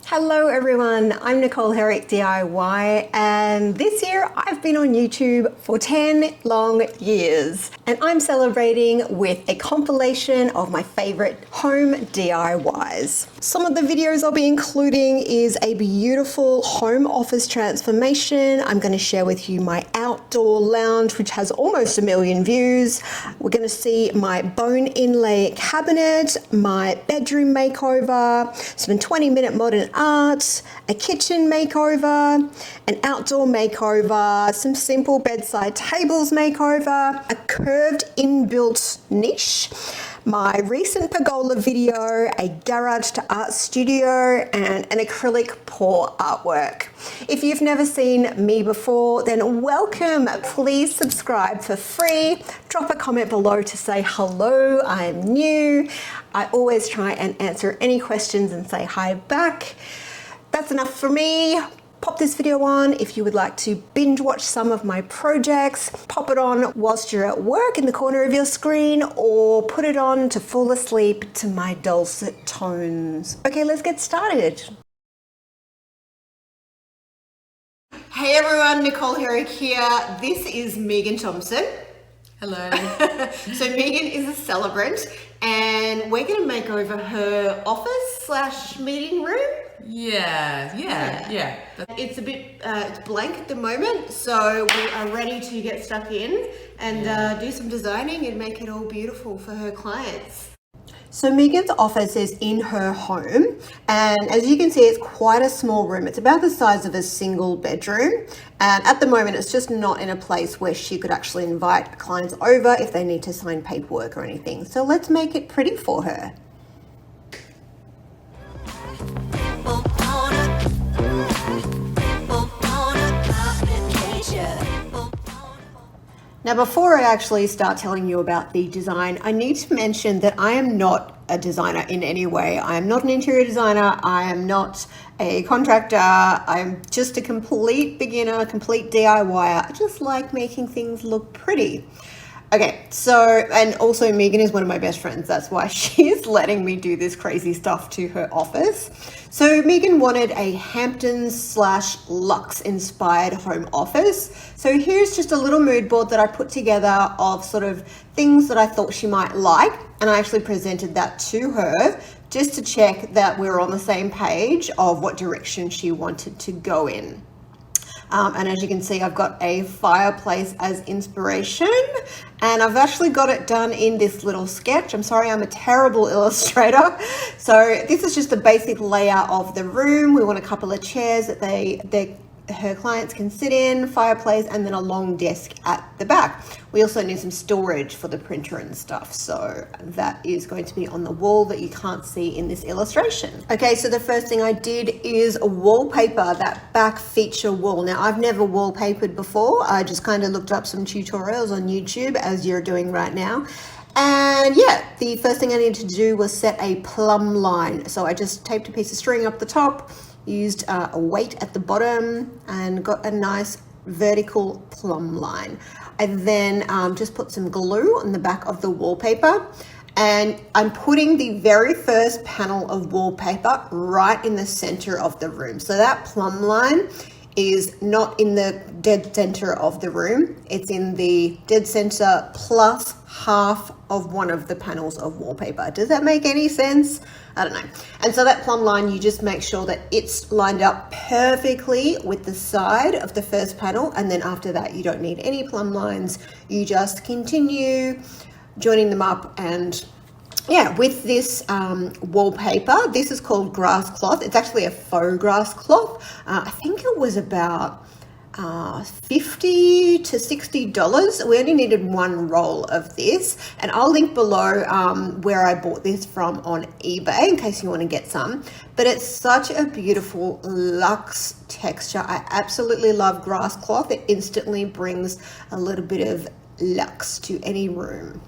Hello everyone, I'm Nicole Herrick DIY, and this year I've been on YouTube for 10 long years, and I'm celebrating with a compilation of my favorite home DIYs. Some of the videos I'll be including is a beautiful home office transformation. I'm going to share with you my outdoor lounge, which has almost 1 million views. We're going to see my bone inlay cabinet, my bedroom makeover, some 20-minute modern art, a kitchen makeover, an outdoor makeover, some simple bedside tables makeover, a curved inbuilt niche, my recent pergola video, a garage to art studio, and an acrylic pour artwork. If you've never seen me before, then welcome. Please subscribe for free. Drop a comment below to say hello, I'm new. I always try and answer any questions and say hi back. That's enough for me. Pop this video on if you would like to binge watch some of my projects. Pop it on whilst you're at work in the corner of your screen, or put it on to fall asleep to my dulcet tones. Okay, let's get started. Hey everyone, Nicole Herrick here. This is Megan Thompson. Hello. So Megan is a celebrant, and we're going to make over her office / meeting room. Yeah. It's a bit it's blank at the moment, so we are ready to get stuck in and do some designing and make it all beautiful for her clients. So Megan's office is in her home, and as you can see, it's quite a small room. It's about the size of a single bedroom, and at the moment it's just not in a place where she could actually invite clients over if they need to sign paperwork or anything. So let's make it pretty for her. Now, before I actually start telling you about the design, I need to mention that I am not a designer in any way. I am not an interior designer. I am not a contractor. I'm just a complete beginner, complete DIYer. I just like making things look pretty. Okay, so, and also Megan is one of my best friends. That's why she's letting me do this crazy stuff to her office. So Megan wanted a Hamptons / luxe inspired home office. So here's just a little mood board that I put together of sort of things that I thought she might like. And I actually presented that to her just to check that we're on the same page of what direction she wanted to go in. And as you can see, I've got a fireplace as inspiration, and I've actually got it done in this little sketch. I'm sorry, I'm a terrible illustrator. So this is just the basic layout of the room. We want a couple of chairs that her clients can sit in, fireplace, and then a long desk at the back. We also need some storage for the printer and stuff. So that is going to be on the wall that you can't see in this illustration. Okay, so the first thing I did is wallpaper that back feature wall. Now, I've never wallpapered before. I just kind of looked up some tutorials on YouTube, as you're doing right now. And yeah, the first thing I needed to do was set a plumb line. So I just taped a piece of string up the top, used a weight at the bottom, and got a nice vertical plumb line. I then just put some glue on the back of the wallpaper, and I'm putting the very first panel of wallpaper right in the center of the room. So that plumb line is not in the dead center of the room. It's in the dead center plus half of one of the panels of wallpaper. Does that make any sense? I don't know. And so that plumb line, you just make sure that it's lined up perfectly with the side of the first panel. And then after that, you don't need any plumb lines. You just continue joining them up. And yeah, with this wallpaper, this is called grass cloth. It's actually a faux grass cloth. I think it was about $50 to $60. We only needed one roll of this, and I'll link below where I bought this from on eBay in case you want to get some. But it's such a beautiful luxe texture. I absolutely love grass cloth. It instantly brings a little bit of luxe to any room.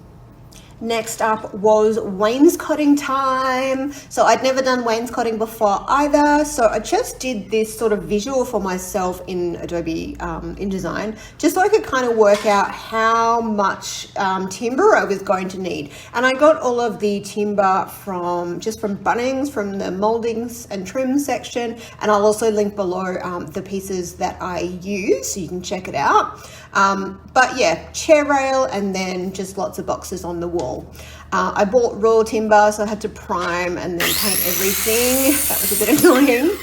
Next up was wainscoting time. So I'd never done wainscoting before either. So I just did this sort of visual for myself in Adobe InDesign, just so I could kind of work out how much timber I was going to need. And I got all of the timber from Bunnings, from the moldings and trim section. And I'll also link below the pieces that I use, so you can check it out. But yeah, chair rail and then just lots of boxes on the wall. I bought raw timber, so I had to prime and then paint everything. That was a bit annoying.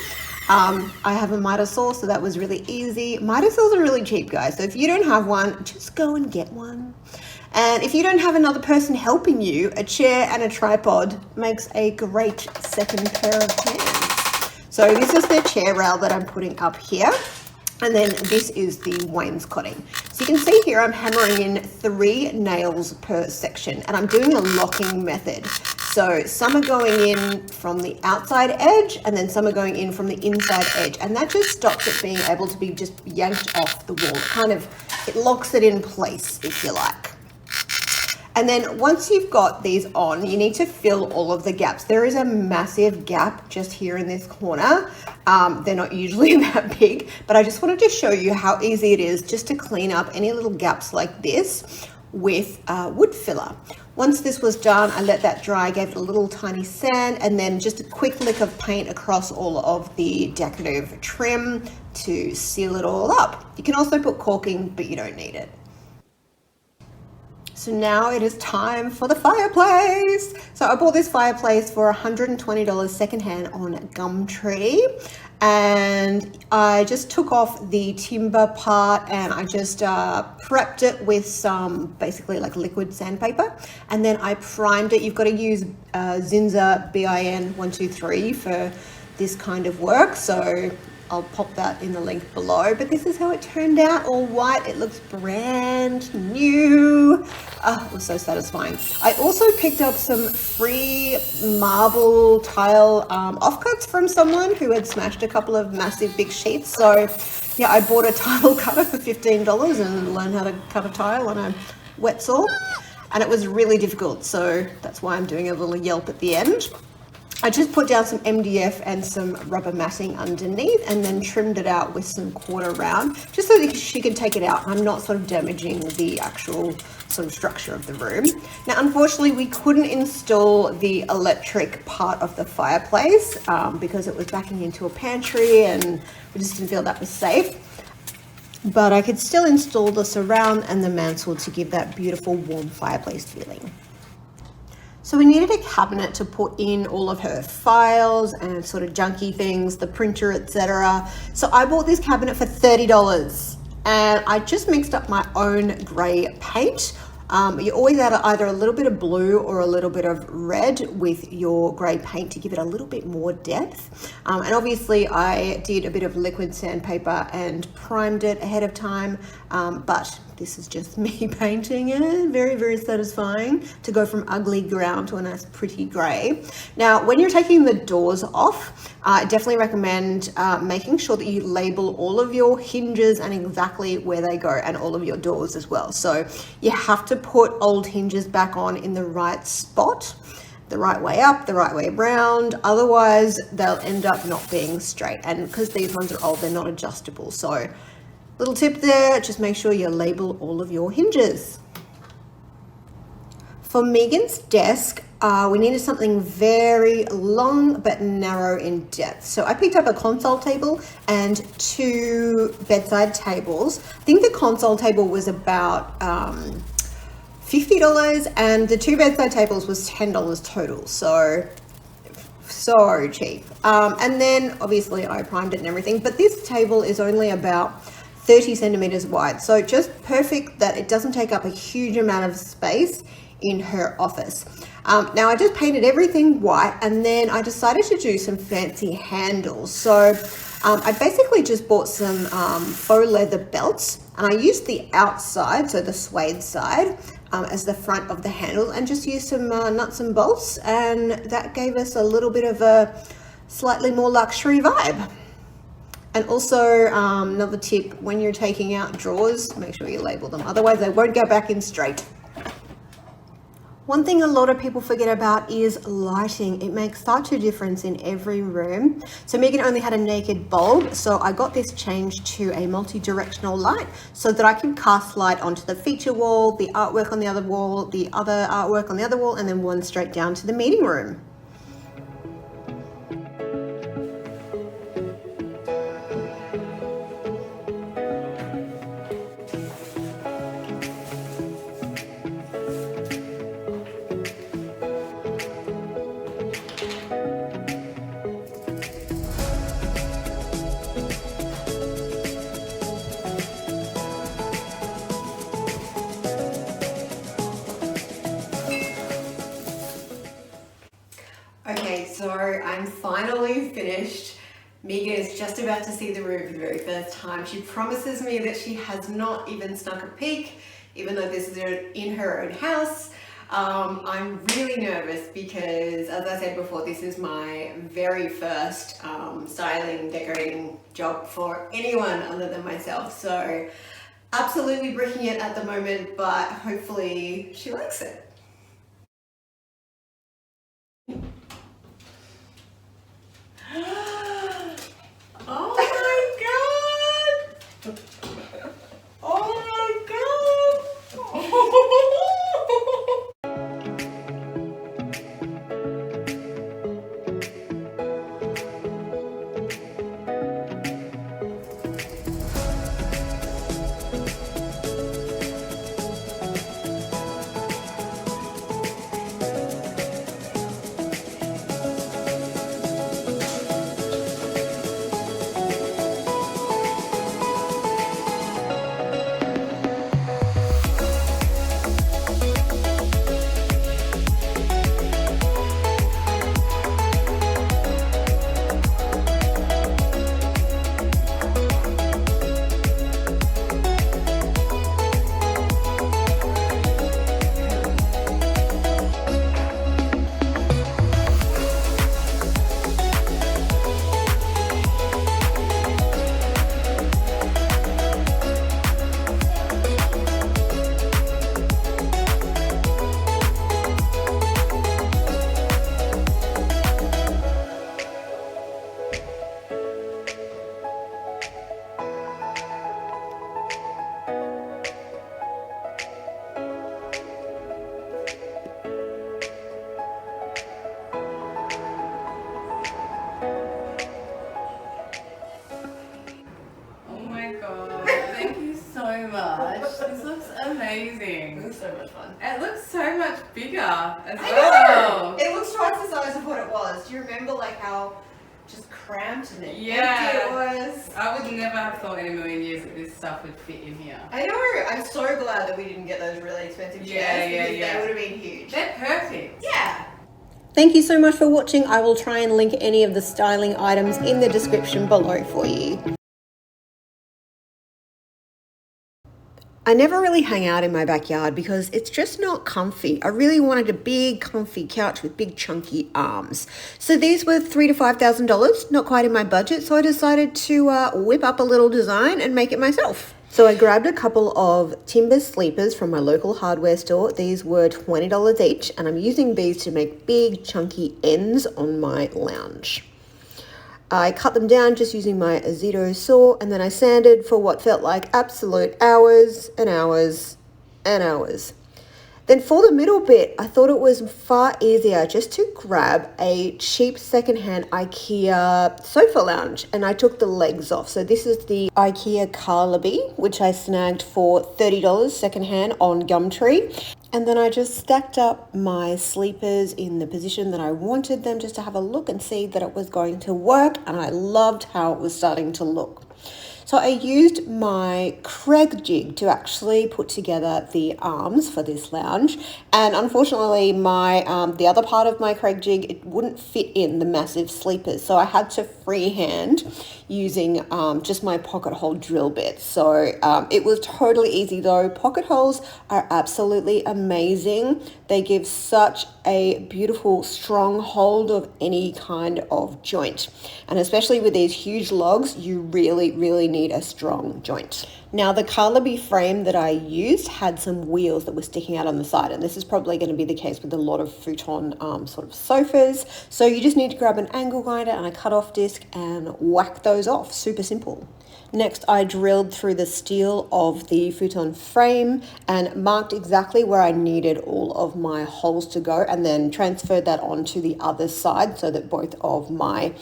I have a miter saw, so that was really easy. Miter saws are really cheap, guys, so if you don't have one, just go and get one. And if you don't have another person helping you, a chair and a tripod makes a great second pair of hands. So this is the chair rail that I'm putting up here. And then this is the wainscoting. So you can see here I'm hammering in 3 nails per section, and I'm doing a locking method. So some are going in from the outside edge and then some are going in from the inside edge, and that just stops it being able to be just yanked off the wall. It locks it in place, if you like. And then once you've got these on, you need to fill all of the gaps. There is a massive gap just here in this corner. They're not usually that big, but I just wanted to show you how easy it is just to clean up any little gaps like this with wood filler. Once this was done, I let that dry, gave it a little tiny sand, and then just a quick lick of paint across all of the decorative trim to seal it all up. You can also put caulking, but you don't need it. So now it is time for the fireplace. So I bought this fireplace for $120 secondhand on Gumtree, and I just took off the timber part and I just prepped it with some basically like liquid sandpaper, and then I primed it. You've got to use Zinsser BIN 123 for this kind of work, so I'll pop that in the link below. But this is how it turned out, all white. It looks brand new. It was so satisfying. I also picked up some free marble tile offcuts from someone who had smashed a couple of massive big sheets. So yeah, I bought a tile cutter for $15 and learned how to cut a tile on a wet saw. And it was really difficult, so that's why I'm doing a little yelp at the end. I just put down some MDF and some rubber matting underneath and then trimmed it out with some quarter round, just so that she could take it out. I'm not sort of damaging the actual sort of structure of the room. Now, unfortunately, we couldn't install the electric part of the fireplace because it was backing into a pantry and we just didn't feel that was safe. But I could still install the surround and the mantle to give that beautiful warm fireplace feeling. So we needed a cabinet to put in all of her files and sort of junky things, the printer, etc. So I bought this cabinet for $30, and I just mixed up my own grey paint. You always add either a little bit of blue or a little bit of red with your grey paint to give it a little bit more depth. And obviously I did a bit of liquid sandpaper and primed it ahead of time, but this is just me painting it. Very, very satisfying to go from ugly brown to a nice pretty grey. Now, when you're taking the doors off, I definitely recommend making sure that you label all of your hinges and exactly where they go, and all of your doors as well. So you have to put old hinges back on in the right spot, the right way up, the right way around. Otherwise, they'll end up not being straight. And because these ones are old, they're not adjustable. So little tip there, just make sure you label all of your hinges. For Megan's desk, we needed something very long but narrow in depth. So I picked up a console table and 2 bedside tables. I think the console table was about $50 and the 2 bedside tables was $10 total. So cheap. And then obviously I primed it and everything, but this table is only about 30 centimeters wide. So just perfect that it doesn't take up a huge amount of space in her office. Now I just painted everything white, and then I decided to do some fancy handles. So I basically just bought some faux leather belts, and I used the outside, so the suede side, as the front of the handle, and just used some nuts and bolts, and that gave us a little bit of a slightly more luxury vibe. And also another tip, when you're taking out drawers, make sure you label them, otherwise they won't go back in straight. One thing a lot of people forget about is lighting. It makes such a difference in every room. So Megan only had a naked bulb, so I got this changed to a multi-directional light so that I can cast light onto the feature wall, the artwork on the other wall, the other artwork on the other wall, and then one straight down to the meeting room. Okay, so I'm finally finished. Megan is just about to see the room for the very first time. She promises me that she has not even snuck a peek, even though this is in her own house. I'm really nervous because, as I said before, this is my very first styling, decorating job for anyone other than myself. So absolutely bricking it at the moment, but hopefully she likes it. Oh my god! Oh my god! This looks amazing. It looks so much fun. It looks so much bigger as I well. know! It looks twice the size of what it was. Do you remember like how just cramped and empty Yeah. it was? I would never have thought in a million years that this stuff would fit in here. I know! I'm so glad that we didn't get those really expensive chairs because they would have been huge. They're perfect. Yeah! Thank you so much for watching. I will try and link any of the styling items in the description below for you. I never really hang out in my backyard because it's just not comfy. I really wanted a big comfy couch with big chunky arms. So these were $3,000 to $5,000, not quite in my budget. So I decided to whip up a little design and make it myself. So I grabbed a couple of timber sleepers from my local hardware store. These were $20 each, and I'm using these to make big chunky ends on my lounge. I cut them down just using my Azito saw, and then I sanded for what felt like absolute hours and hours and hours. Then for the middle bit, I thought it was far easier just to grab a cheap secondhand Ikea sofa lounge, and I took the legs off. So this is the Ikea Kaale, which I snagged for $30 secondhand on Gumtree. And then I just stacked up my sleepers in the position that I wanted them, just to have a look and see that it was going to work. And I loved how it was starting to look. So I used my Craig jig to actually put together the arms for this lounge. And unfortunately, my the other part of my Craig jig, it wouldn't fit in the massive sleepers. So I had to freehand using just my pocket hole drill bit. So it was totally easy though. Pocket holes are absolutely amazing. They give such a beautiful, strong hold of any kind of joint. And especially with these huge logs, you really, really need need a strong joint. Now the Kaale frame that I used had some wheels that were sticking out on the side, and this is probably going to be the case with a lot of futon sort of sofas. So you just need to grab an angle grinder and a cut-off disc and whack those off. Super simple. Next, I drilled through the steel of the futon frame and marked exactly where I needed all of my holes to go, and then transferred that onto the other side so that both of my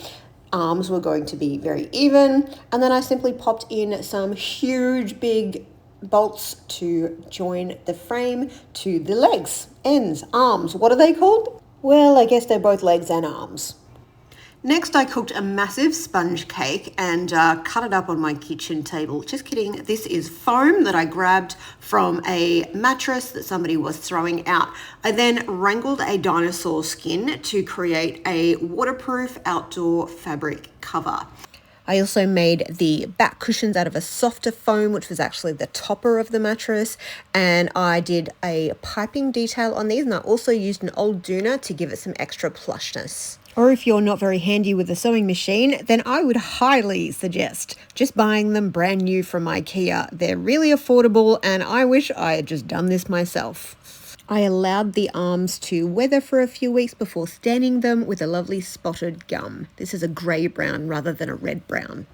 arms were going to be very even. And then I simply popped in some huge big bolts to join the frame to the legs, ends, arms. What are they called? Well, I guess they're both legs and arms. Next, I cooked a massive sponge cake and cut it up on my kitchen table. Just kidding. This is foam that I grabbed from a mattress that somebody was throwing out. I then wrangled a dinosaur skin to create a waterproof outdoor fabric cover. I also made the back cushions out of a softer foam, which was actually the topper of the mattress. And I did a piping detail on these, and I also used an old doona to give it some extra plushness. Or if you're not very handy with a sewing machine, then I would highly suggest just buying them brand new from Ikea. They're really affordable, and I wish I had just done this myself. I allowed the arms to weather for a few weeks before staining them with a lovely spotted gum. This is a grey brown rather than a red brown.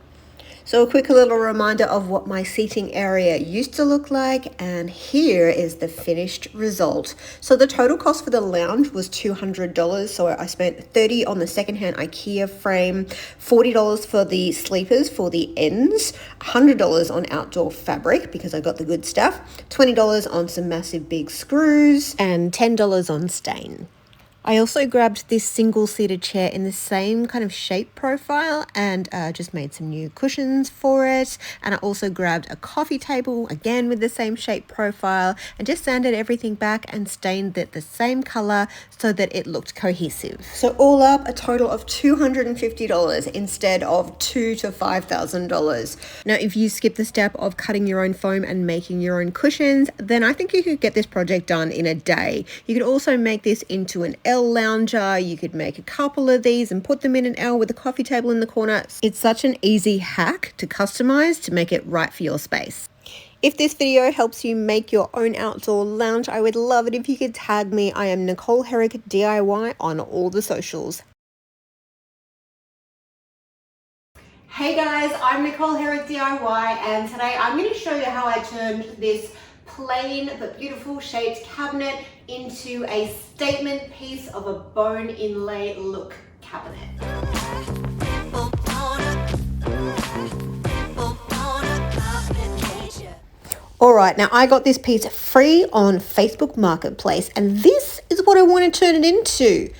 So a quick little reminder of what my seating area used to look like, and here is the finished result. So the total cost for the lounge was $200, so I spent $30 on the secondhand Ikea frame, $40 for the sleepers for the ends, $100 on outdoor fabric because I got the good stuff, $20 on some massive big screws, and $10 on stain. I also grabbed this single-seated chair in the same kind of shape profile and just made some new cushions for it. And I also grabbed a coffee table, again with the same shape profile, and just sanded everything back and stained it the same color so that it looked cohesive. So all up, a total of $250 instead of $2,000 to $5,000. Now, if you skip the step of cutting your own foam and making your own cushions, then I think you could get this project done in a day. You could also make this into an L lounger. You could make a couple of these and put them in an L with a coffee table in the corner. It's such an easy hack to customize to make it right for your space. If this video helps you make your own outdoor lounge, I would love it if you could tag me. I am Nicole Henig DIY on all the socials. Hey guys, I'm Nicole Henig DIY, and today I'm going to show you how I turned this plain but beautiful shaped cabinet into a statement piece of a bone inlay look cabinet. Alright, now I got this piece free on Facebook Marketplace, and this is what I want to turn it into.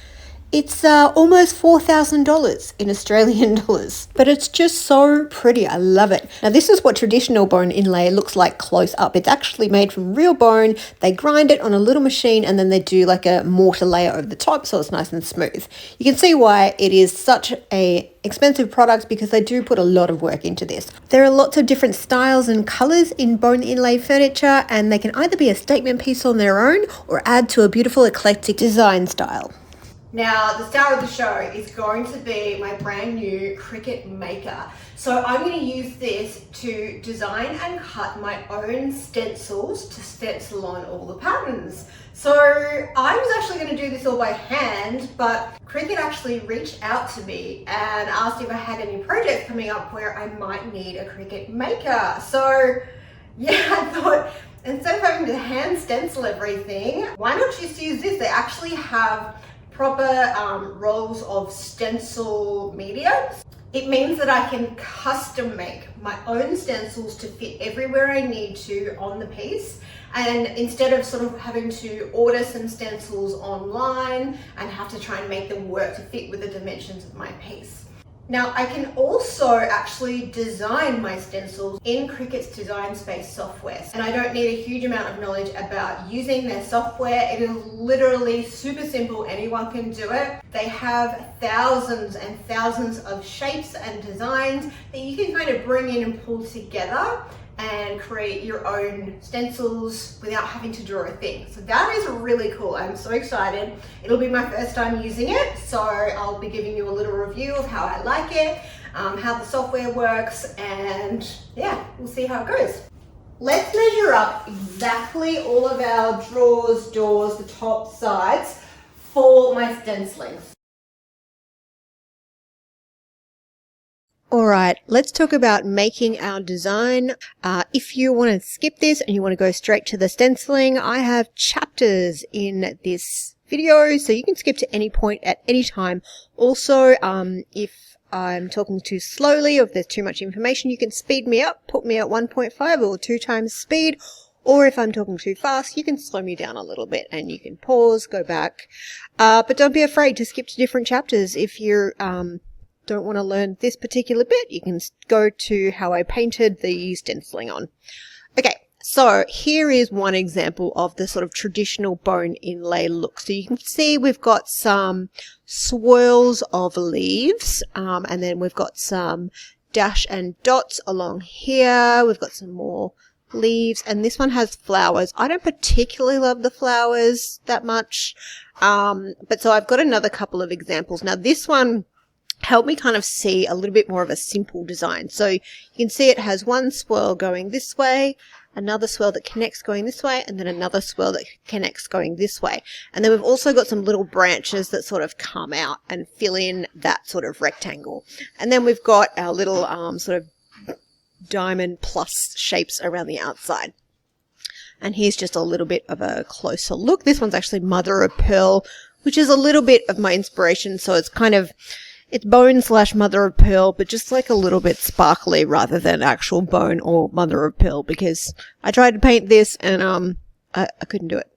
It's almost $4,000 in Australian dollars, but it's just so pretty. I love it. Now this is what traditional bone inlay looks like close up. It's actually made from real bone. They grind it on a little machine and then they do like a mortar layer over the top so it's nice and smooth. You can see why it is such a expensive product because they do put a lot of work into this. There are lots of different styles and colors in bone inlay furniture, and they can either be a statement piece on their own or add to a beautiful eclectic design style. Now, the star of the show is going to be my brand new Cricut Maker. So I'm going to use this to design and cut my own stencils to stencil on all the patterns. So I was actually going to do this all by hand, but Cricut actually reached out to me and asked if I had any projects coming up where I might need a Cricut Maker. So yeah, I thought, instead of having to hand stencil everything, why not just use this? They actually have proper rolls of stencil media. It means that I can custom make my own stencils to fit everywhere I need to on the piece, and instead of sort of having to order some stencils online and have to try and make them work to fit with the dimensions of my piece. Now I can also actually design my stencils in Cricut's Design Space software, and I don't need a huge amount of knowledge about using their software. It is literally super simple, anyone can do it. They have thousands and thousands of shapes and designs that you can kind of bring in and pull together and create your own stencils without having to draw a thing. So that is really cool. I'm so excited. It'll be my first time using it, so I'll be giving you a little review of how I like it. how the software works, and yeah, we'll see how it goes. Let's measure up exactly all of our drawers, doors, the top, sides for my stenciling. All right, let's talk about making our design. If you want to skip this and you want to go straight to the stenciling, I have chapters in this video, so you can skip to any point at any time. Also, if I'm talking too slowly or if there's too much information, you can speed me up, put me at 1.5 or 2 times speed. Or if I'm talking too fast, you can slow me down a little bit and you can pause, go back. But don't be afraid to skip to different chapters. If you're don't want to learn this particular bit, you can go to how I painted the stenciling on. Okay, so here is one example of the sort of traditional bone inlay look. So you can see we've got some swirls of leaves, and then we've got some dash and dots along here. We've got some more leaves, and this one has flowers. I don't particularly love the flowers that much, but so I've got another couple of examples. Now this one help me kind of see a little bit more of a simple design. So you can see it has one swirl going this way, another swirl that connects going this way, and then another swirl that connects going this way. And then we've also got some little branches that sort of come out and fill in that sort of rectangle. And then we've got our little sort of diamond plus shapes around the outside. And here's just a little bit of a closer look. This one's actually mother of pearl, which is a little bit of my inspiration. So it's kind of, it's bone slash mother of pearl, but just like a little bit sparkly rather than actual bone or mother of pearl, because I tried to paint this and I couldn't do it.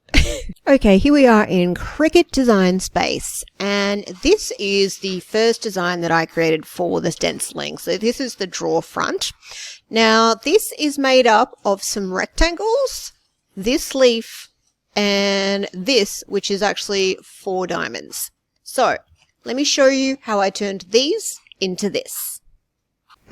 Okay, here we are in Cricut Design Space, and this is the first design that I created for the stenciling. So this is the drawer front. Now this is made up of some rectangles, this leaf, and this, which is actually 4 diamonds. So let me show you how I turned these into this.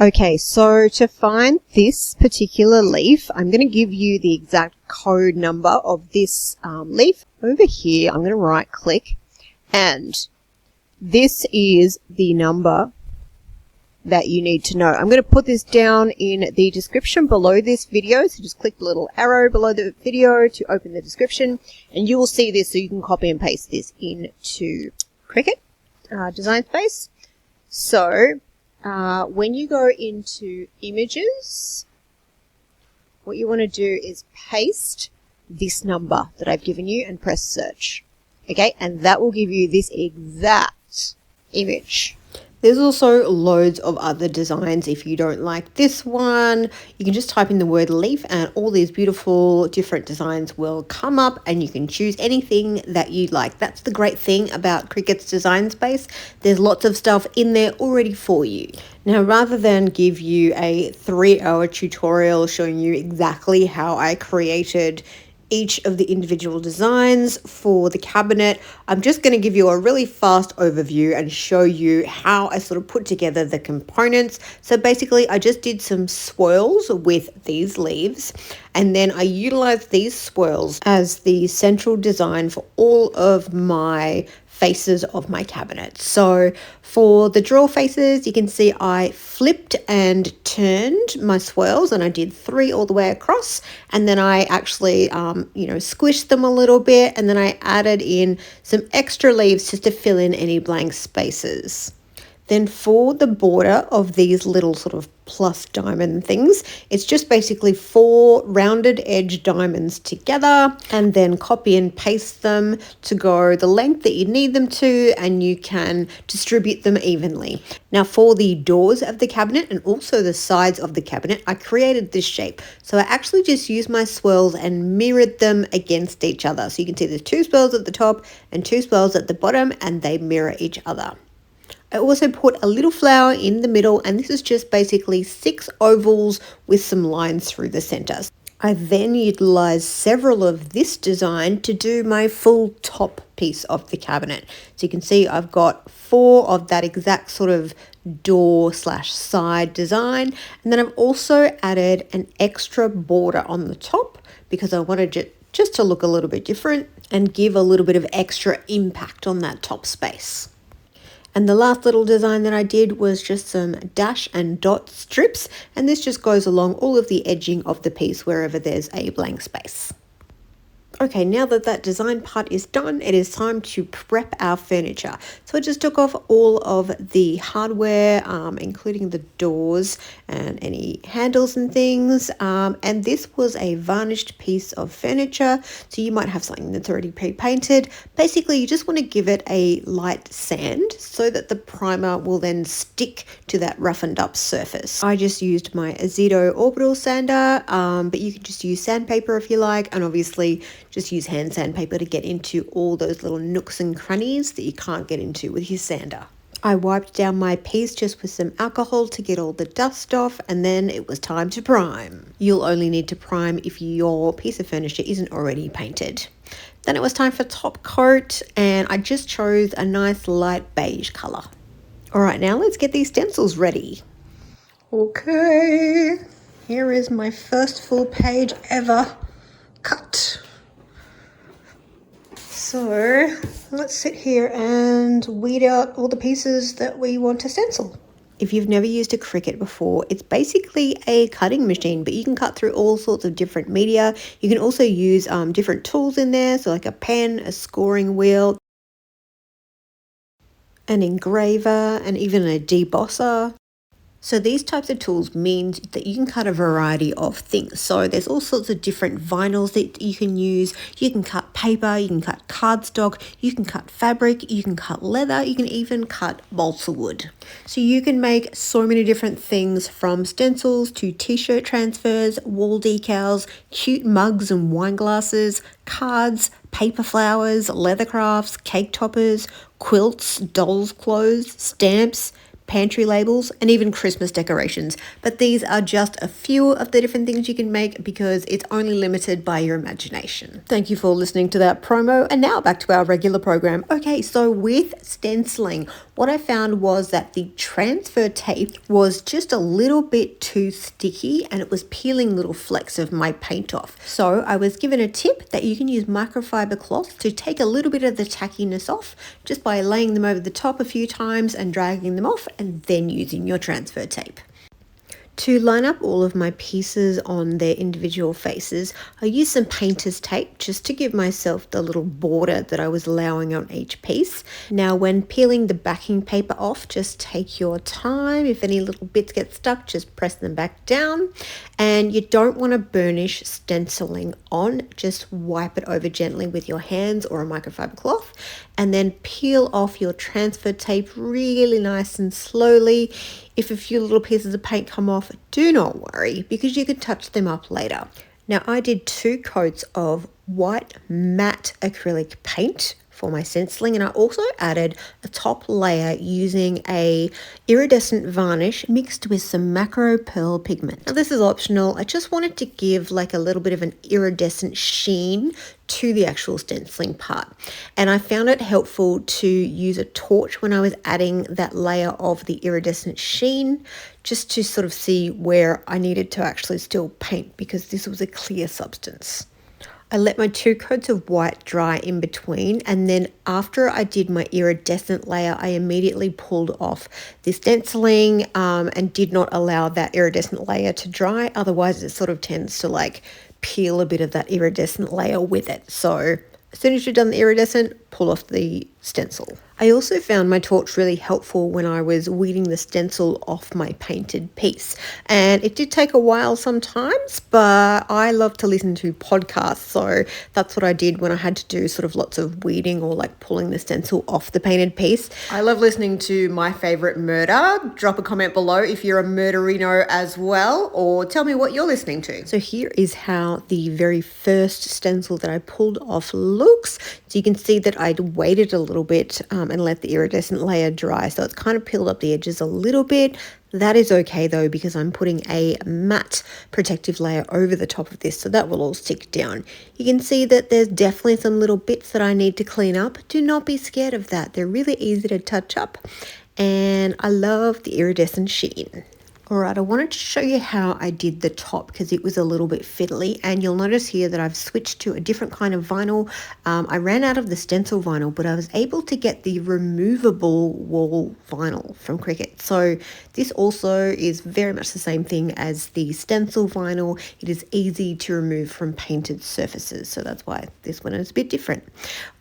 Okay, so to find this particular leaf, I'm going to give you the exact code number of this leaf. Over here, I'm going to right click, and this is the number that you need to know. I'm going to put this down in the description below this video, so just click the little arrow below the video to open the description, and you will see this, so you can copy and paste this into Cricut Design Space. So when you go into images, what you want to do is paste this number that I've given you and press search. Okay, and that will give you this exact image. There's also loads of other designs. If you don't like this one, you can just type in the word leaf and all these beautiful different designs will come up, and you can choose anything that you like. That's the great thing about Cricut's Design Space. There's lots of stuff in there already for you. Now, rather than give you a 3-hour tutorial showing you exactly how I created each of the individual designs for the cabinet, I'm just going to give you a really fast overview and show you how I sort of put together the components. So basically I just did some swirls with these leaves, and then I utilized these swirls as the central design for all of my faces of my cabinet. So for the drawer faces, you can see I flipped and turned my swirls, and I did 3 all the way across, and then I actually squished them a little bit, and then I added in some extra leaves just to fill in any blank spaces. Then for the border of these little sort of plus diamond things, it's just basically 4 rounded edge diamonds together, and then copy and paste them to go the length that you need them to, and you can distribute them evenly. Now for the doors of the cabinet and also the sides of the cabinet, I created this shape. So I actually just used my swirls and mirrored them against each other. So you can see there's 2 swirls at the top and 2 swirls at the bottom, and they mirror each other. I also put a little flower in the middle, and this is just basically 6 ovals with some lines through the centers. I then utilized several of this design to do my full top piece of the cabinet. So you can see I've got 4 of that exact sort of door slash side design, and then I've also added an extra border on the top because I wanted it just to look a little bit different and give a little bit of extra impact on that top space. And the last little design that I did was just some dash and dot strips, and this just goes along all of the edging of the piece wherever there's a blank space. Okay, now that that design part is done, it is time to prep our furniture. So I just took off all of the hardware, including the doors and any handles and things. And this was a varnished piece of furniture. So you might have something that's already pre-painted. Basically, you just want to give it a light sand so that the primer will then stick to that roughened up surface. I just used my Azido orbital sander, but you can just use sandpaper if you like, and obviously just use hand sandpaper to get into all those little nooks and crannies that you can't get into with your sander. I wiped down my piece just with some alcohol to get all the dust off, and then it was time to prime. You'll only need to prime if your piece of furniture isn't already painted. Then it was time for top coat, and I just chose a nice light beige colour. All right, now let's get these stencils ready. Okay, here is my first full page ever cut. So let's sit here and weed out all the pieces that we want to stencil. If you've never used a Cricut before, it's basically a cutting machine, but you can cut through all sorts of different media. You can also use different tools in there, so like a pen, a scoring wheel, an engraver, and even a debosser. So these types of tools mean that you can cut a variety of things. So there's all sorts of different vinyls that you can use. You can cut paper, you can cut cardstock, you can cut fabric, you can cut leather, you can even cut balsa wood. So you can make so many different things, from stencils to t-shirt transfers, wall decals, cute mugs and wine glasses, cards, paper flowers, leather crafts, cake toppers, quilts, dolls' clothes, stamps, pantry labels, and even Christmas decorations. But these are just a few of the different things you can make because it's only limited by your imagination. Thank you for listening to that promo, and now back to our regular program. Okay, so with stenciling, what I found was that the transfer tape was just a little bit too sticky and it was peeling little flecks of my paint off. So I was given a tip that you can use microfiber cloth to take a little bit of the tackiness off just by laying them over the top a few times and dragging them off, and then using your transfer tape. To line up all of my pieces on their individual faces, I used some painter's tape just to give myself the little border that I was allowing on each piece. Now, when peeling the backing paper off, just take your time. If any little bits get stuck, just press them back down. And you don't want to burnish stenciling on, just wipe it over gently with your hands or a microfiber cloth, and then peel off your transfer tape really nice and slowly. If a few little pieces of paint come off, do not worry, because you can touch them up later. Now, I did 2 coats of white matte acrylic paint for my stenciling, and I also added a top layer using a iridescent varnish mixed with some macro pearl pigment. Now, this is optional. I just wanted to give like a little bit of an iridescent sheen to the actual stenciling part, and I found it helpful to use a torch when I was adding that layer of the iridescent sheen, just to sort of see where I needed to actually still paint, because this was a clear substance. I let my 2 coats of white dry in between, and then after I did my iridescent layer, I immediately pulled off the stenciling and did not allow that iridescent layer to dry. Otherwise, it sort of tends to like peel a bit of that iridescent layer with it. So as soon as you've done the iridescent, pull off the stencil. I also found my torch really helpful when I was weeding the stencil off my painted piece. And it did take a while sometimes, but I love to listen to podcasts. So that's what I did when I had to do sort of lots of weeding or like pulling the stencil off the painted piece. I love listening to my favorite murder. Drop a comment below if you're a murderino as well, or tell me what you're listening to. So here is how the very first stencil that I pulled off looks. So you can see that I'd waited a little bit and let the iridescent layer dry. So it's kind of peeled up the edges a little bit. That is okay though, because I'm putting a matte protective layer over the top of this, so that will all stick down. You can see that there's definitely some little bits that I need to clean up. Do not be scared of that. They're really easy to touch up. And I love the iridescent sheen. All right, I wanted to show you how I did the top because it was a little bit fiddly, and you'll notice here that I've switched to a different kind of vinyl. I ran out of the stencil vinyl, but I was able to get the removable wall vinyl from Cricut. So this also is very much the same thing as the stencil vinyl. It is easy to remove from painted surfaces, so that's why this one is a bit different.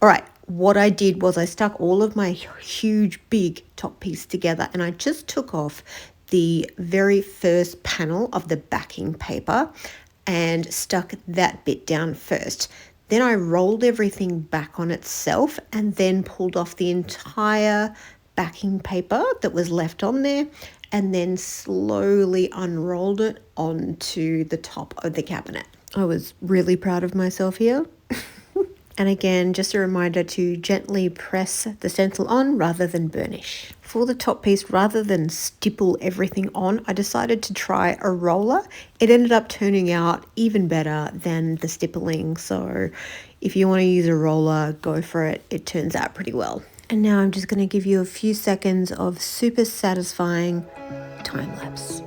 All right, what I did was I stuck all of my huge, big top piece together, and I just took off the very first panel of the backing paper and stuck that bit down first. Then I rolled everything back on itself and then pulled off the entire backing paper that was left on there, and then slowly unrolled it onto the top of the cabinet. I was really proud of myself here. And again, just a reminder to gently press the stencil on rather than burnish. For the top piece, rather than stipple everything on, I decided to try a roller. It ended up turning out even better than the stippling. So if you want to use a roller, go for it. It turns out pretty well. And now I'm just going to give you a few seconds of super satisfying time lapse.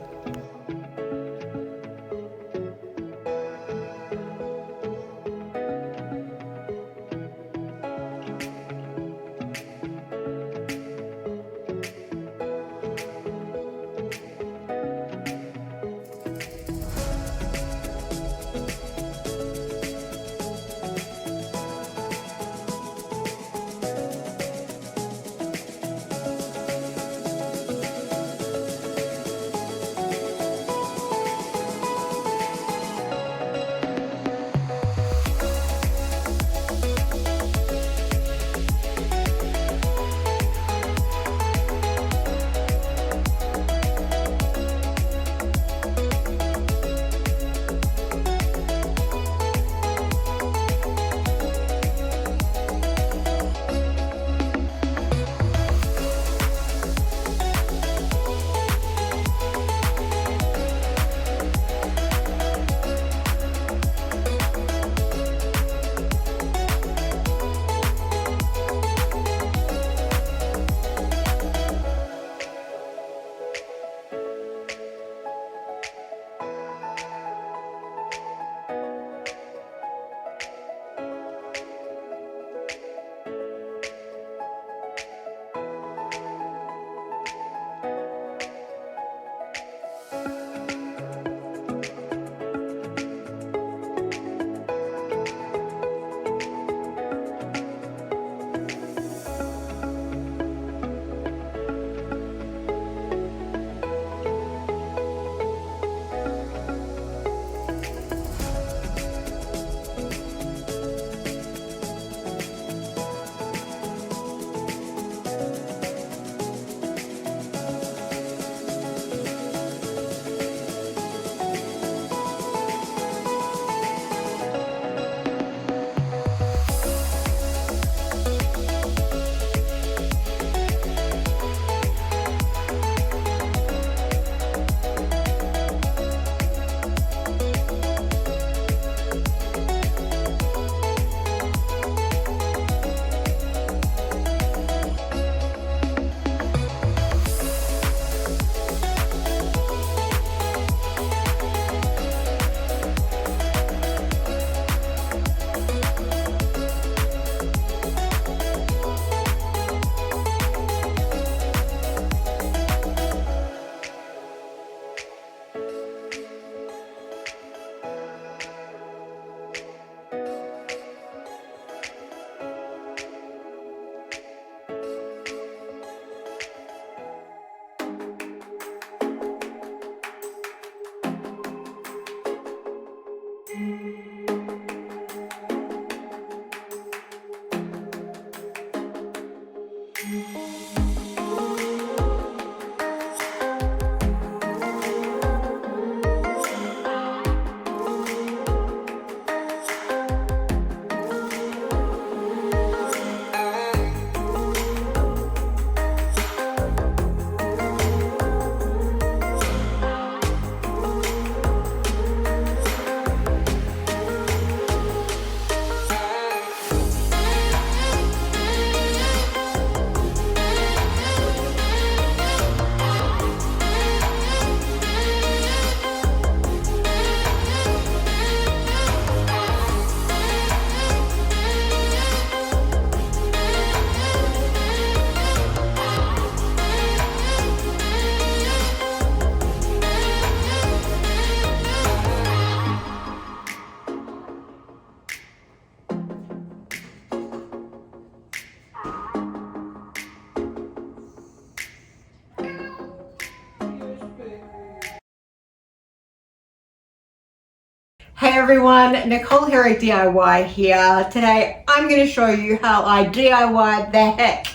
Hey everyone, Nicole here at DIY here. Today I'm going to show you how I DIY'd the heck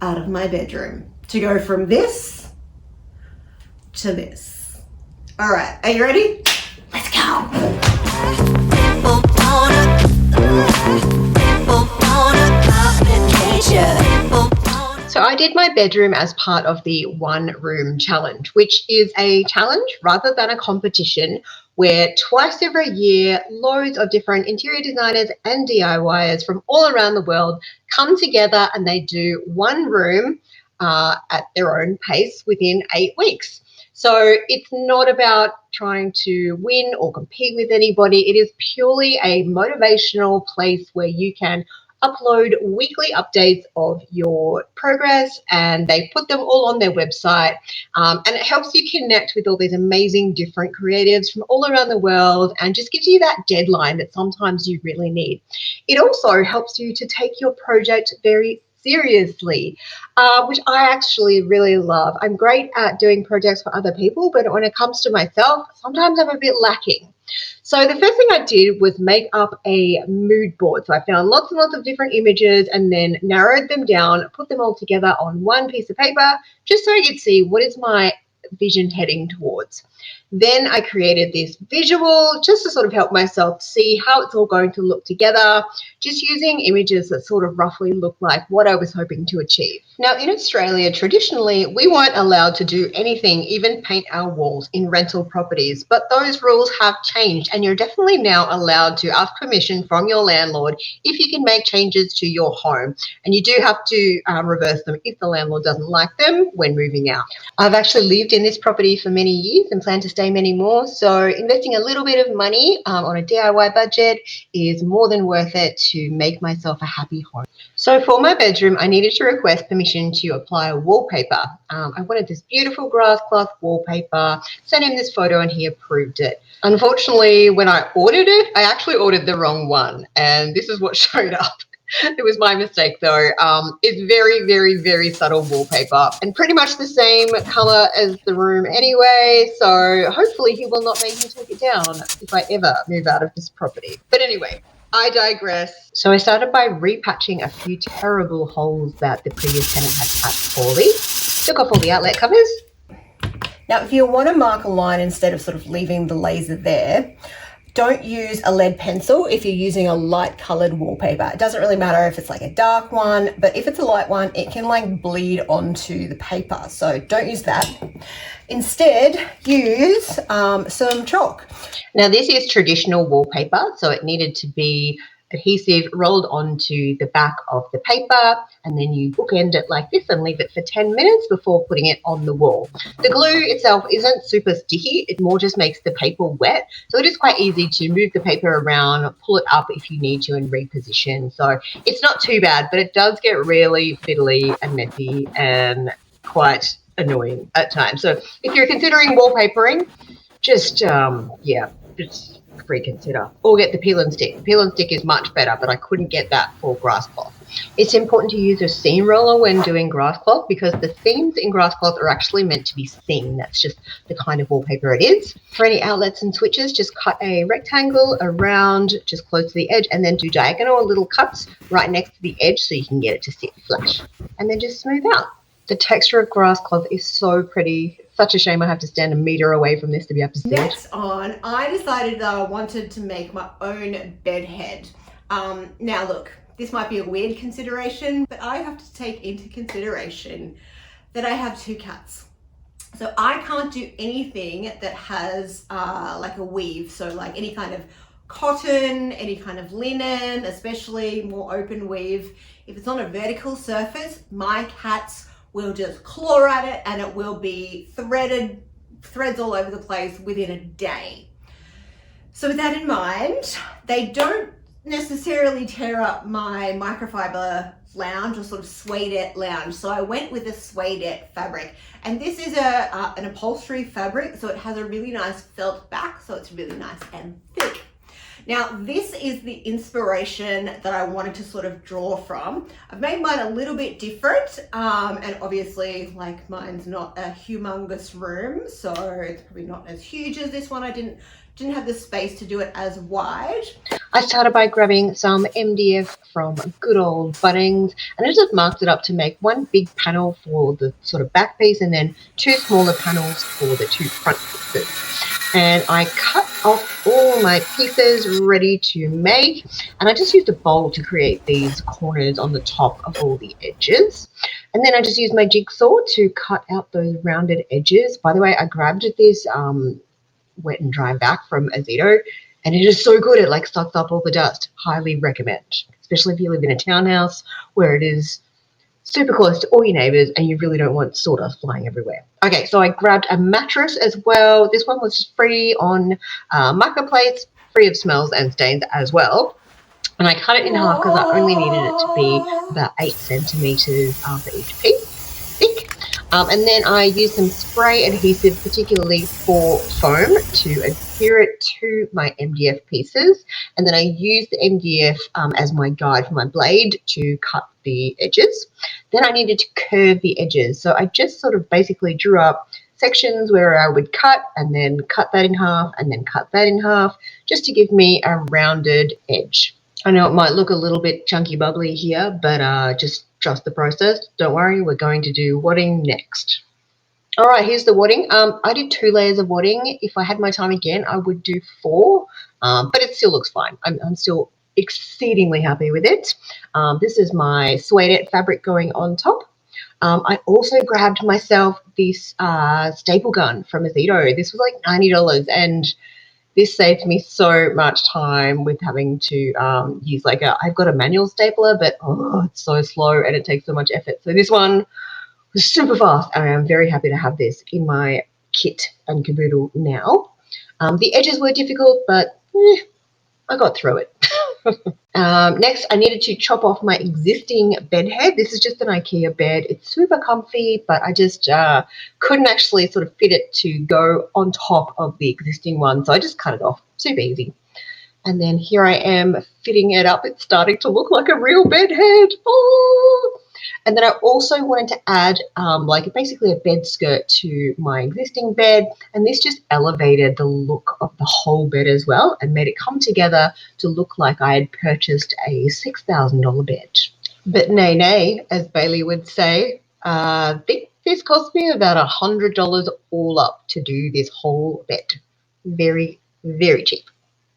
out of my bedroom to go from this to this. All right, are you ready? Let's go. So I did my bedroom as part of the one room challenge, which is a challenge rather than a competition where twice every year, loads of different interior designers and DIYers from all around the world come together and they do one room at their own pace within 8 weeks. So it's not about trying to win or compete with anybody. It is purely a motivational place where you can upload weekly updates of your progress, and they put them all on their website, and it helps you connect with all these amazing different creatives from all around the world and just gives you that deadline that sometimes you really need. It also helps you to take your project very seriously, which I actually really love. I'm great at doing projects for other people, but when it comes to myself, sometimes I'm a bit lacking. So the first thing I did was make up a mood board. So I found lots and lots of different images and then narrowed them down, put them all together on one piece of paper, just so I could see what is my vision heading towards. Then I created this visual just to sort of help myself see how it's all going to look together, just using images that sort of roughly look like what I was hoping to achieve. Now in Australia, traditionally, we weren't allowed to do anything, even paint our walls in rental properties, but those rules have changed and you're definitely now allowed to ask permission from your landlord if you can make changes to your home, and you do have to reverse them if the landlord doesn't like them when moving out. I've actually lived in this property for many years and plan to stay many more, so investing a little bit of money on a DIY budget is more than worth it to make myself a happy home. So for my bedroom, I needed to request permission to apply a wallpaper. I wanted this beautiful grass cloth wallpaper, sent him this photo and he approved it. Unfortunately, when I ordered it, I actually ordered the wrong one, and this is what showed up. It was my mistake though. It's very, very, very subtle wallpaper and pretty much the same color as the room anyway. So hopefully he will not make me take it down if I ever move out of this property. But anyway, I digress. So I started by repatching a few terrible holes that the previous tenant had patched poorly. Took off all the outlet covers. Now, if you want to mark a line instead of sort of leaving the laser there, don't use a lead pencil if you're using a light colored wallpaper. It doesn't really matter if it's like a dark one, but if it's a light one, it can like bleed onto the paper. So don't use that. Instead, use some chalk. Now this is traditional wallpaper, so it needed to be adhesive rolled onto the back of the paper, and then you bookend it like this and leave it for 10 minutes before putting it on the wall. The glue itself isn't super sticky, it more just makes the paper wet, so it is quite easy to move the paper around, pull it up if you need to, and reposition. So it's not too bad, but it does get really fiddly and messy and quite annoying at times. So if you're considering wallpapering, just reconsider, or get the peel and stick. Peel and stick is much better, but I couldn't get that for grass cloth. It's important to use a seam roller when doing grass cloth because the seams in grass cloth are actually meant to be seen. That's just the kind of wallpaper it is. For any outlets and switches, just cut a rectangle around just close to the edge and then do diagonal little cuts right next to the edge so you can get it to sit flush, and then just smooth out. The texture of grass cloth is so pretty. Such a shame I have to stand a meter away from this to be able to see it. Next on, I decided that I wanted to make my own bed head. Now look, this might be a weird consideration, but I have to take into consideration that I have 2 cats. So I can't do anything that has like a weave, so like any kind of cotton, any kind of linen, especially more open weave. If it's on a vertical surface, my cats will just claw at it and it will be threads all over the place within a day. So with that in mind, they don't necessarily tear up my microfiber lounge or sort of suede lounge. So I went with a suede fabric, and this is an upholstery fabric, so it has a really nice felt back, so it's really nice and thick. Now, this is the inspiration that I wanted to sort of draw from. I've made mine a little bit different, and obviously, like, mine's not a humongous room, so it's probably not as huge as this one. I didn't have the space to do it as wide. I started by grabbing some MDF from good old Bunnings, and I just marked it up to make one big panel for the sort of back piece and then two smaller panels for the two front pieces. And I cut off all my pieces ready to make, and I just used a bowl to create these corners on the top of all the edges. And then I just used my jigsaw to cut out those rounded edges. By the way, I grabbed this wet and dry back from Azito, and it is so good. It like sucks up all the dust. Highly recommend, especially if you live in a townhouse where it is super close to all your neighbors and you really don't want sawdust flying everywhere. Okay, so I grabbed a mattress as well. This one was free on Marketplace, free of smells and stains as well. And I cut it in half because I only needed it to be about 8 centimeters for each piece thick. And then I used some spray adhesive, particularly for foam, to adhere it to my MDF pieces. And then I used the MDF as my guide for my blade to cut the edges. Then I needed to curve the edges. So I just sort of basically drew up sections where I would cut and then cut that in half and then cut that in half, just to give me a rounded edge. I know it might look a little bit chunky bubbly here, but just trust the process. Don't worry, we're going to do wadding next. All right, here's the wadding. I did 2 layers of wadding. If I had my time again, I would do 4, but it still looks fine. I'm still exceedingly happy with it. This is my suede fabric going on top. I also grabbed myself this staple gun from Azito. This was like $90, and this saved me so much time with having to use I've got a manual stapler, but it's so slow and it takes so much effort. So this one was super fast, and I am very happy to have this in my kit and caboodle now. The edges were difficult, but I got through it. Next, I needed to chop off my existing bed head. This is just an Ikea bed. It's super comfy, but I just couldn't actually sort of fit it to go on top of the existing one, so I just cut it off. Super easy. And then here I am fitting it up. It's starting to look like a real bed head. Oh! And then I also wanted to add basically a bed skirt to my existing bed, and this just elevated the look of the whole bed as well and made it come together to look like I had purchased a $6,000 bed. But nay, as Bailey would say, this cost me about $100 all up to do this whole bed. Very, very cheap.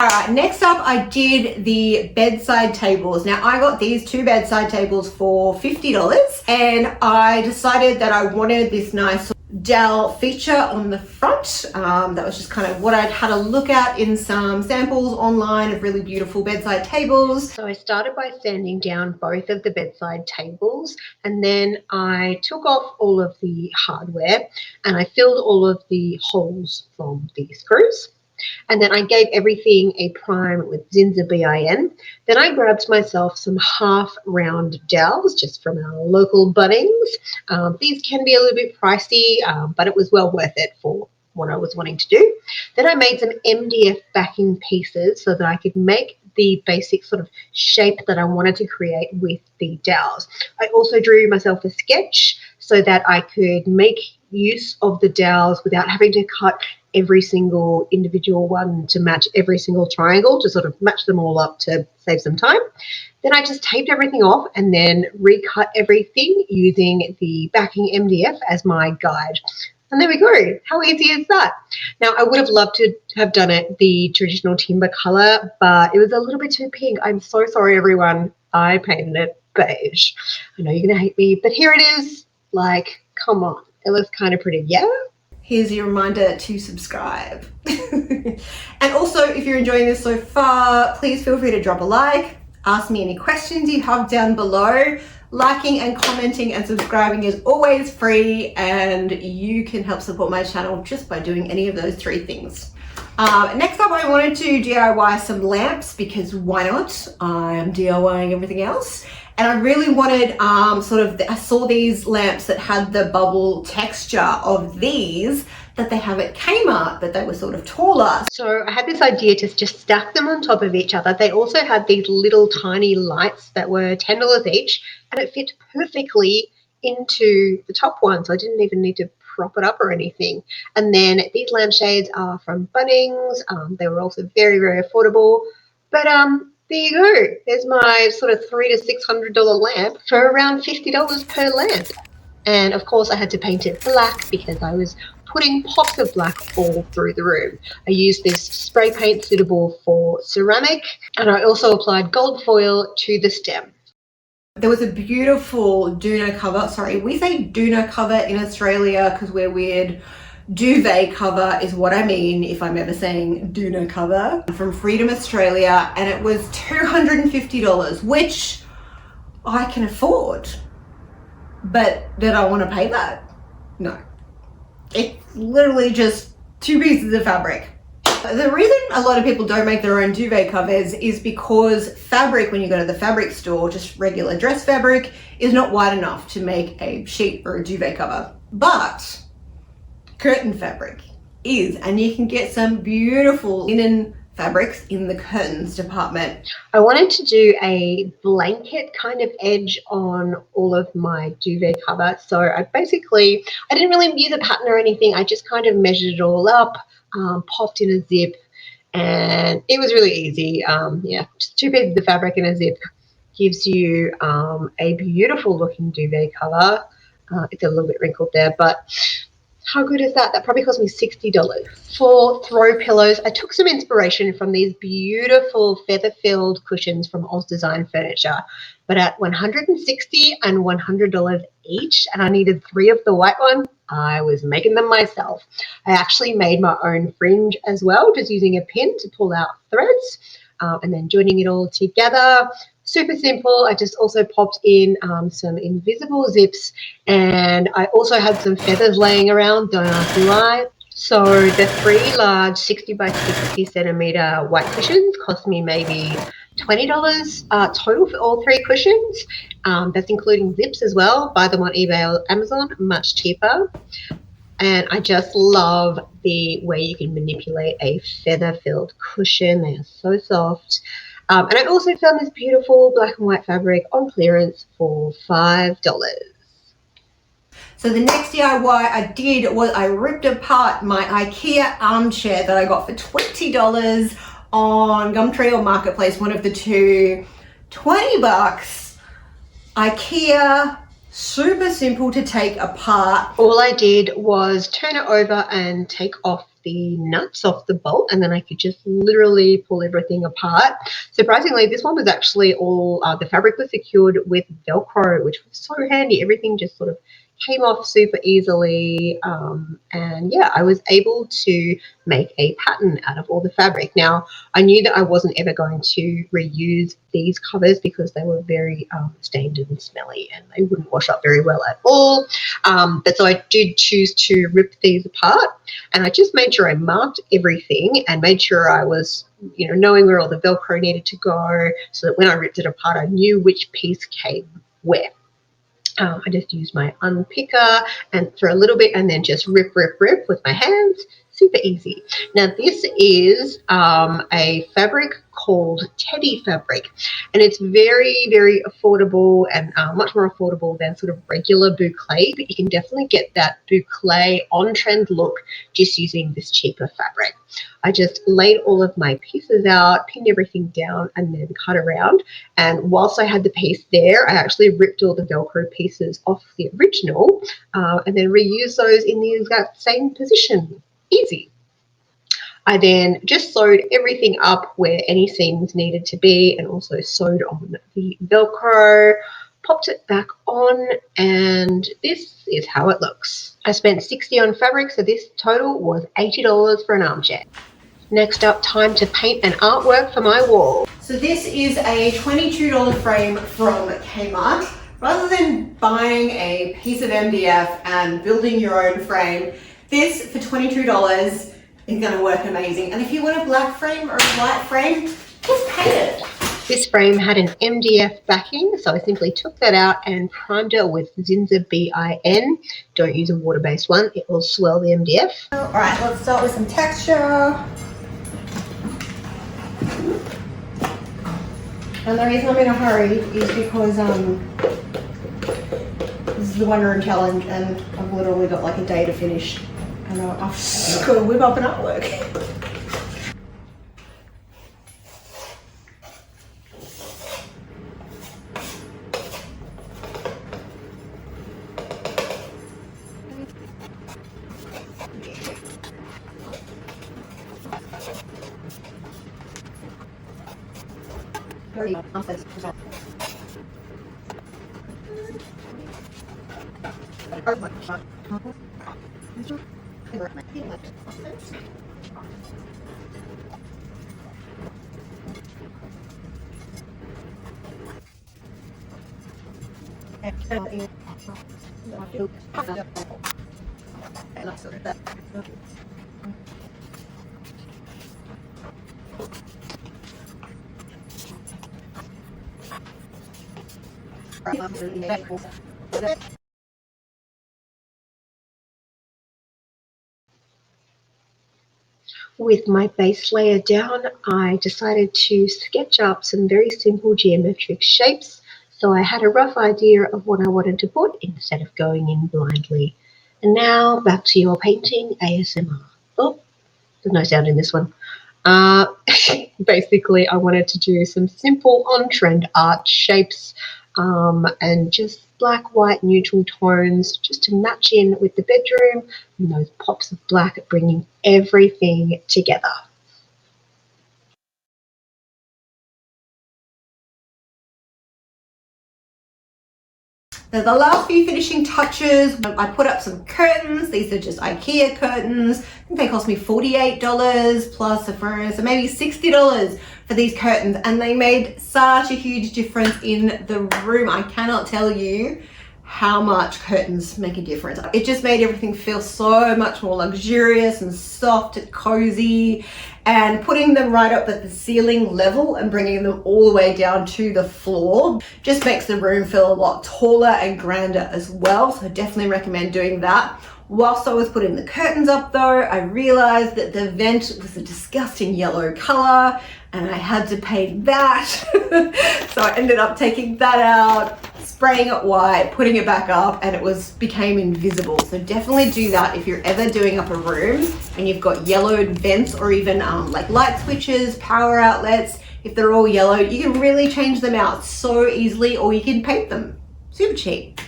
All right, next up, I did the bedside tables. Now, I got these 2 bedside tables for $50, and I decided that I wanted this nice dowel feature on the front. That was just kind of what I'd had a look at in some samples online of really beautiful bedside tables. So I started by sanding down both of the bedside tables, and then I took off all of the hardware and I filled all of the holes from the screws. And then I gave everything a prime with Zinsser BIN. Then I grabbed myself some half round dowels just from our local Bunnings. These can be a little bit pricey, but it was well worth it for what I was wanting to do. Then I made some MDF backing pieces so that I could make the basic sort of shape that I wanted to create with the dowels. I also drew myself a sketch so that I could make use of the dowels without having to cut every single individual one to match every single triangle, to sort of match them all up to save some time. Then I just taped everything off and then recut everything using the backing MDF as my guide. And there we go. How easy is that? Now, I would have loved to have done it the traditional timber color, but it was a little bit too pink. I'm so sorry, everyone. I painted it beige. I know you're going to hate me, but here it is. Like, come on. It looks kind of pretty, yeah? Here's your reminder to subscribe. And also, if you're enjoying this so far, please feel free to drop a like, ask me any questions you have down below. Liking and commenting and subscribing is always free, and you can help support my channel just by doing any of those 3 things. Next up, I wanted to DIY some lamps because why not? I'm DIYing everything else. And I really wanted I saw these lamps that had the bubble texture of these that they have at Kmart, but they were sort of taller. So I had this idea to just stack them on top of each other. They also had these little tiny lights that were $10 each, and it fit perfectly into the top one, so I didn't even need to prop it up or anything. And then these lampshades are from Bunnings. They were also very, very affordable. But there you go. There's my sort of $300 to $600 lamp for around $50 per lamp. And of course I had to paint it black because I was putting pops of black all through the room. I used this spray paint suitable for ceramic, and I also applied gold foil to the stem. There was a beautiful Duno cover. Sorry, we say Duno cover in Australia because we're weird. Duvet cover is what I mean if I'm ever saying Duno cover, from Freedom Australia, and it was $250, which I can afford. But did I want to pay that? No. It's literally just 2 pieces of fabric. The reason a lot of people don't make their own duvet covers is because fabric, when you go to the fabric store, just regular dress fabric, is not wide enough to make a sheet or a duvet cover. But curtain fabric is, and you can get some beautiful linen fabrics in the curtains department. I wanted to do a blanket kind of edge on all of my duvet cover. So I didn't really use a pattern or anything. I just kind of measured it all up, popped in a zip, and it was really easy. Yeah, just 2 pieces of fabric in a zip gives you a beautiful looking duvet cover. It's a little bit wrinkled there, but how good is that? That probably cost me $60. For throw pillows, I took some inspiration from these beautiful feather-filled cushions from Oz Design Furniture, but at $160 and $100 each, and I needed 3 of the white one, I was making them myself. I actually made my own fringe as well, just using a pin to pull out threads, and then joining it all together. Super simple. I just also popped in some invisible zips, and I also had some feathers laying around, don't ask me why. So the 3 large 60 by 60 centimeter white cushions cost me maybe $20 total for all 3 cushions. That's including zips as well. Buy them on eBay or Amazon, much cheaper. And I just love the way you can manipulate a feather-filled cushion. They are so soft. And I also found this beautiful black and white fabric on clearance for $5. So the next DIY I did was I ripped apart my Ikea armchair that I got for $20 on Gumtree or Marketplace, one of the two. $20. Ikea, super simple to take apart. All I did was turn it over and take off the nuts off the bolt, and then I could just literally pull everything apart. Surprisingly, this one was actually all, the fabric was secured with Velcro, which was so handy. Everything just sort of came off super easily, and yeah, I was able to make a pattern out of all the fabric. Now, I knew that I wasn't ever going to reuse these covers because they were very stained and smelly, and they wouldn't wash up very well at all. But so I did choose to rip these apart, and I just made sure I marked everything and made sure I was, knowing where all the Velcro needed to go, so that when I ripped it apart, I knew which piece came where. I just used my unpicker and for a little bit, and then just rip with my hands. Super easy. Now this is a fabric called Teddy fabric, and it's very, very affordable, and much more affordable than sort of regular boucle, but you can definitely get that boucle on-trend look just using this cheaper fabric. I just laid all of my pieces out, pinned everything down, and then cut around. And whilst I had the piece there, I actually ripped all the Velcro pieces off the original, and then reused those in the exact same position. Easy. I then just sewed everything up where any seams needed to be, and also sewed on the Velcro, popped it back on, and this is how it looks. I spent $60 on fabric, so this total was $80 for an armchair. Next up, time to paint an artwork for my wall. So this is a $22 frame from Kmart. Rather than buying a piece of MDF and building your own frame, this for $22 is going to work amazing. And if you want a black frame or a white frame, just paint it. This frame had an MDF backing, so I simply took that out and primed it with Zinsser BIN. Don't use a water-based one, it will swell the MDF. All right, let's start with some texture. And the reason I'm in a hurry is because this is the Wonder and Challenge, and I've literally got like a day to finish, and I've just got to whip up an artwork. With my base layer down, I decided to sketch up some very simple geometric shapes, so I had a rough idea of what I wanted to put instead of going in blindly. And now back to your painting ASMR. Oh, there's no sound in this one. Basically, I wanted to do some simple on-trend art shapes and just black, white, neutral tones just to match in with the bedroom, and those pops of black bringing everything together. The last few finishing touches, I put up some curtains. These are just Ikea curtains. I think they cost me $48 plus Sephora, so maybe $60 for these curtains, and they made such a huge difference in the room. I cannot tell you how much curtains make a difference. It just made everything feel so much more luxurious and soft and cozy, and putting them right up at the ceiling level and bringing them all the way down to the floor just makes the room feel a lot taller and grander as well. So I definitely recommend doing that. Whilst I was putting the curtains up though, I realized that the vent was a disgusting yellow color and I had to paint that. So I ended up taking that out, spraying it white, putting it back up, and it became invisible. So definitely do that if you're ever doing up a room and you've got yellowed vents, or even like light switches, power outlets. If they're all yellow, you can really change them out so easily, or you can paint them super cheap.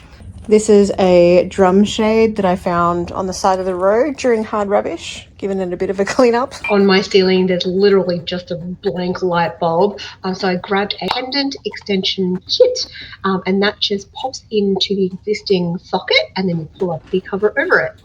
This is a drum shade that I found on the side of the road during hard rubbish, giving it a bit of a clean up. On my ceiling, there's literally just a blank light bulb. So I grabbed a pendant extension kit, and that just pops into the existing socket, and then you pull up the cover over it.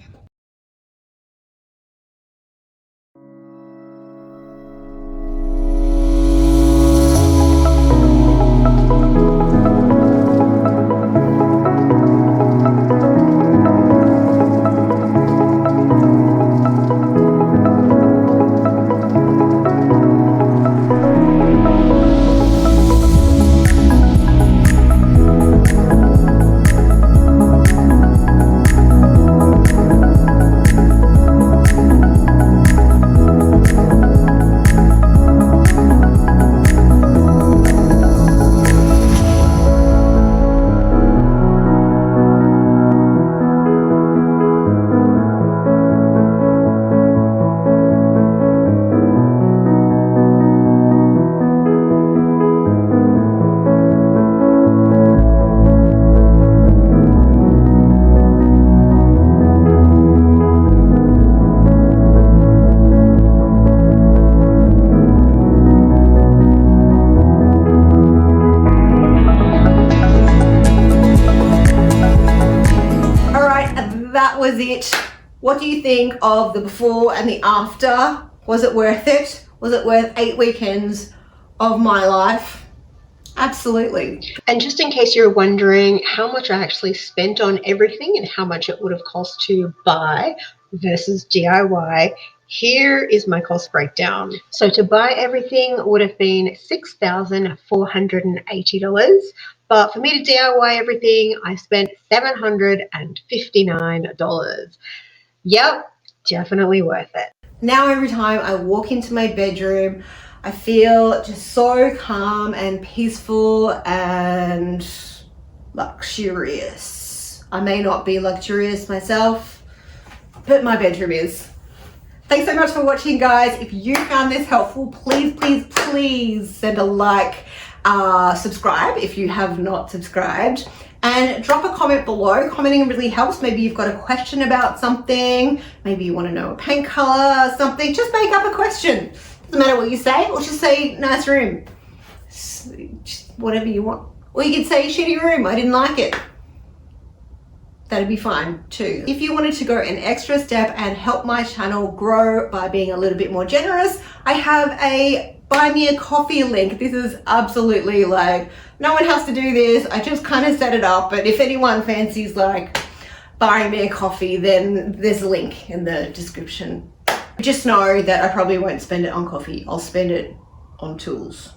That was it. What do you think of the before and the after? Was it worth it? Was it worth 8 weekends of my life? Absolutely. And just in case you're wondering how much I actually spent on everything and how much it would have cost to buy versus DIY, Here is my cost breakdown. So to buy everything would have been $6,480. But for me to DIY everything, I spent $759. Yep, definitely worth it. Now every time I walk into my bedroom, I feel just so calm and peaceful and luxurious. I may not be luxurious myself, but my bedroom is. Thanks so much for watching, guys. If you found this helpful, please send a like, subscribe if you have not subscribed, and drop a comment below. Commenting really helps. Maybe you've got a question about something, maybe you want to know a paint color, something. Just make up a question. Doesn't matter what you say, or just say nice room, just whatever you want. Or you could say shitty room, I didn't like it. That'd be fine too. If you wanted to go an extra step and help my channel grow by being a little bit more generous, I have a buy me a coffee link. This is absolutely like, no one has to do this. I just kind of set it up, but if anyone fancies like buying me a coffee, then there's a link in the description. Just know that I probably won't spend it on coffee. I'll spend it on tools,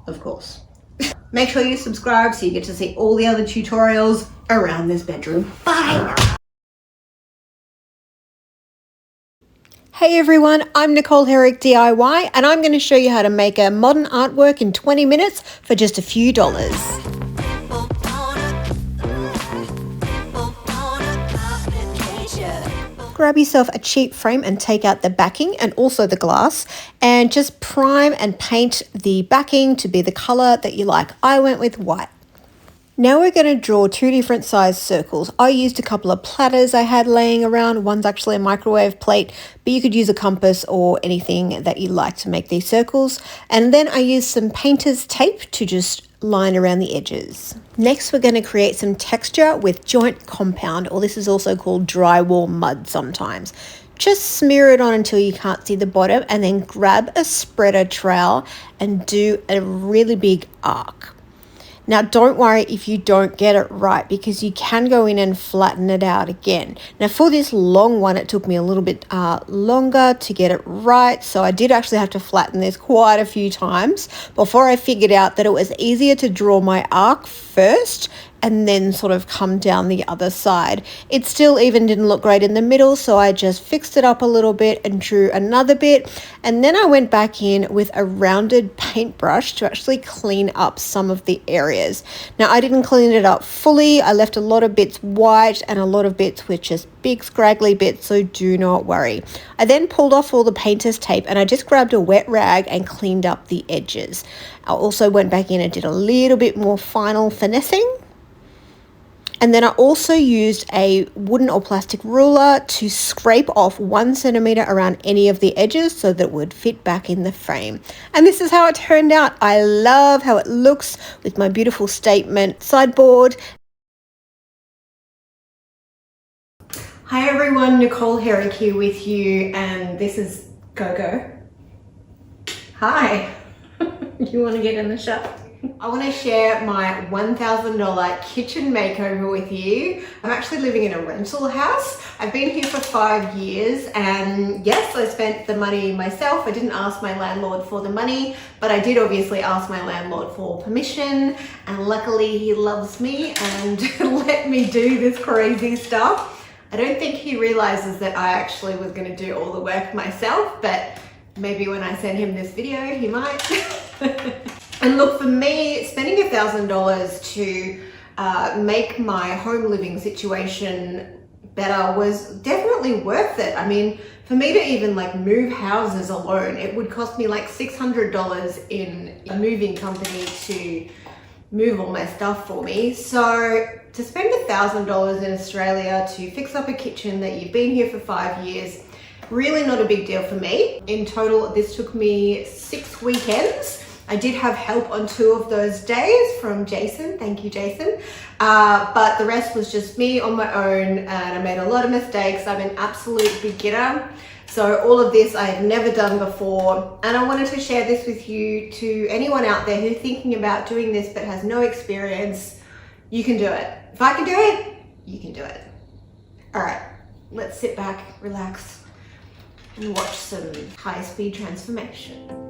of course. Make sure you subscribe so you get to see all the other tutorials around this bedroom. Bye! Hey everyone, I'm Nicole Henig DIY, and I'm going to show you how to make a modern artwork in 20 minutes for just a few dollars. Grab yourself a cheap frame and take out the backing and also the glass, and just prime and paint the backing to be the color that you like. I went with white. Now we're going to draw two different size circles. I used a couple of platters I had laying around. One's actually a microwave plate, but you could use a compass or anything that you like to make these circles. And then I used some painter's tape to just line around the edges. Next, we're going to create some texture with joint compound, or this is also called drywall mud sometimes. Just smear it on until you can't see the bottom, and then grab a spreader trowel and do a really big arc. Now don't worry if you don't get it right, because you can go in and flatten it out again. Now for this long one, it took me a little bit longer to get it right, so I did actually have to flatten this quite a few times before I figured out that it was easier to draw my arc first and then sort of come down the other side. It still even didn't look great in the middle, so I just fixed it up a little bit and drew another bit, and then I went back in with a rounded paintbrush to actually clean up some of the areas. Now I didn't clean it up fully. I left a lot of bits white and a lot of bits with just big scraggly bits, so do not worry. I then pulled off all the painter's tape and I just grabbed a wet rag and cleaned up the edges. I also went back in and did a little bit more final finessing. And then I also used a wooden or plastic ruler to scrape off 1 centimeter around any of the edges so that it would fit back in the frame. And this is how it turned out. I love how it looks with my beautiful statement sideboard. Hi everyone, Nicole Henig here with you, and this is Go. Hi, you want to get in the shot? I want to share my $1,000 kitchen makeover with you. I'm actually living in a rental house. I've been here for 5 years, and yes, I spent the money myself. I didn't ask my landlord for the money, but I did obviously ask my landlord for permission, and luckily he loves me and let me do this crazy stuff. I don't think he realizes that I actually was going to do all the work myself, but maybe when I send him this video, he might. And look, for me, spending $1,000 to make my home living situation better was definitely worth it. I mean, for me to even like move houses alone, it would cost me like $600 in a moving company to move all my stuff for me. So to spend $1,000 in Australia to fix up a kitchen that you've been here for 5 years, really not a big deal for me. In total, this took me 6 weekends. I did have help on 2 of those days from Jason. Thank you, Jason. But the rest was just me on my own, and I made a lot of mistakes. I'm an absolute beginner. So all of this I had never done before, and I wanted to share this with you, to anyone out there who's thinking about doing this but has no experience. You can do it. If I can do it, you can do it. All right, let's sit back, relax, and watch some high-speed transformation.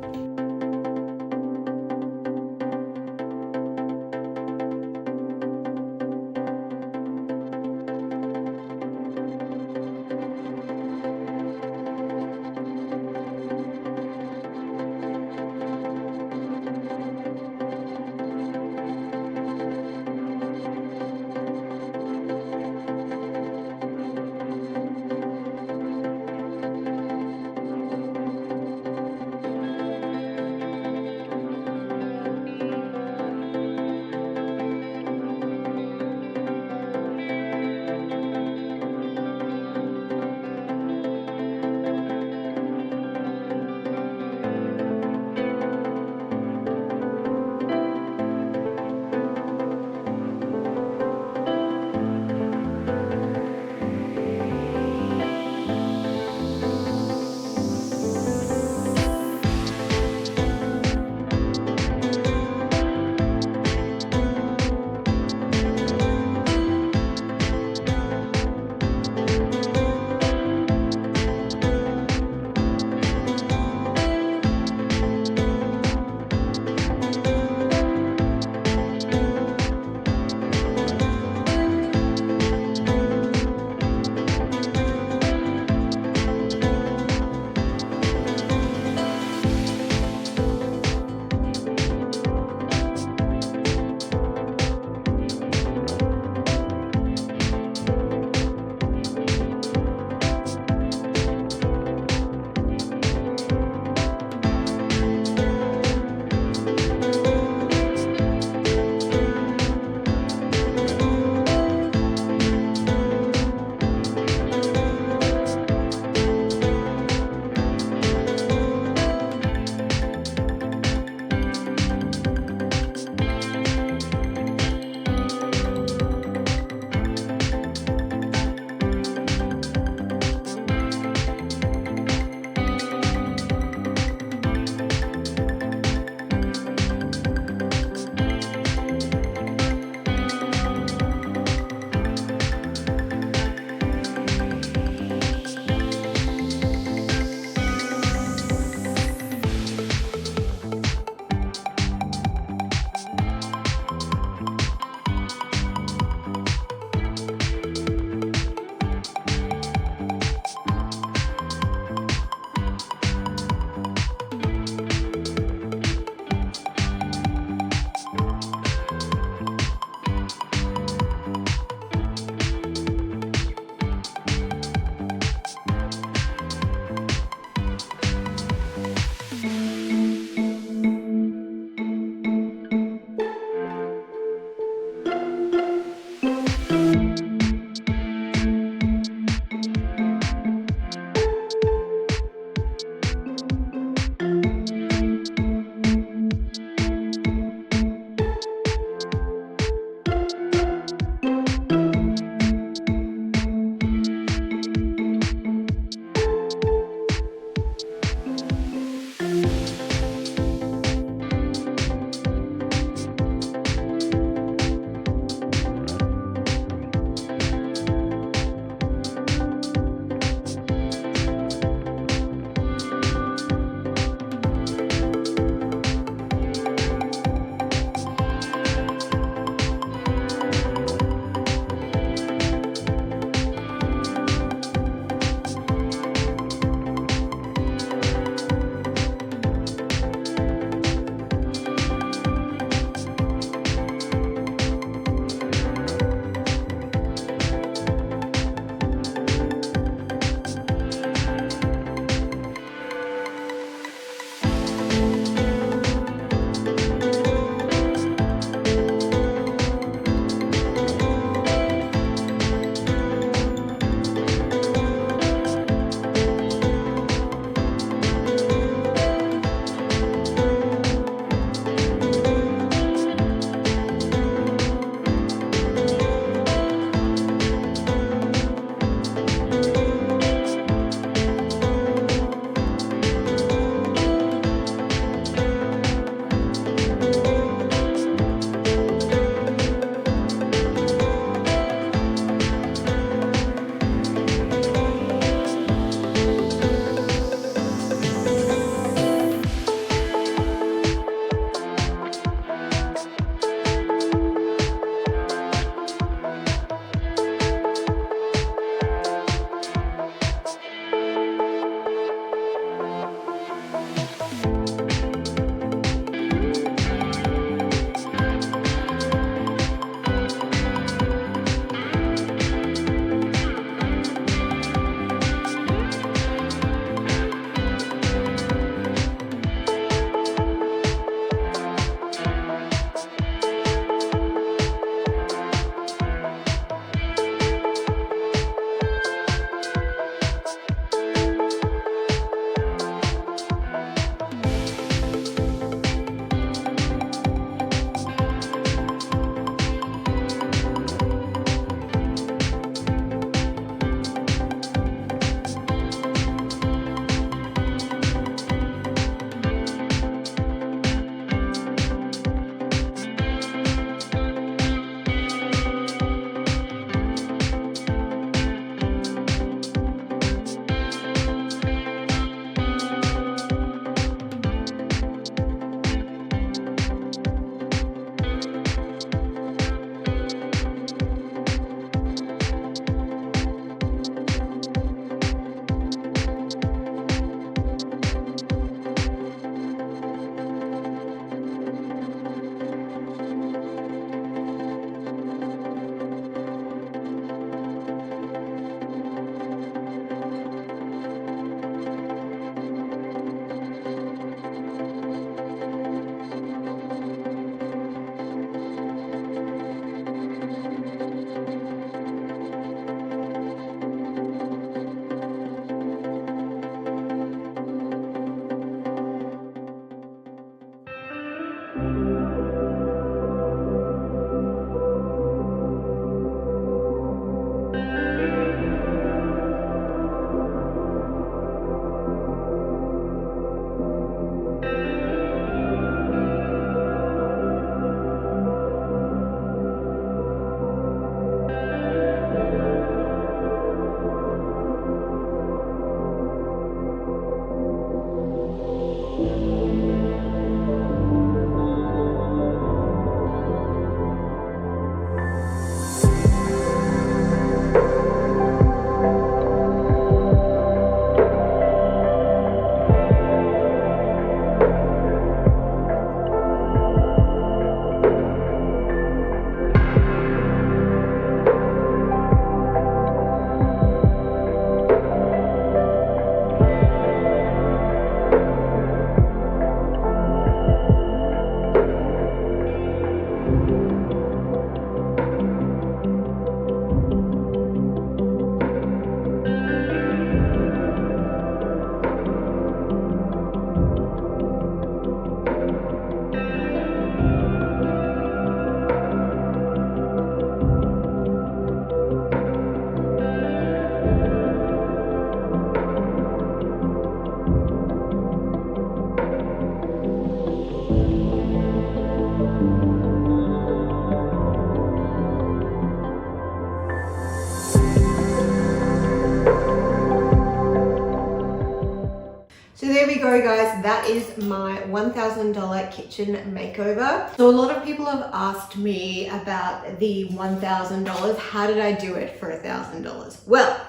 So there we go, guys. That is my $1,000 kitchen makeover. So a lot of people have asked me about the $1,000. How did I do it for $1,000? Well,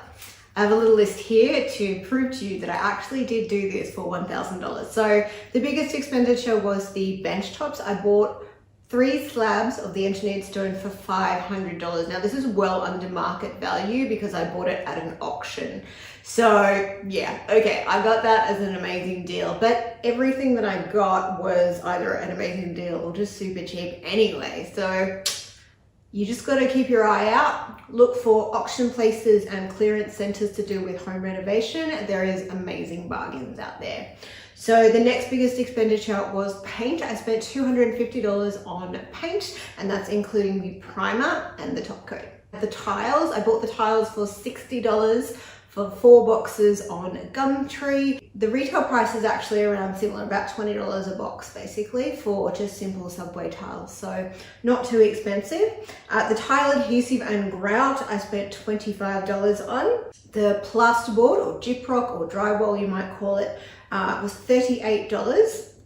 I have a little list here to prove to you that I actually did do this for $1,000. So the biggest expenditure was the bench tops. I bought 3 slabs of the engineered stone for $500. Now this is well under market value because I bought it at an auction. So yeah, okay, I got that as an amazing deal, but everything that I got was either an amazing deal or just super cheap anyway. So you just got to keep your eye out, look for auction places and clearance centers to do with home renovation. There is amazing bargains out there. So the next biggest expenditure was paint. I spent $250 on paint, and that's including the primer and the top coat. The tiles, I bought the tiles for $60 for 4 boxes on Gumtree. The retail price is actually around similar, about $20 a box basically for just simple subway tiles, so not too expensive. The tile adhesive and grout I spent $25 on. The plasterboard or gyprock or drywall you might call it was $38.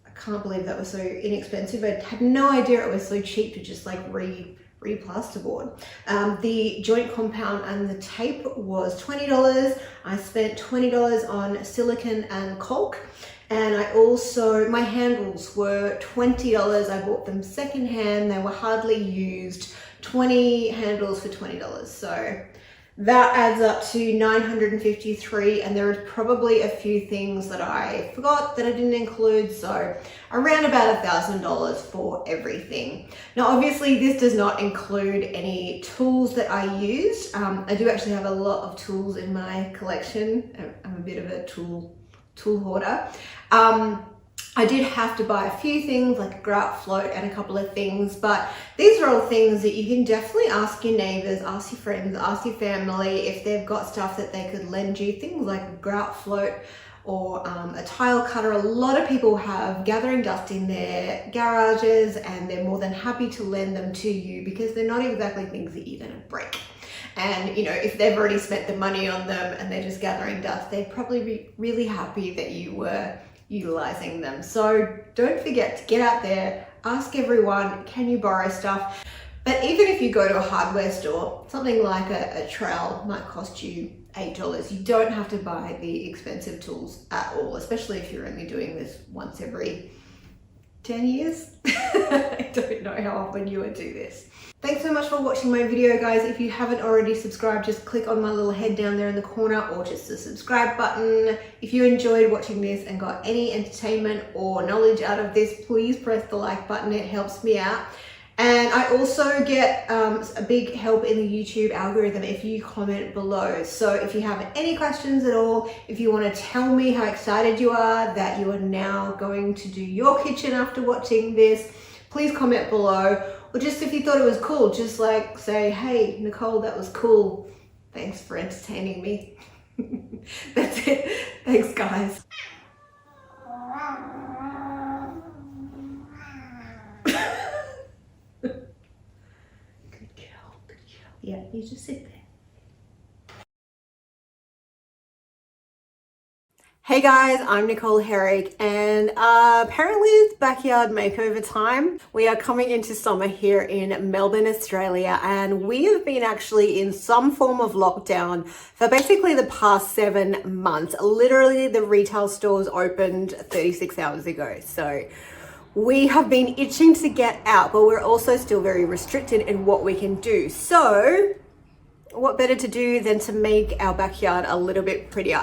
I can't believe that was so inexpensive. I had no idea it was so cheap to just like re-plasterboard. The joint compound and the tape was $20. I spent $20 on silicone and caulk. And I also, my handles were $20. I bought them secondhand. They were hardly used. 20 handles for $20. So that adds up to $953, and there is probably a few things that I forgot that I didn't include, so around about $1,000 for everything. Now obviously this does not include any tools that I used. I do actually have a lot of tools in my collection. I'm a bit of a tool hoarder. I did have to buy a few things like a grout float and a couple of things, but these are all things that you can definitely ask your neighbors, ask your friends, ask your family if they've got stuff that they could lend you, things like a grout float or a tile cutter. A lot of people have gathering dust in their garages and they're more than happy to lend them to you because they're not exactly things that you're going to break. And you know, if they've already spent the money on them and they're just gathering dust, they'd probably be really happy that you were utilizing them. So don't forget to get out there, ask everyone, can you borrow stuff? But even if you go to a hardware store, something like a trowel might cost you $8. You don't have to buy the expensive tools at all, especially if you're only doing this once every 10 years. I don't know how often you would do this. Thanks so much for watching my video, guys. If you haven't already subscribed, just click on my little head down there in the corner or just the subscribe button. If you enjoyed watching this and got any entertainment or knowledge out of this, please press the like button. It helps me out. And I also get a big help in the YouTube algorithm if you comment below. So if you have any questions at all, if you want to tell me how excited you are that you are now going to do your kitchen after watching this, please comment below. Or just if you thought it was cool, just like say, hey, Nicole, that was cool. Thanks for entertaining me. That's it. Thanks, guys. you just sit there. Hey guys, I'm Nicole Henig, and apparently it's backyard makeover time. We are coming into summer here in Melbourne, Australia, and we have been actually in some form of lockdown for basically the past 7 months. Literally, the retail stores opened 36 hours ago. So we have been itching to get out, but we're also still very restricted in what we can do. So what better to do than to make our backyard a little bit prettier?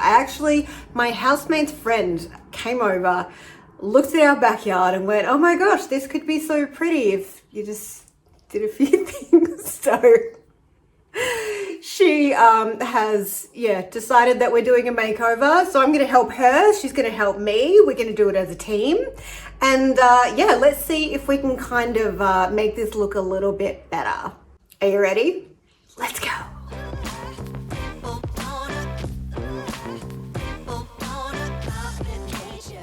My housemate's friend came over, looked at our backyard and went, oh my gosh, this could be so pretty if you just did a few things. So she has decided that we're doing a makeover. So I'm going to help her. She's going to help me. We're going to do it as a team. And let's see if we can kind of make this look a little bit better. Are you ready? Let's go.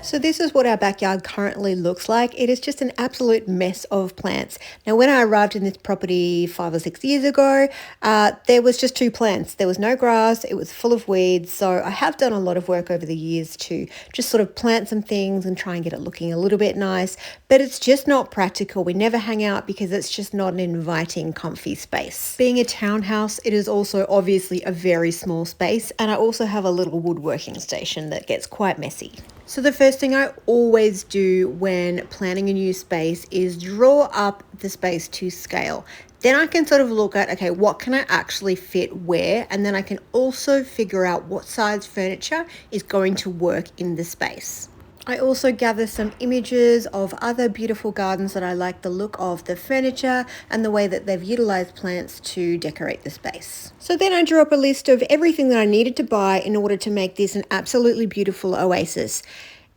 So this is what our backyard currently looks like. It is just an absolute mess of plants. Now, when I arrived in this property 5 or 6 years ago, there was just 2 plants. There was no grass. It was full of weeds. So I have done a lot of work over the years to just sort of plant some things and try and get it looking a little bit nice. But it's just not practical. We never hang out because it's just not an inviting, comfy space. Being a townhouse, it is also obviously a very small space. And I also have a little woodworking station that gets quite messy. So the first thing I always do when planning a new space is draw up the space to scale. Then I can sort of look at, okay, what can I actually fit where? And then I can also figure out what size furniture is going to work in the space. I also gather some images of other beautiful gardens that I like the look of the furniture and the way that they've utilized plants to decorate the space. So then I drew up a list of everything that I needed to buy in order to make this an absolutely beautiful oasis.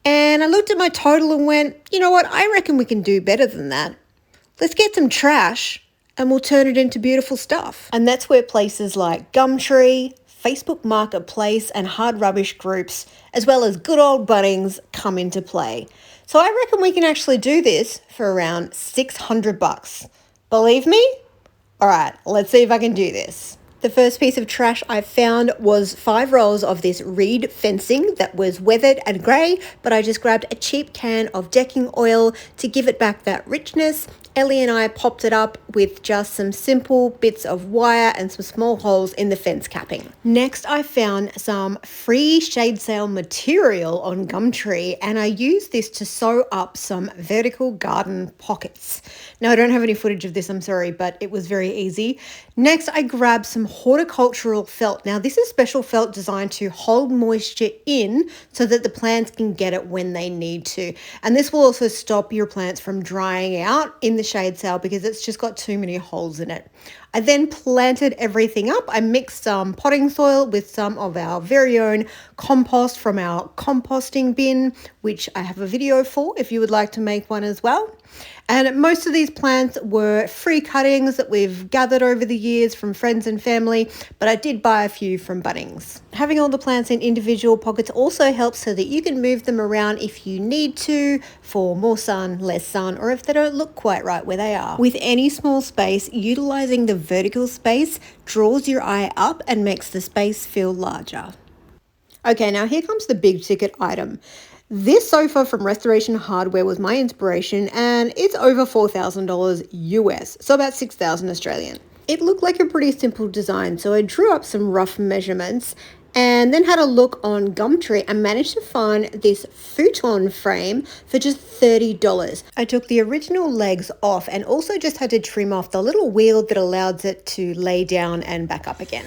And I looked at my total and went, you know what, I reckon we can do better than that. Let's get some trash and we'll turn it into beautiful stuff. And that's where places like Gumtree, Facebook Marketplace and hard rubbish groups, as well as good old Bunnings, come into play. So I reckon we can actually do this for around $600. Believe me? All right, let's see if I can do this. The first piece of trash I found was 5 rolls of this reed fencing that was weathered and grey, but I just grabbed a cheap can of decking oil to give it back that richness. Ellie and I popped it up with just some simple bits of wire and some small holes in the fence capping. Next, I found some free shade sail material on Gumtree, and I used this to sew up some vertical garden pockets. Now, I don't have any footage of this, I'm sorry, but it was very easy. Next, I grabbed some horticultural felt. Now, this is special felt designed to hold moisture in so that the plants can get it when they need to. And this will also stop your plants from drying out in the shade sail because it's just got too many holes in it. I then planted everything up. I mixed some potting soil with some of our very own compost from our composting bin, which I have a video for if you would like to make one as well. And most of these plants were free cuttings that we've gathered over the years from friends and family, but I did buy a few from Bunnings. Having all the plants in individual pockets also helps so that you can move them around if you need to for more sun, less sun, or if they don't look quite right where they are. With any small space, utilizing the vertical space draws your eye up and makes the space feel larger. Okay, now here comes the big ticket item. This sofa from Restoration Hardware was my inspiration, and it's over $4,000 US, so about 6,000 Australian. It looked like a pretty simple design, so I drew up some rough measurements and then had a look on Gumtree and managed to find this futon frame for just $30. I took the original legs off and also just had to trim off the little wheel that allows it to lay down and back up again.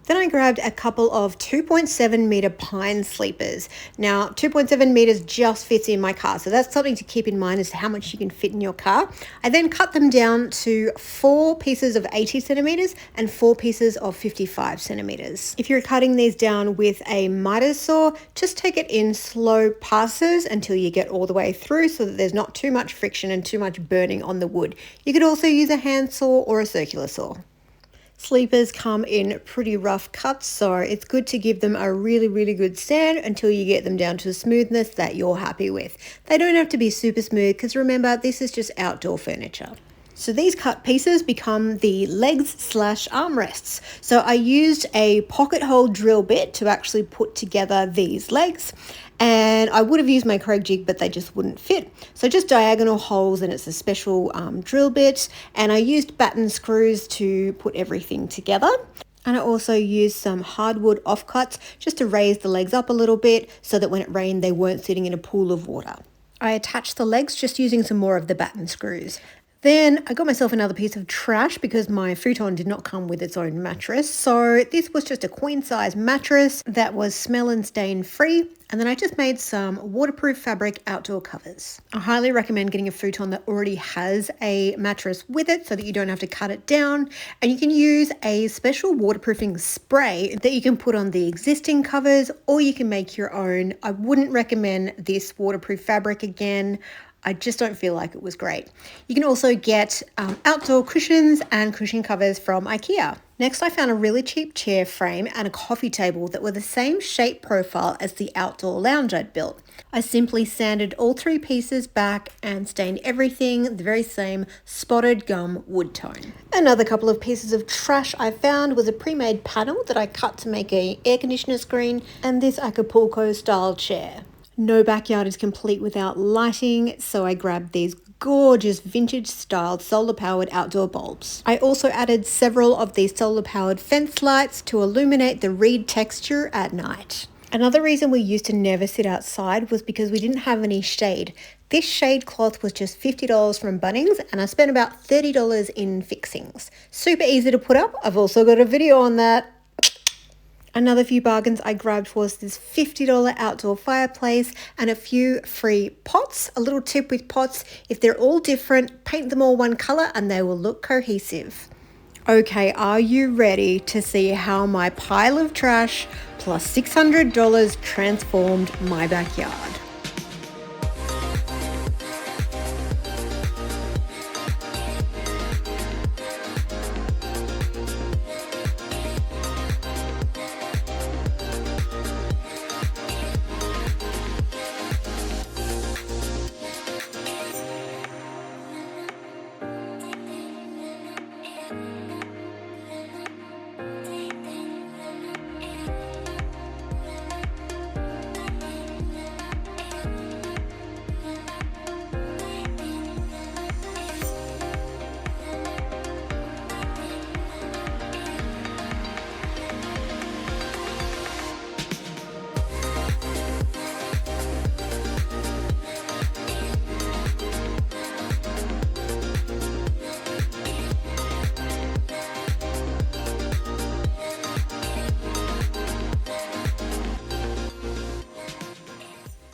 Then I grabbed a couple of 2.7 meter pine sleepers. Now, 2.7 meters just fits in my car, so that's something to keep in mind as to how much you can fit in your car. I then cut them down to 4 pieces of 80 centimeters and 4 pieces of 55 centimeters. If you're cutting these down with a miter saw, just take it in slow passes until you get all the way through so that there's not too much friction and too much burning on the wood. You could also use a hand saw or a circular saw. Sleepers come in pretty rough cuts, so it's good to give them a really good sand until you get them down to a smoothness that you're happy with. They don't have to be super smooth because remember, this is just outdoor furniture. So these cut pieces become the legs / armrests. So I used a pocket hole drill bit to actually put together these legs. And I would have used my Kreg jig, but they just wouldn't fit. So just diagonal holes, and it's a special drill bit. And I used batten screws to put everything together. And I also used some hardwood offcuts just to raise the legs up a little bit so that when it rained, they weren't sitting in a pool of water. I attached the legs just using some more of the batten screws. Then I got myself another piece of trash because my futon did not come with its own mattress. So this was just a queen size mattress that was smell and stain free. And then I just made some waterproof fabric outdoor covers. I highly recommend getting a futon that already has a mattress with it so that you don't have to cut it down. And you can use a special waterproofing spray that you can put on the existing covers, or you can make your own. I wouldn't recommend this waterproof fabric again. I just don't feel like it was great. You can also get outdoor cushions and cushion covers from Ikea. Next, I found a really cheap chair frame and a coffee table that were the same shape profile as the outdoor lounge I'd built. I simply sanded all 3 pieces back and stained everything the very same spotted gum wood tone. Another couple of pieces of trash I found was a pre-made panel that I cut to make an air conditioner screen and this Acapulco style chair. No backyard is complete without lighting, so I grabbed these gorgeous vintage styled solar powered outdoor bulbs. I also added several of these solar powered fence lights to illuminate the reed texture at night. Another reason we used to never sit outside was because we didn't have any shade. This shade cloth was just $50 from Bunnings and I spent about $30 in fixings. Super easy to put up. I've also got a video on that. Another few bargains I grabbed was this $50 outdoor fireplace and a few free pots. A little tip with pots, if they're all different, paint them all one color and they will look cohesive. Okay, are you ready to see how my pile of trash plus $600 transformed my backyard?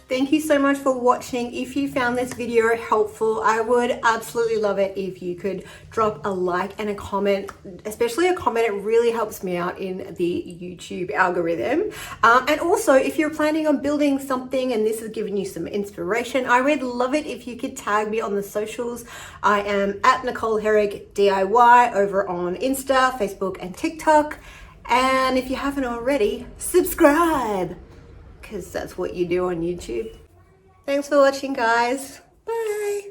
Thank you so much for watching. If you found this video helpful, I would absolutely love it if you could drop a like and a comment, especially a comment. It really helps me out in the YouTube algorithm. And also, if you're planning on building something and this has given you some inspiration, I would love it if you could tag me on the socials. I am at Nicole Henig DIY over on Insta, Facebook, and TikTok. And if you haven't already, subscribe, because that's what you do on YouTube. Thanks for watching, guys. Bye.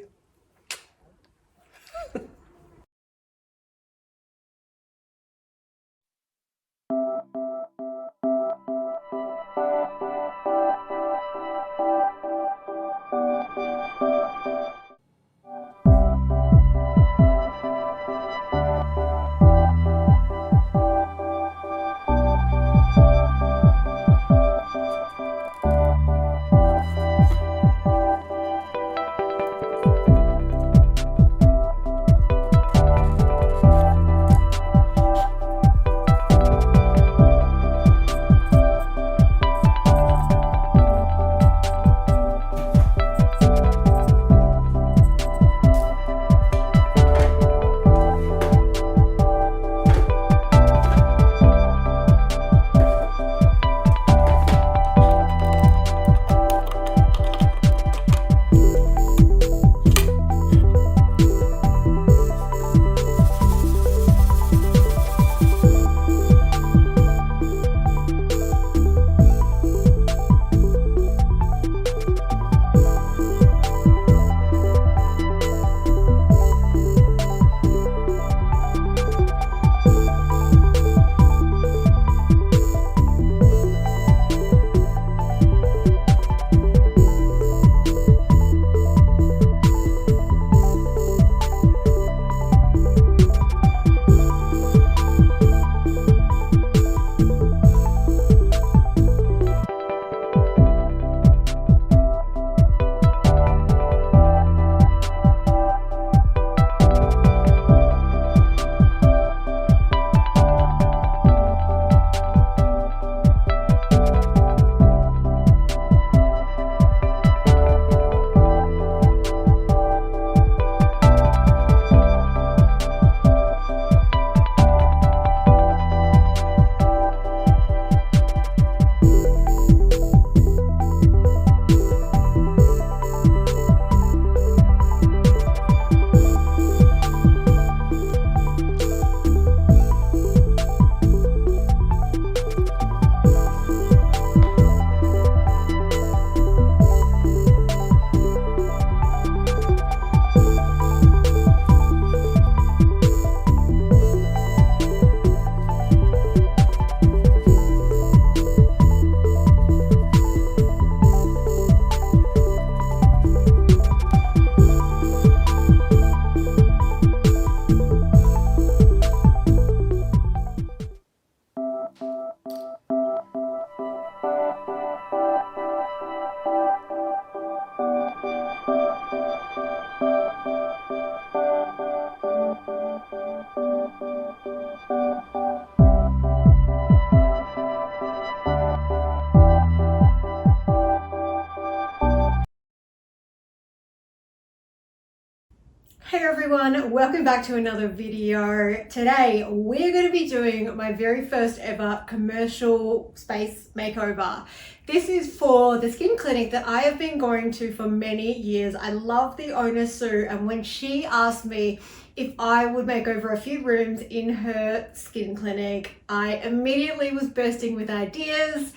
Hey everyone, welcome back to another video. Today we're going to be doing my very first ever commercial space makeover. This is for the skin clinic that I have been going to for many years. I love the owner Sue, and when she asked me if I would make over a few rooms in her skin clinic, I immediately was bursting with ideas.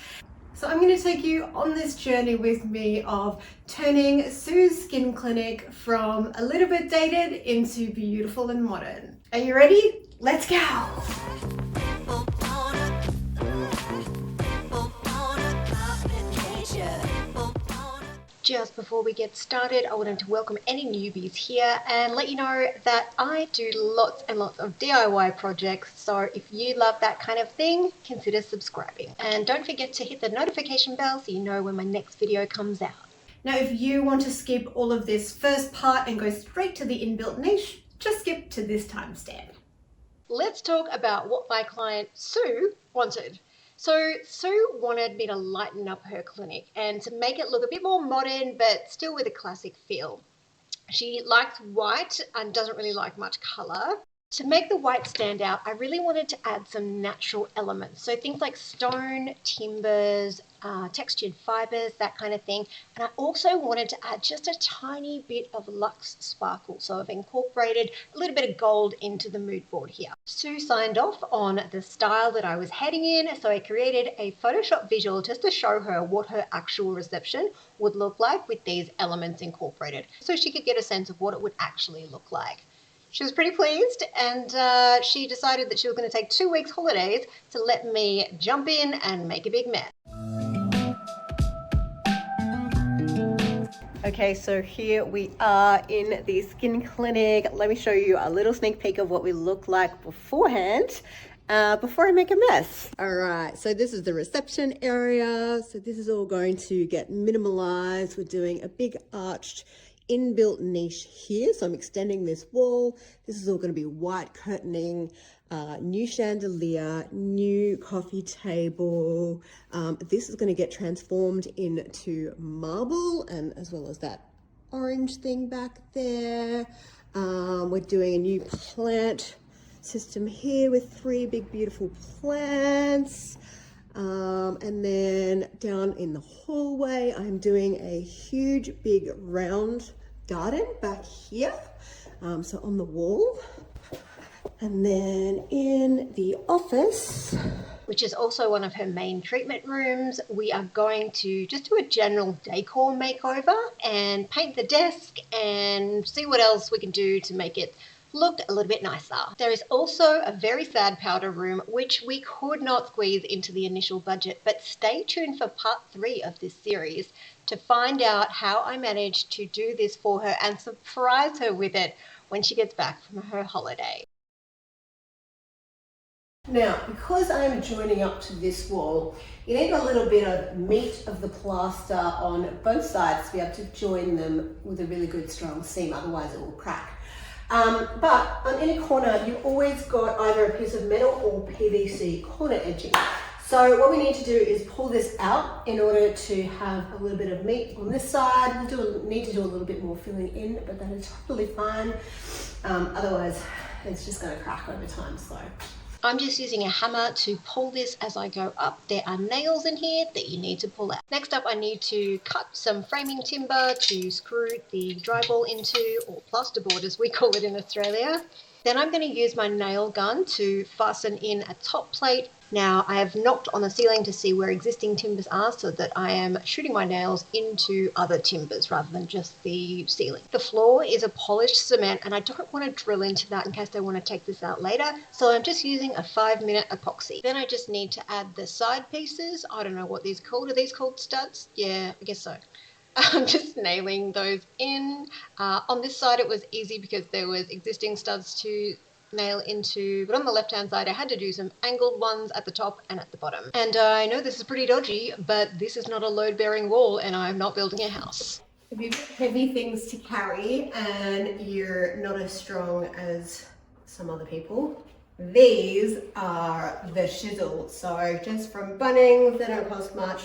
So I'm going to take you on this journey with me of turning Sue's skin clinic from a little bit dated into beautiful and modern. Are you ready? Let's go! Just before we get started, I wanted to welcome any newbies here and let you know that I do lots and lots of DIY projects. So if you love that kind of thing, consider subscribing. And don't forget to hit the notification bell so you know when my next video comes out. Now, if you want to skip all of this first part and go straight to the inbuilt niche, just skip to this timestamp. Let's talk about what my client Sue wanted. So Sue wanted me to lighten up her clinic and to make it look a bit more modern, but still with a classic feel. She likes white and doesn't really like much color. To make the white stand out, I really wanted to add some natural elements. So things like stone, timbers, textured fibers, that kind of thing. And I also wanted to add just a tiny bit of luxe sparkle. So I've incorporated a little bit of gold into the mood board here. Sue signed off on the style that I was heading in. So I created a Photoshop visual just to show her what her actual reception would look like with these elements incorporated. So she could get a sense of what it would actually look like. She was pretty pleased, and she decided that she was going to take 2 weeks holidays to let me jump in and make a big mess. Okay, so here we are in the skin clinic. Let me show you a little sneak peek of what we look like beforehand, before I make a mess. All right, so this is the reception area. So this is all going to get minimalized. We're doing a big arched inbuilt niche here, so I'm extending this wall. This is all going to be white curtaining, new chandelier, new coffee table. This is going to get transformed into marble, and as well as that orange thing back there. We're doing a new plant system here with 3 big beautiful plants. And then down in the hallway, I'm doing a huge big round garden back here, so on the wall. And then in the office, which is also one of her main treatment rooms, we are going to just do a general decor makeover and paint the desk and see what else we can do to make it look a little bit nicer. There is also a very sad powder room, which we could not squeeze into the initial budget, but stay tuned for part 3 of this series to find out how I managed to do this for her and surprise her with it when she gets back from her holiday. Now, because I am joining up to this wall, you need a little bit of meat of the plaster on both sides to be able to join them with a really good strong seam, otherwise it will crack. But on any corner, you've always got either a piece of metal or PVC corner edging. So what we need to do is pull this out in order to have a little bit of meat on this side. We need to do a little bit more filling in, but that is totally fine. Otherwise, it's just going to crack over time. So I'm just using a hammer to pull this as I go up. There are nails in here that you need to pull out. Next up, I need to cut some framing timber to screw the drywall into, or plasterboard as we call it in Australia. Then I'm going to use my nail gun to fasten in a top plate. Now I have knocked on the ceiling to see where existing timbers are so that I am shooting my nails into other timbers rather than just the ceiling. The floor is a polished cement and I don't want to drill into that in case I want to take this out later. So I'm just using a 5-minute epoxy. Then I just need to add the side pieces. I don't know what these are called. Are these called studs? Yeah, I guess so. I'm just nailing those in. On this side it was easy because there was existing studs to nail into, but on the left hand side I had to do some angled ones at the top and at the bottom. And I know this is pretty dodgy, but this is not a load bearing wall and I'm not building a house. If you've got heavy things to carry and you're not as strong as some other people, these are the shizzle. So just from Bunnings, they don't cost much.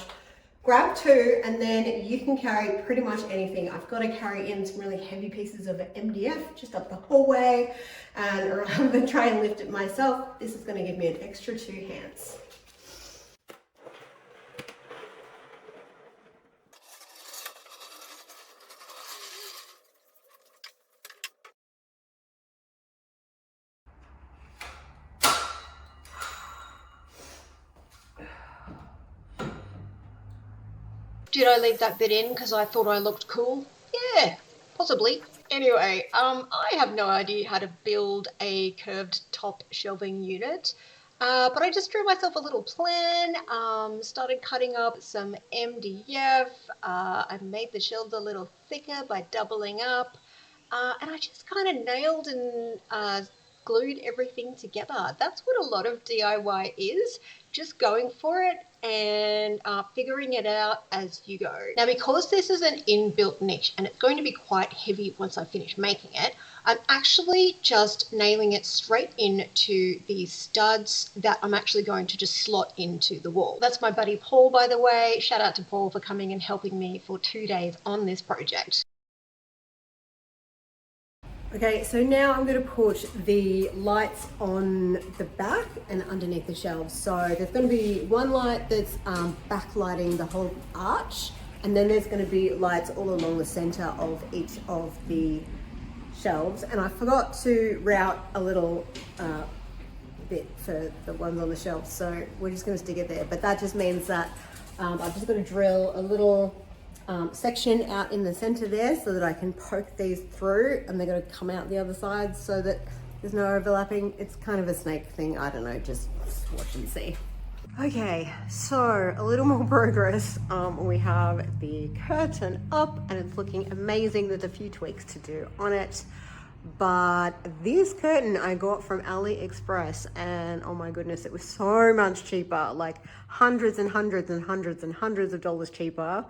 grab two and then you can carry pretty much anything. I've got to carry in some really heavy pieces of MDF just up the hallway, and rather than try and lift it myself, this is going to give me an extra 2 hands. Did I leave that bit in because I thought I looked cool? Yeah, possibly. Anyway, I have no idea how to build a curved top shelving unit, but I just drew myself a little plan, started cutting up some MDF, I made the shelves a little thicker by doubling up, and I just kind of nailed and glued everything together. That's what a lot of DIY is, just going for it and figuring it out as you go. Now, because this is an inbuilt niche and it's going to be quite heavy once I finish making it, I'm actually just nailing it straight into the studs that I'm actually going to just slot into the wall. That's my buddy Paul, by the way. Shout out to Paul for coming and helping me for 2 days on this project. Okay, so now I'm going to put the lights on the back and underneath the shelves. So there's going to be one light that's backlighting the whole arch, and then there's going to be lights all along the center of each of the shelves. And I forgot to route a little bit for the ones on the shelves, so we're just going to stick it there. But that just means that I'm just going to drill a little section out in the center there so that I can poke these through, and they're going to come out the other side so that there's no overlapping. It's kind of a snake thing, I don't know, just watch and see. Okay, so a little more progress. We have the curtain up and it's looking amazing. There's a few tweaks to do on it, but this curtain I got from AliExpress, and oh my goodness, it was so much cheaper, like hundreds and hundreds and hundreds and hundreds of dollars cheaper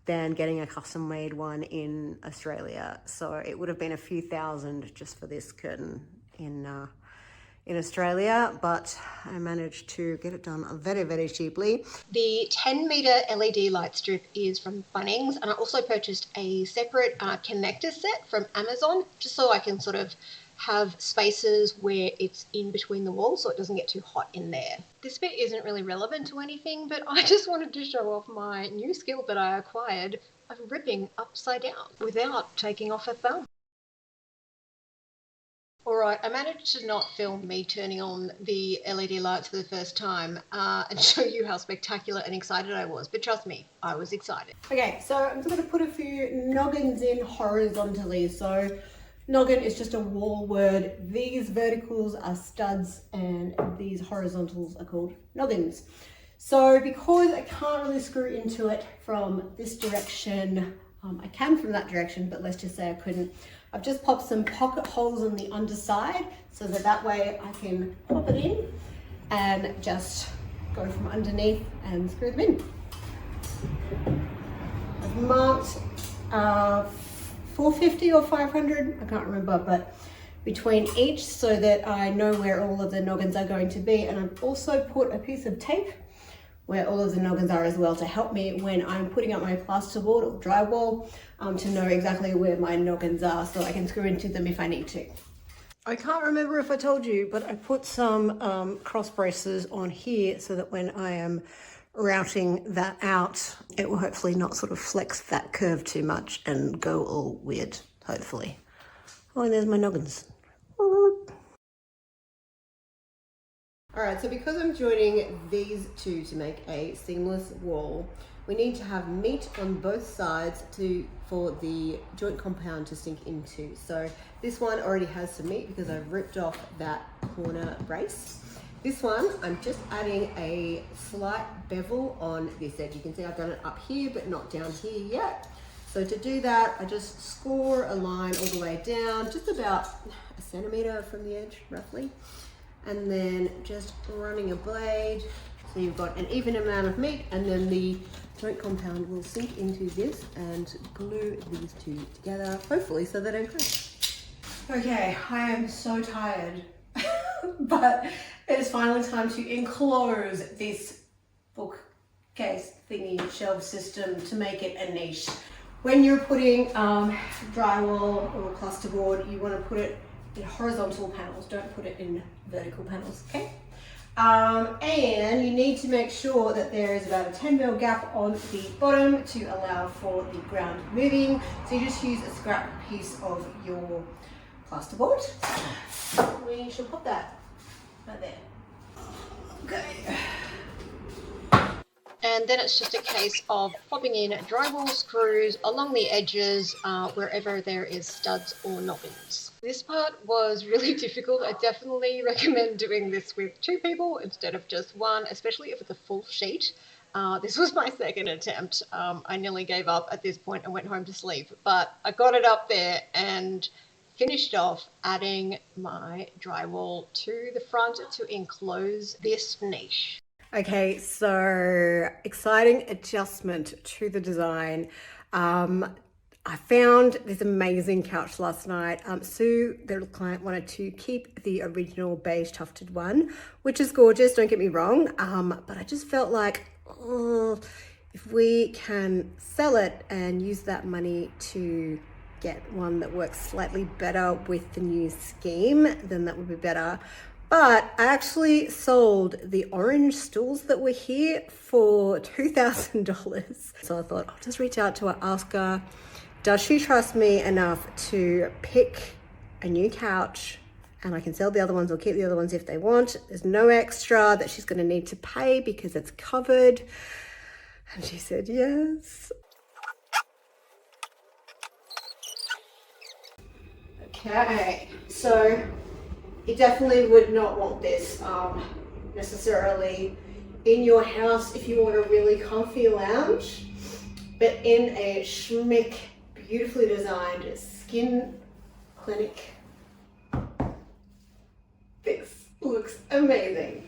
than getting a custom made one in Australia. So it would have been a few thousand just for this curtain in Australia, but I managed to get it done very, very cheaply. The 10-meter LED light strip is from Bunnings, and I also purchased a separate connector set from Amazon, just so I can sort of have spaces where it's in between the walls so it doesn't get too hot in there. This bit isn't really relevant to anything, but I just wanted to show off my new skill that I acquired of ripping upside down without taking off a thumb. Alright, I managed to not film me turning on the LED lights for the first time and show you how spectacular and excited I was, but trust me, I was excited. Okay, so I'm just going to put a few noggins in horizontally. So noggin is just a wall word. These verticals are studs and these horizontals are called noggins. So because I can't really screw into it from this direction, I can from that direction, but let's just say I couldn't. I've just popped some pocket holes on the underside so that way I can pop it in and just go from underneath and screw them in. I've marked 450 or 500, I can't remember, but between each so that I know where all of the noggins are going to be. And I've also put a piece of tape where all of the noggins are as well to help me when I'm putting up my plasterboard or drywall to know exactly where my noggins are so I can screw into them if I need to. I can't remember if I told you, but I put some cross braces on here so that when I am routing that out, it will hopefully not sort of flex that curve too much and go all weird, hopefully. Oh, and there's my noggins. All right, so because I'm joining these two to make a seamless wall, we need to have meat on both sides for the joint compound to sink into. So this one already has some meat because I've ripped off that corner brace. This one, I'm just adding a slight bevel on this edge. You can see I've done it up here, but not down here yet. So to do that, I just score a line all the way down, just about a centimeter from the edge, roughly. And then just running a blade. So you've got an even amount of meat, and then the joint compound will sink into this and glue these two together, hopefully so they don't crash. Okay, I am so tired, but it's finally time to enclose this bookcase bookcase thingy shelf system to make it a niche. When you're putting drywall or plasterboard, you want to put it in horizontal panels, don't put it in vertical panels, okay? And you need to make sure that there is about a 10mm gap on the bottom to allow for the ground moving. So you just use a scrap piece of your plasterboard. We shall put that right there. Okay. And then it's just a case of popping in drywall screws along the edges wherever there is studs or nobbins. This part was really difficult. I definitely recommend doing this with 2 people instead of just 1, especially if it's a full sheet. This was my second attempt. I nearly gave up at this point and went home to sleep, but I got it up there and finished off adding my drywall to the front to enclose this niche. Okay, so exciting adjustment to the design. I found this amazing couch last night. Sue, the client, wanted to keep the original beige tufted one, which is gorgeous, don't get me wrong, but I just felt like, oh, if we can sell it and use that money to get one that works slightly better with the new scheme, then that would be better. But I actually sold the orange stools that were here for $2,000. So I thought I'll just reach out to her, ask her, does she trust me enough to pick a new couch, and I can sell the other ones or keep the other ones if they want. There's no extra that she's going to need to pay because it's covered. And she said yes. Okay, so you definitely would not want this necessarily in your house if you want a really comfy lounge, but in a schmick, beautifully designed skin clinic, this looks amazing.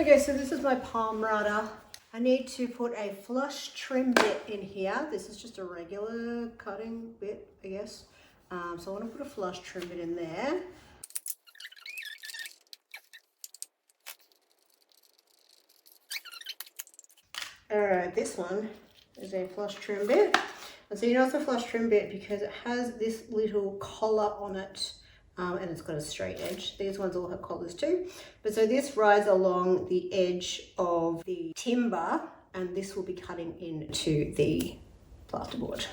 Okay, so this is my palm rudder. I need to put a flush trim bit in here. This is just a regular cutting bit, I guess. So I want to put a flush trim bit in there. All right, this one is a flush trim bit. And so you know it's a flush trim bit because it has this little collar on it. And it's got a straight edge. These ones all have collars too. But so this rides along the edge of the timber, and this will be cutting into the plasterboard.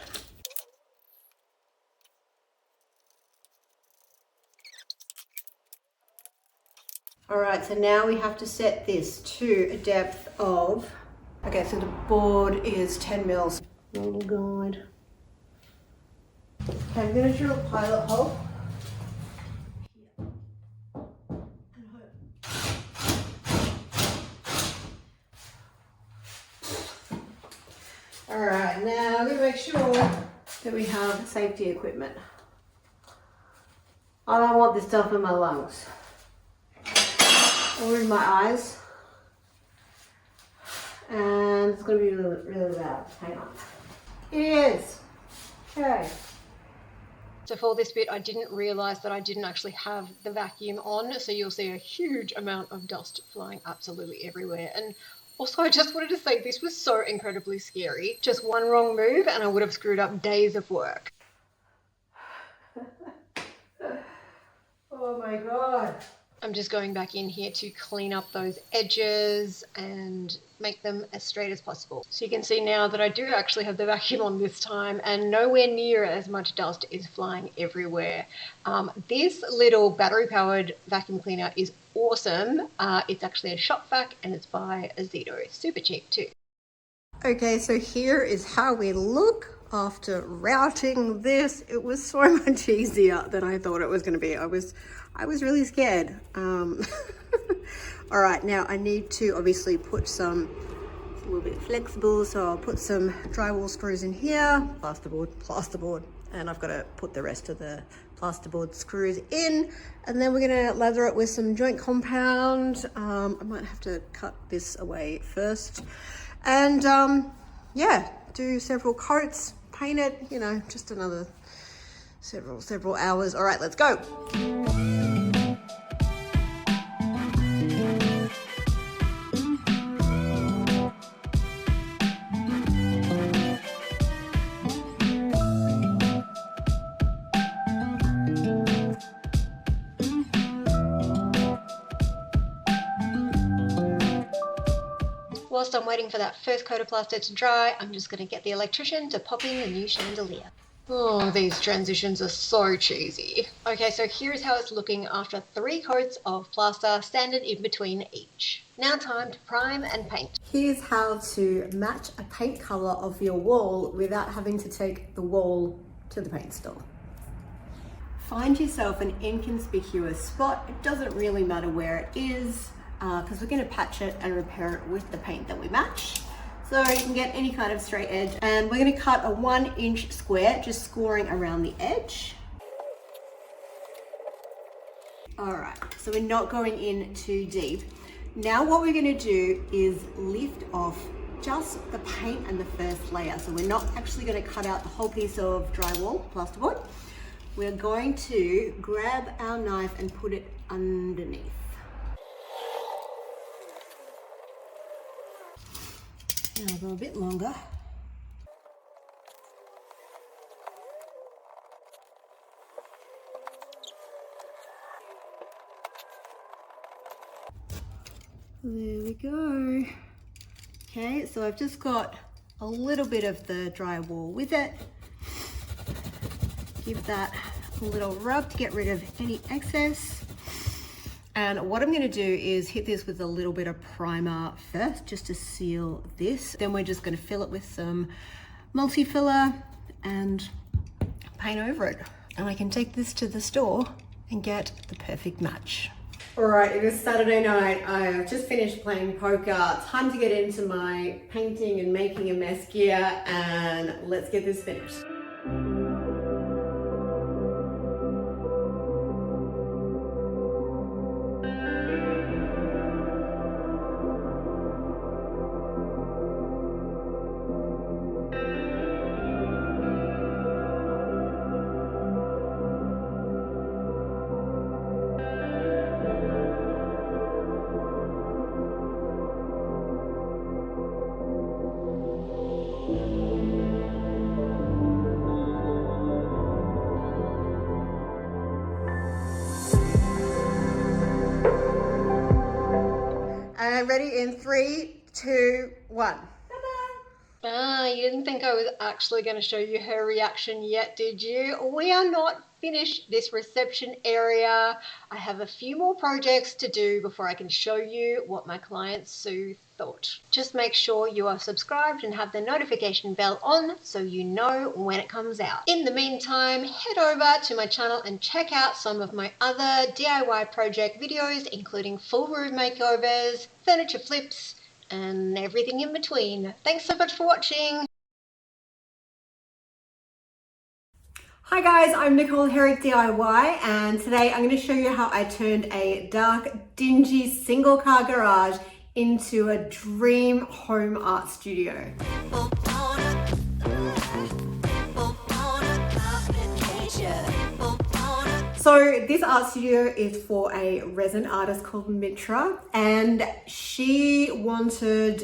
All right, so now we have to set this to a depth of, okay, so the board is 10 mils. Little guide. Okay, I'm gonna drill a pilot hole. All right, now I'm gonna make sure that we have safety equipment. I don't want this stuff in my lungs or in my eyes, and it's gonna be really, really loud. Hang on. It is. Okay. So for this bit, I didn't realise that I didn't actually have the vacuum on, so you'll see a huge amount of dust flying absolutely everywhere. And also, I just wanted to say this was so incredibly scary. Just one wrong move and I would have screwed up days of work. Oh my God. I'm just going back in here to clean up those edges and make them as straight as possible. So you can see now that I do actually have the vacuum on this time and nowhere near as much dust is flying everywhere. This little battery powered vacuum cleaner is awesome. It's actually a shop vac and it's by Azido. Super cheap too. Okay, so here is how we look after routing this. It was so much easier than I thought it was going to be. I was really scared. All right, now I need to obviously put it's a little bit flexible, so I'll put some drywall screws in here, plasterboard, and I've got to put the rest of the plasterboard screws in, and then we're going to lather it with some joint compound. I might have to cut this away first, and yeah, do several coats, paint it, you know, just another several hours. All right, let's go. Whilst I'm waiting for that first coat of plaster to dry, I'm just going to get the electrician to pop in the new chandelier. Oh, these transitions are so cheesy. Okay, so here's how it's looking after 3 coats of plaster standard in between each. Now time to prime and paint. Here's how to match a paint color of your wall without having to take the wall to the paint store. Find yourself an inconspicuous spot. It doesn't really matter where it is, because we're going to patch it and repair it with the paint that we match. So you can get any kind of straight edge, and we're going to cut a 1-inch square, just scoring around the edge. All right, so we're not going in too deep. Now what we're going to do is lift off just the paint and the first layer. So we're not actually going to cut out the whole piece of drywall, plasterboard. We're going to grab our knife and put it underneath. Now I'll go a bit longer. There we go. Okay, so I've just got a little bit of the drywall with it. Give that a little rub to get rid of any excess. And what I'm going to do is hit this with a little bit of primer first, just to seal this. Then we're just going to fill it with some multi-filler and paint over it. And I can take this to the store and get the perfect match. All right, it is Saturday night. I've just finished playing poker. Time to get into my painting and making a mess gear, and let's get this finished. Ready in 3, 2, 1. You didn't think I was actually going to show you her reaction yet, did you? We are not finished this reception area. I have a few more projects to do before I can show you what my client Sue thought. Just make sure you are subscribed and have the notification bell on so you know when it comes out. In the meantime, head over to my channel and check out some of my other DIY project videos, including full room makeovers, furniture flips, and everything in between. Thanks so much for watching. Hi guys, I'm Nicole Henig DIY, and today I'm going to show you how I turned a dark, dingy single car garage into a dream home art studio. So this art studio is for a resin artist called Mitra, and she wanted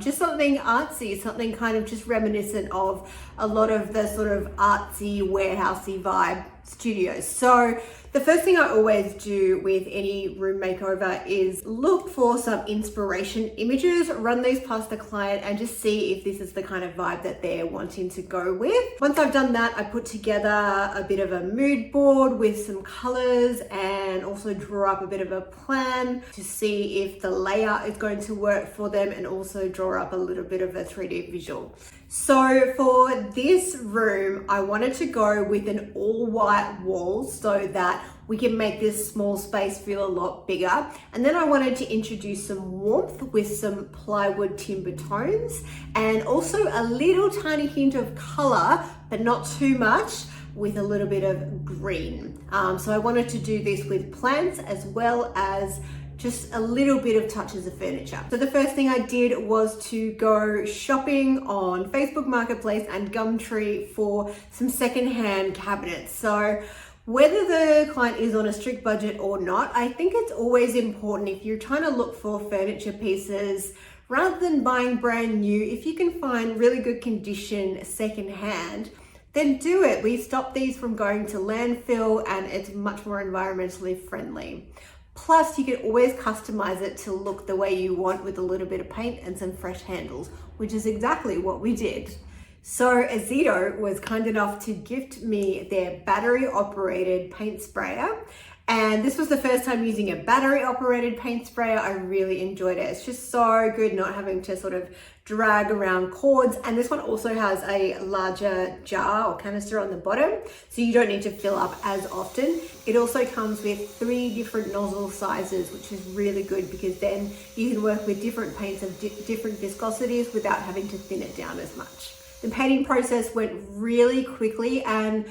just something artsy, something kind of just reminiscent of a lot of the sort of artsy, warehousey vibe studios. So the first thing I always do with any room makeover is look for some inspiration images, run these past the client and just see if this is the kind of vibe that they're wanting to go with. Once I've done that, I put together a bit of a mood board with some colors and also draw up a bit of a plan to see if the layout is going to work for them, and also draw up a little bit of a 3D visual. So for this room, I wanted to go with an all white wall so that we can make this small space feel a lot bigger. And then I wanted to introduce some warmth with some plywood timber tones, and also a little tiny hint of color, but not too much, with a little bit of green. So I wanted to do this with plants as well as just a little bit of touches of furniture. So the first thing I did was to go shopping on Facebook Marketplace and Gumtree for some secondhand cabinets. So whether the client is on a strict budget or not, I think it's always important, if you're trying to look for furniture pieces, rather than buying brand new, if you can find really good condition secondhand, then do it. We stop these from going to landfill, and it's much more environmentally friendly. Plus, you can always customize it to look the way you want with a little bit of paint and some fresh handles, which is exactly what we did. So Azito was kind enough to gift me their battery operated paint sprayer. And this was the first time using a battery operated paint sprayer. I really enjoyed it. It's just so good not having to sort of drag around cords. And this one also has a larger jar or canister on the bottom, so you don't need to fill up as often. It also comes with 3 different nozzle sizes, which is really good because then you can work with different paints of different viscosities without having to thin it down as much. The painting process went really quickly, and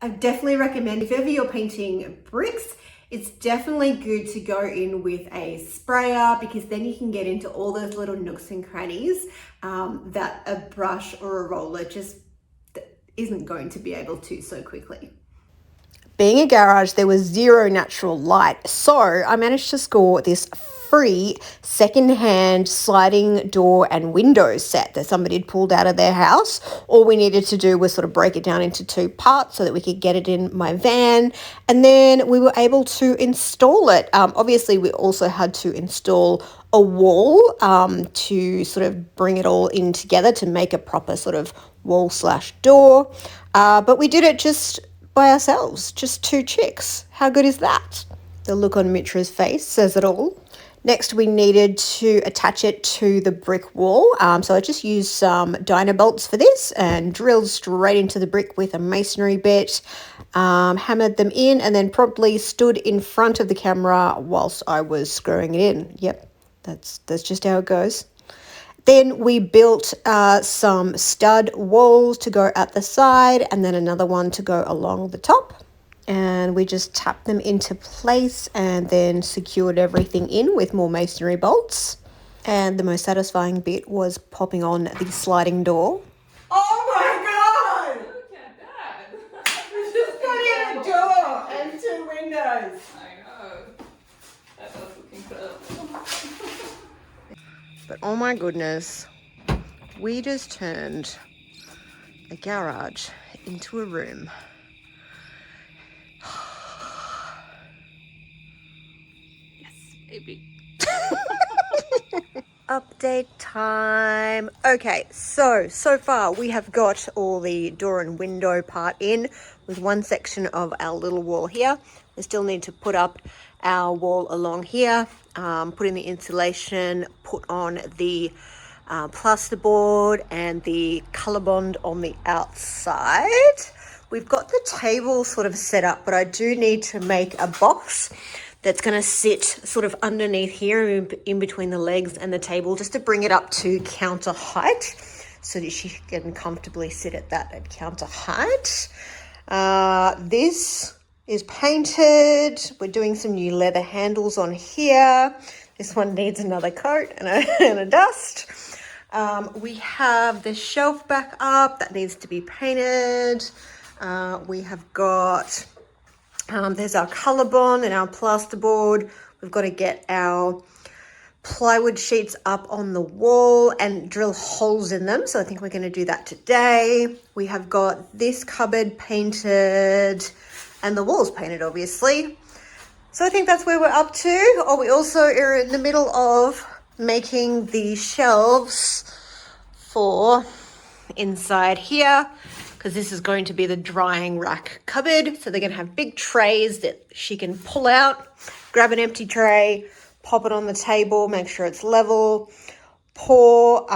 I definitely recommend if ever you're painting bricks, it's definitely good to go in with a sprayer because then you can get into all those little nooks and crannies that a brush or a roller just isn't going to be able to so quickly. Being a garage, there was zero natural light, so I managed to score this free second-hand sliding door and window set that somebody had pulled out of their house. All we needed to do was sort of break it down into 2 parts so that we could get it in my van, and then we were able to install it. Obviously, we also had to install a wall to sort of bring it all in together to make a proper sort of wall/door, but we did it just by ourselves, just 2 chicks. How good is that? The look on Mitra's face says it all. Next, we needed to attach it to the brick wall. So I just used some dino bolts for this and drilled straight into the brick with a masonry bit, hammered them in, and then promptly stood in front of the camera whilst I was screwing it in. Yep, that's just how it goes. Then we built some stud walls to go at the side and then another one to go along the top. And we just tapped them into place and then secured everything in with more masonry bolts. And the most satisfying bit was popping on the sliding door. Oh my God! Look at that. We just got in a door and 2 windows. I know. That does look incredible. But oh my goodness, we just turned a garage into a room. Yes, baby. Update time. Okay, so far we have got all the door and window part in with one section of our little wall here. We still need to put up our wall along here, put in the insulation, put on the plasterboard and the colour bond on the outside. We've got the table sort of set up, but I do need to make a box that's going to sit sort of underneath here in between the legs and the table, just to bring it up to counter height so that she can comfortably sit at that at counter height. This is painted. We're doing some new leather handles on here. This one needs another coat and a dust. We have the shelf back up that needs to be painted. We have got, there's our colour bond and our plasterboard. We've got to get our plywood sheets up on the wall and drill holes in them. So I think we're going to do that today. We have got this cupboard painted and the walls painted, obviously. So I think that's where we're up to. Oh, we also are in the middle of making the shelves for inside here, because this is going to be the drying rack cupboard. So they're going to have big trays that she can pull out, grab an empty tray, pop it on the table, make sure it's level, pour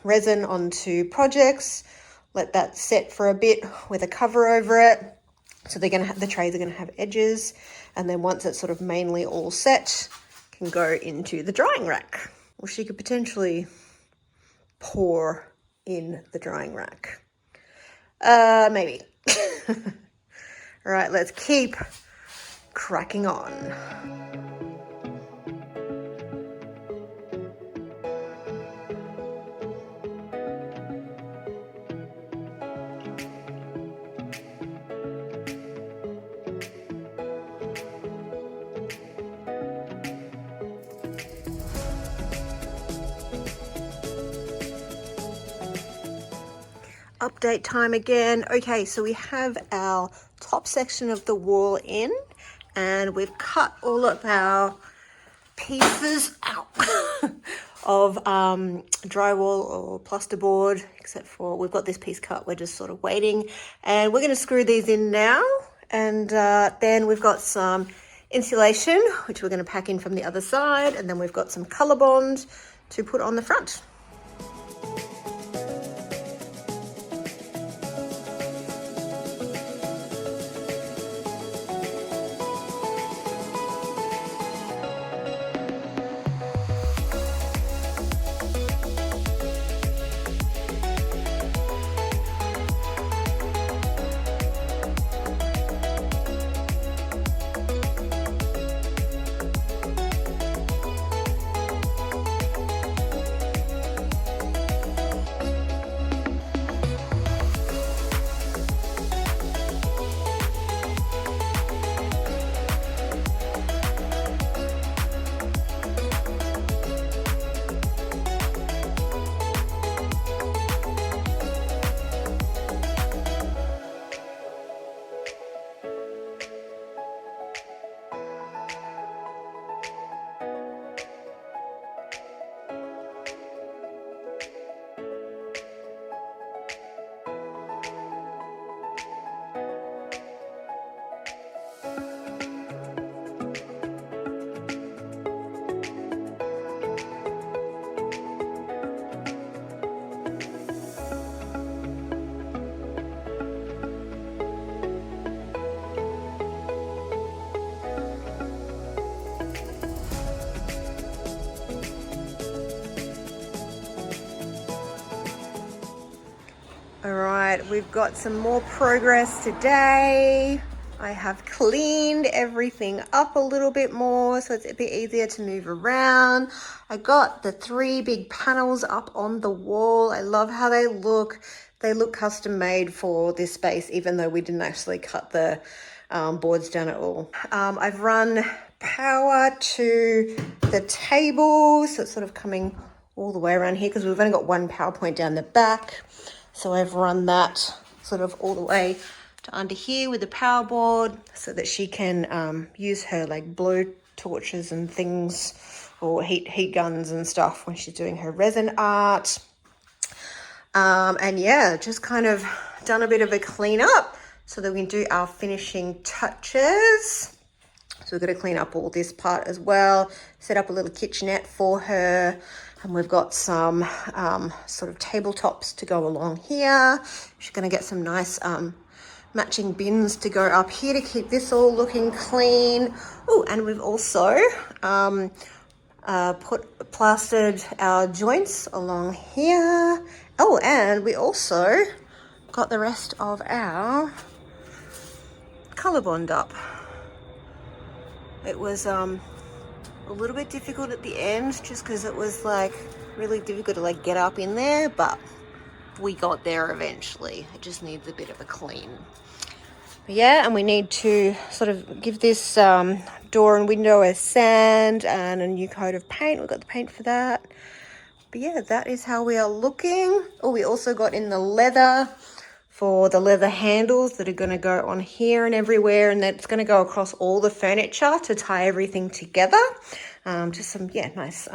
resin onto projects, let that set for a bit with a cover over it. So they're going to have, the trays are going to have edges, and then once it's sort of mainly all set, can go into the drying rack. Or she could potentially pour in the drying rack. Maybe. All right, let's keep cracking on. Update time again. Okay, so we have our top section of the wall in, and we've cut all of our pieces out of drywall or plasterboard, except for we've got this piece cut. We're just sort of waiting, and we're going to screw these in now. And then we've got some insulation, which we're going to pack in from the other side, and then we've got some colour bond to put on the front. All right, we've got some more progress today. I have cleaned everything up a little bit more so it's a bit easier to move around. I got the 3 big panels up on the wall. I love how they look. They look custom made for this space, even though we didn't actually cut the boards down at all. I've run power to the table, so it's sort of coming all the way around here because we've only got one power point down the back. So I've run that sort of all the way to under here with the power board so that she can use her like blow torches and things, or heat guns and stuff when she's doing her resin art. And yeah, just kind of done a bit of a clean up so that we can do our finishing touches. So we've got to clean up all this part as well, set up a little kitchenette for her. And we've got some sort of tabletops to go along here. She's going to get some nice matching bins to go up here to keep this all looking clean. Oh, and we've also plastered our joints along here. Oh, and we also got the rest of our colour bond up. It was a little bit difficult at the end just because it was like really difficult to like get up in there, but we got there eventually. It just needs a bit of a clean. But yeah, and we need to sort of give this door and window a sand and a new coat of paint. We've got the paint for that. But yeah, that is how we are looking. Oh, we also got in the leather for the leather handles that are going to go on here and everywhere, and that's going to go across all the furniture to tie everything together. Just some, yeah, nice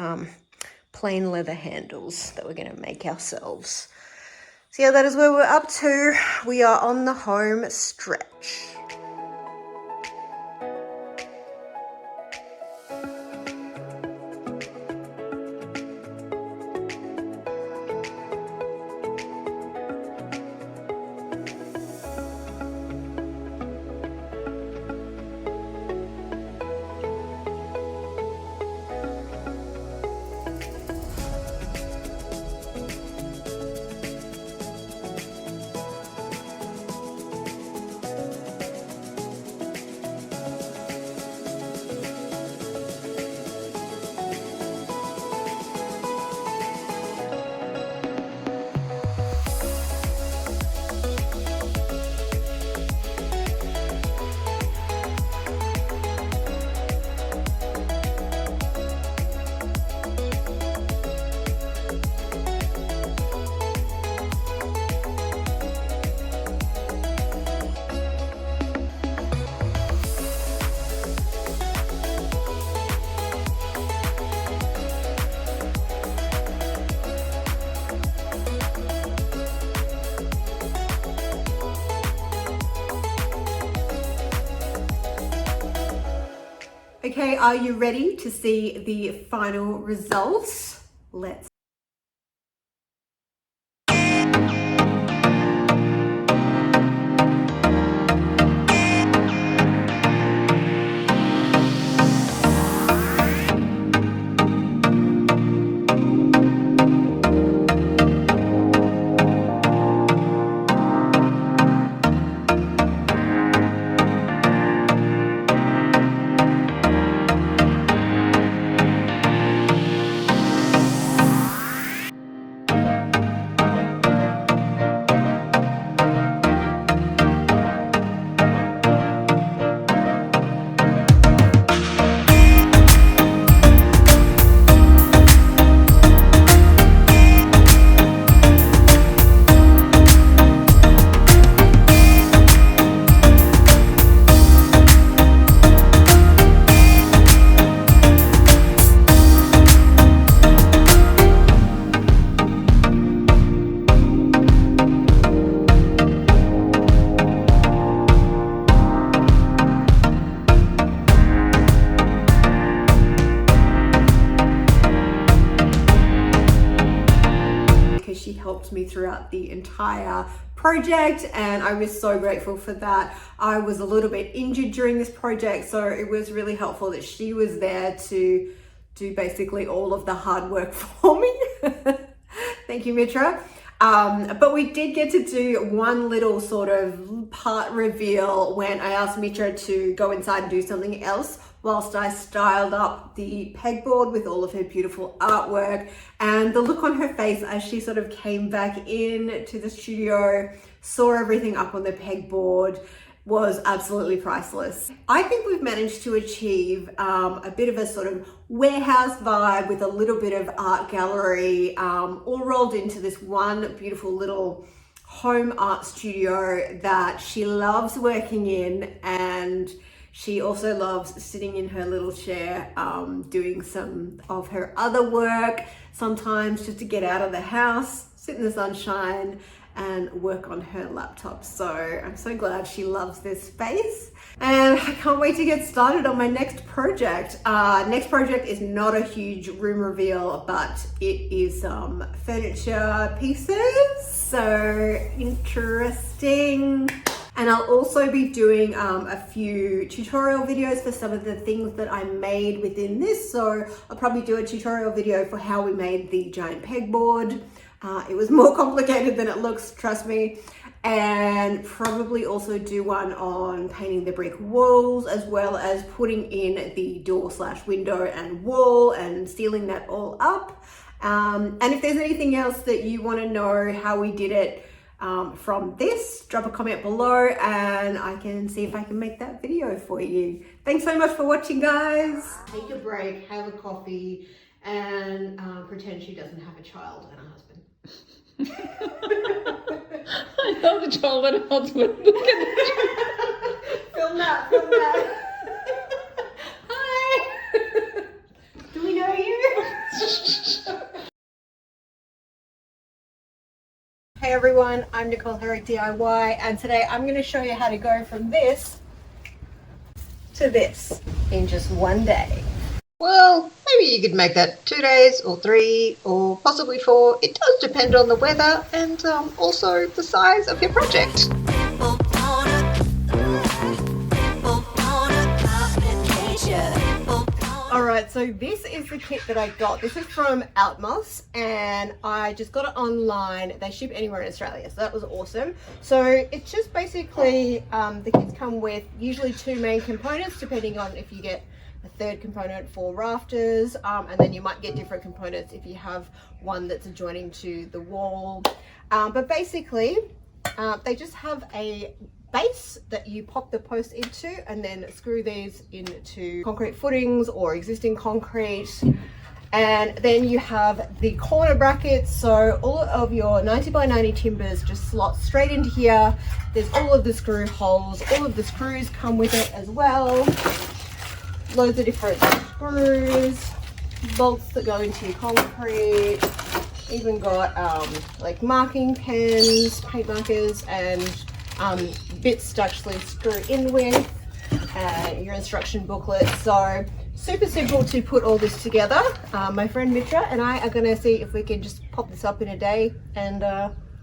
plain leather handles that we're going to make ourselves. So yeah, that is where we're up to. We are on the home stretch. Okay, are you ready to see the final results? Let's. She helped me throughout the entire project and I was so grateful for that. I was a little bit injured during this project, so it was really helpful that she was there to do basically all of the hard work for me. Thank you, Mitra. But we did get to do one little sort of part reveal when I asked Mitra to go inside and do something else whilst I styled up the pegboard with all of her beautiful artwork, and the look on her face as she sort of came back in to the studio, saw everything up on the pegboard, was absolutely priceless. I think we've managed to achieve a bit of a sort of warehouse vibe with a little bit of art gallery, all rolled into this one beautiful little home art studio that she loves working in, and she also loves sitting in her little chair, doing some of her other work, sometimes just to get out of the house, sit in the sunshine and work on her laptop. So I'm so glad she loves this space, and I can't wait to get started on my next project. Next project is not a huge room reveal, but it is some furniture pieces, so interesting. And I'll also be doing a few tutorial videos for some of the things that I made within this. So I'll probably do a tutorial video for how we made the giant pegboard. It was more complicated than it looks, trust me. And probably also do one on painting the brick walls, as well as putting in the door/window and wall and sealing that all up. And if there's anything else that you want to know how we did it, from this, drop a comment below and I can see if I can make that video for you. Thanks so much for watching, guys. Take a break, have a coffee, and pretend she doesn't have a child and a husband. I have a child and a husband. Look at that. Film that, film that. Hi. Do we know you? Hey everyone, I'm Nicole Henig DIY, and today I'm going to show you how to go from this to this in just one day. Well, maybe you could make that 2 days or 3 or possibly 4. It does depend on the weather and also the size of your project. Alright, so this is the kit that I got. This is from Outmost and I just got it online. They ship anywhere in Australia, so that was awesome. So it's just basically, the kits come with usually 2 main components, depending on if you get a 3rd component for rafters, and then you might get different components if you have one that's adjoining to the wall. But basically, they just have a base that you pop the post into and then screw these into concrete footings or existing concrete, and then you have the corner brackets, so all of your 90 by 90 timbers just slot straight into here. There's all of the screw holes, all of the screws come with it as well, loads of different screws, bolts that go into your concrete, even got like marking pens, paint markers, and bits to actually screw in with. and your instruction booklet. So super simple to put all this together. My friend Mitra and I are going to see if we can just pop this up in a day and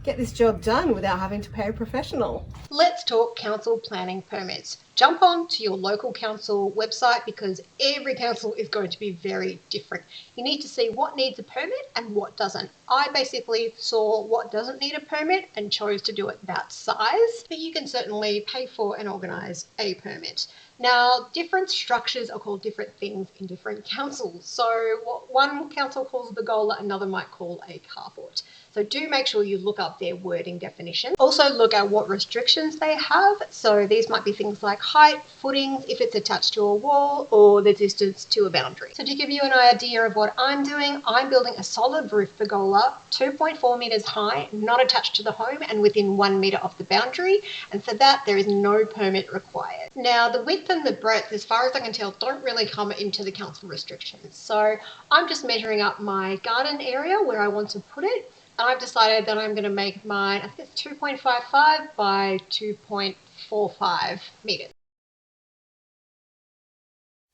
get this job done without having to pay a professional. Let's talk council planning permits. Jump on to your local council website because every council is going to be very different. You need to see what needs a permit and what doesn't. I basically saw what doesn't need a permit and chose to do it that size, but you can certainly pay for and organise a permit. Now, different structures are called different things in different councils. So what one council calls a pergola, another might call a carport. So do make sure you look up their wording definition. Also look at what restrictions they have. So these might be things like height, footings, if it's attached to a wall, or the distance to a boundary. So to give you an idea of what I'm doing, I'm building a solid roof pergola, 2.4 meters high, not attached to the home and within 1 meter of the boundary. And for that, there is no permit required. Now, the width and the breadth, as far as I can tell, don't really come into the council restrictions. So I'm just measuring up my garden area where I want to put it. And I've decided that I'm going to make mine, I think it's 2.55 by 2.45 meters.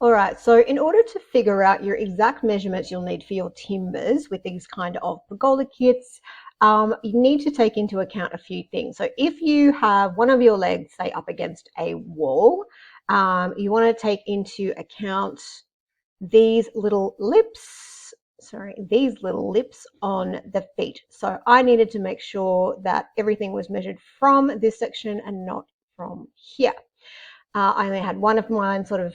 All right, so in order to figure out your exact measurements you'll need for your timbers with these kind of pergola kits, you need to take into account a few things. So if you have one of your legs, say, up against a wall, you want to take into account these little lips on the feet. So I needed to make sure that everything was measured from this section and not from here. I only had one of mine sort of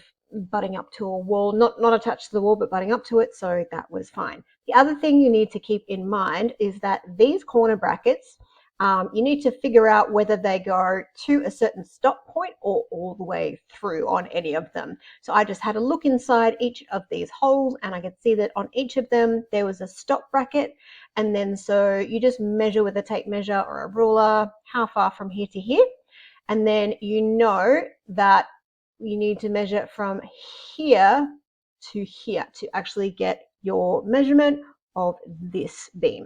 butting up to a wall, not attached to the wall, but butting up to it, so that was fine. The other thing you need to keep in mind is that these corner brackets, you need to figure out whether they go to a certain stop point or all the way through on any of them. So I just had a look inside each of these holes and I could see that on each of them there was a stop bracket, and then so you just measure with a tape measure or a ruler how far from here to here, and then you know that you need to measure from here to actually get your measurement of this beam.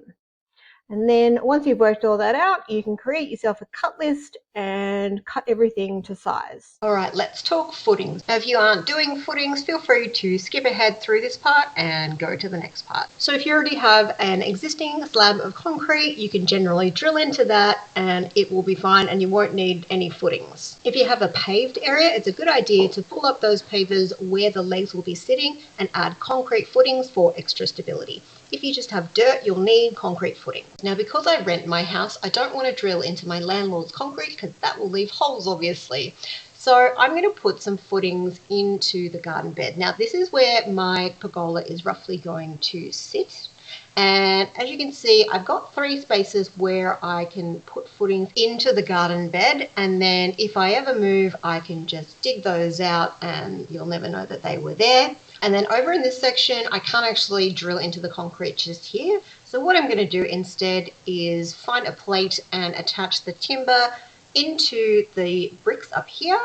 And then once you've worked all that out, you can create yourself a cut list and cut everything to size. All right, let's talk footings. Now, if you aren't doing footings, feel free to skip ahead through this part and go to the next part. So if you already have an existing slab of concrete, you can generally drill into that and it will be fine and you won't need any footings. If you have a paved area, it's a good idea to pull up those pavers where the legs will be sitting and add concrete footings for extra stability. If you just have dirt, you'll need concrete footing. Now, because I rent my house, I don't want to drill into my landlord's concrete because that will leave holes, obviously. So I'm going to put some footings into the garden bed. Now, this is where my pergola is roughly going to sit. And as you can see, I've got 3 spaces where I can put footings into the garden bed. And then if I ever move, I can just dig those out and you'll never know that they were there. And then over in this section, I can't actually drill into the concrete just here. So what I'm going to do instead is find a plate and attach the timber into the bricks up here.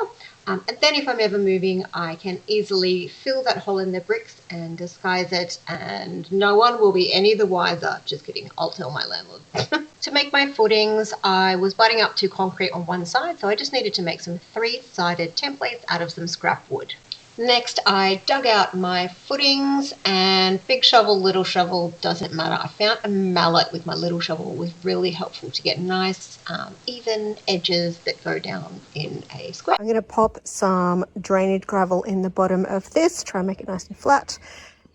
And then if I'm ever moving, I can easily fill that hole in the bricks and disguise it and no one will be any the wiser. Just kidding, I'll tell my landlord. To make my footings, I was butting up to concrete on one side, so I just needed to make some 3-sided templates out of some scrap wood. Next, I dug out my footings and big shovel, little shovel, doesn't matter. I found a mallet with my little shovel. It was really helpful to get nice, even edges that go down in a square. I'm going to pop some drainage gravel in the bottom of this, try and make it nice and flat,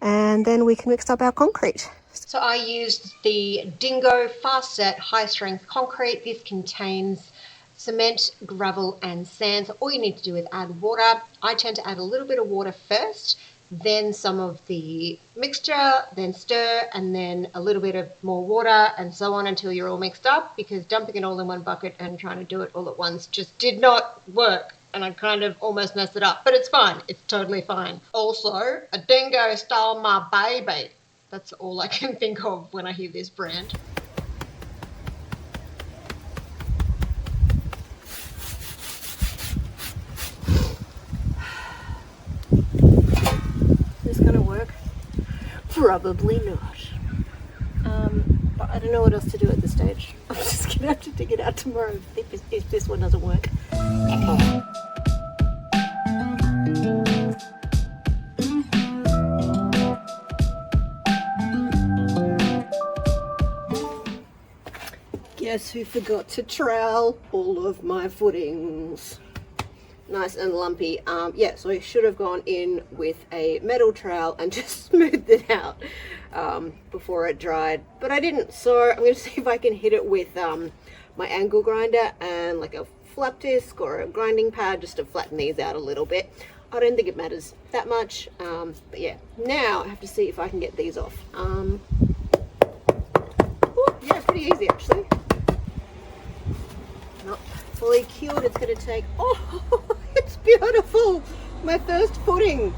and then we can mix up our concrete. So I used the Dingo Fast Set High Strength Concrete. This contains cement, gravel and sand. So all you need to do is add water. I tend to add a little bit of water first, then some of the mixture, then stir, and then a little bit of more water and so on until you're all mixed up, because dumping it all in one bucket and trying to do it all at once just did not work. And I kind of almost messed it up, but it's fine. It's totally fine. Also, a dingo stole my baby. That's all I can think of when I hear this brand. Probably not. But I don't know what else to do at this stage. I'm just going to have to dig it out tomorrow if this one doesn't work. guess who forgot to trowel all of my footings? Nice and lumpy. Yeah, so I should have gone in with a metal trowel and just smoothed it out before it dried, but I didn't. So I'm going to see if I can hit it with my angle grinder and like a flap disc or a grinding pad just to flatten these out a little bit. I don't think it matters that much, but yeah, now I have to see if I can get these off. Ooh, yeah, pretty easy actually. Not fully cured, it's going to take, oh, it's beautiful, my first footing.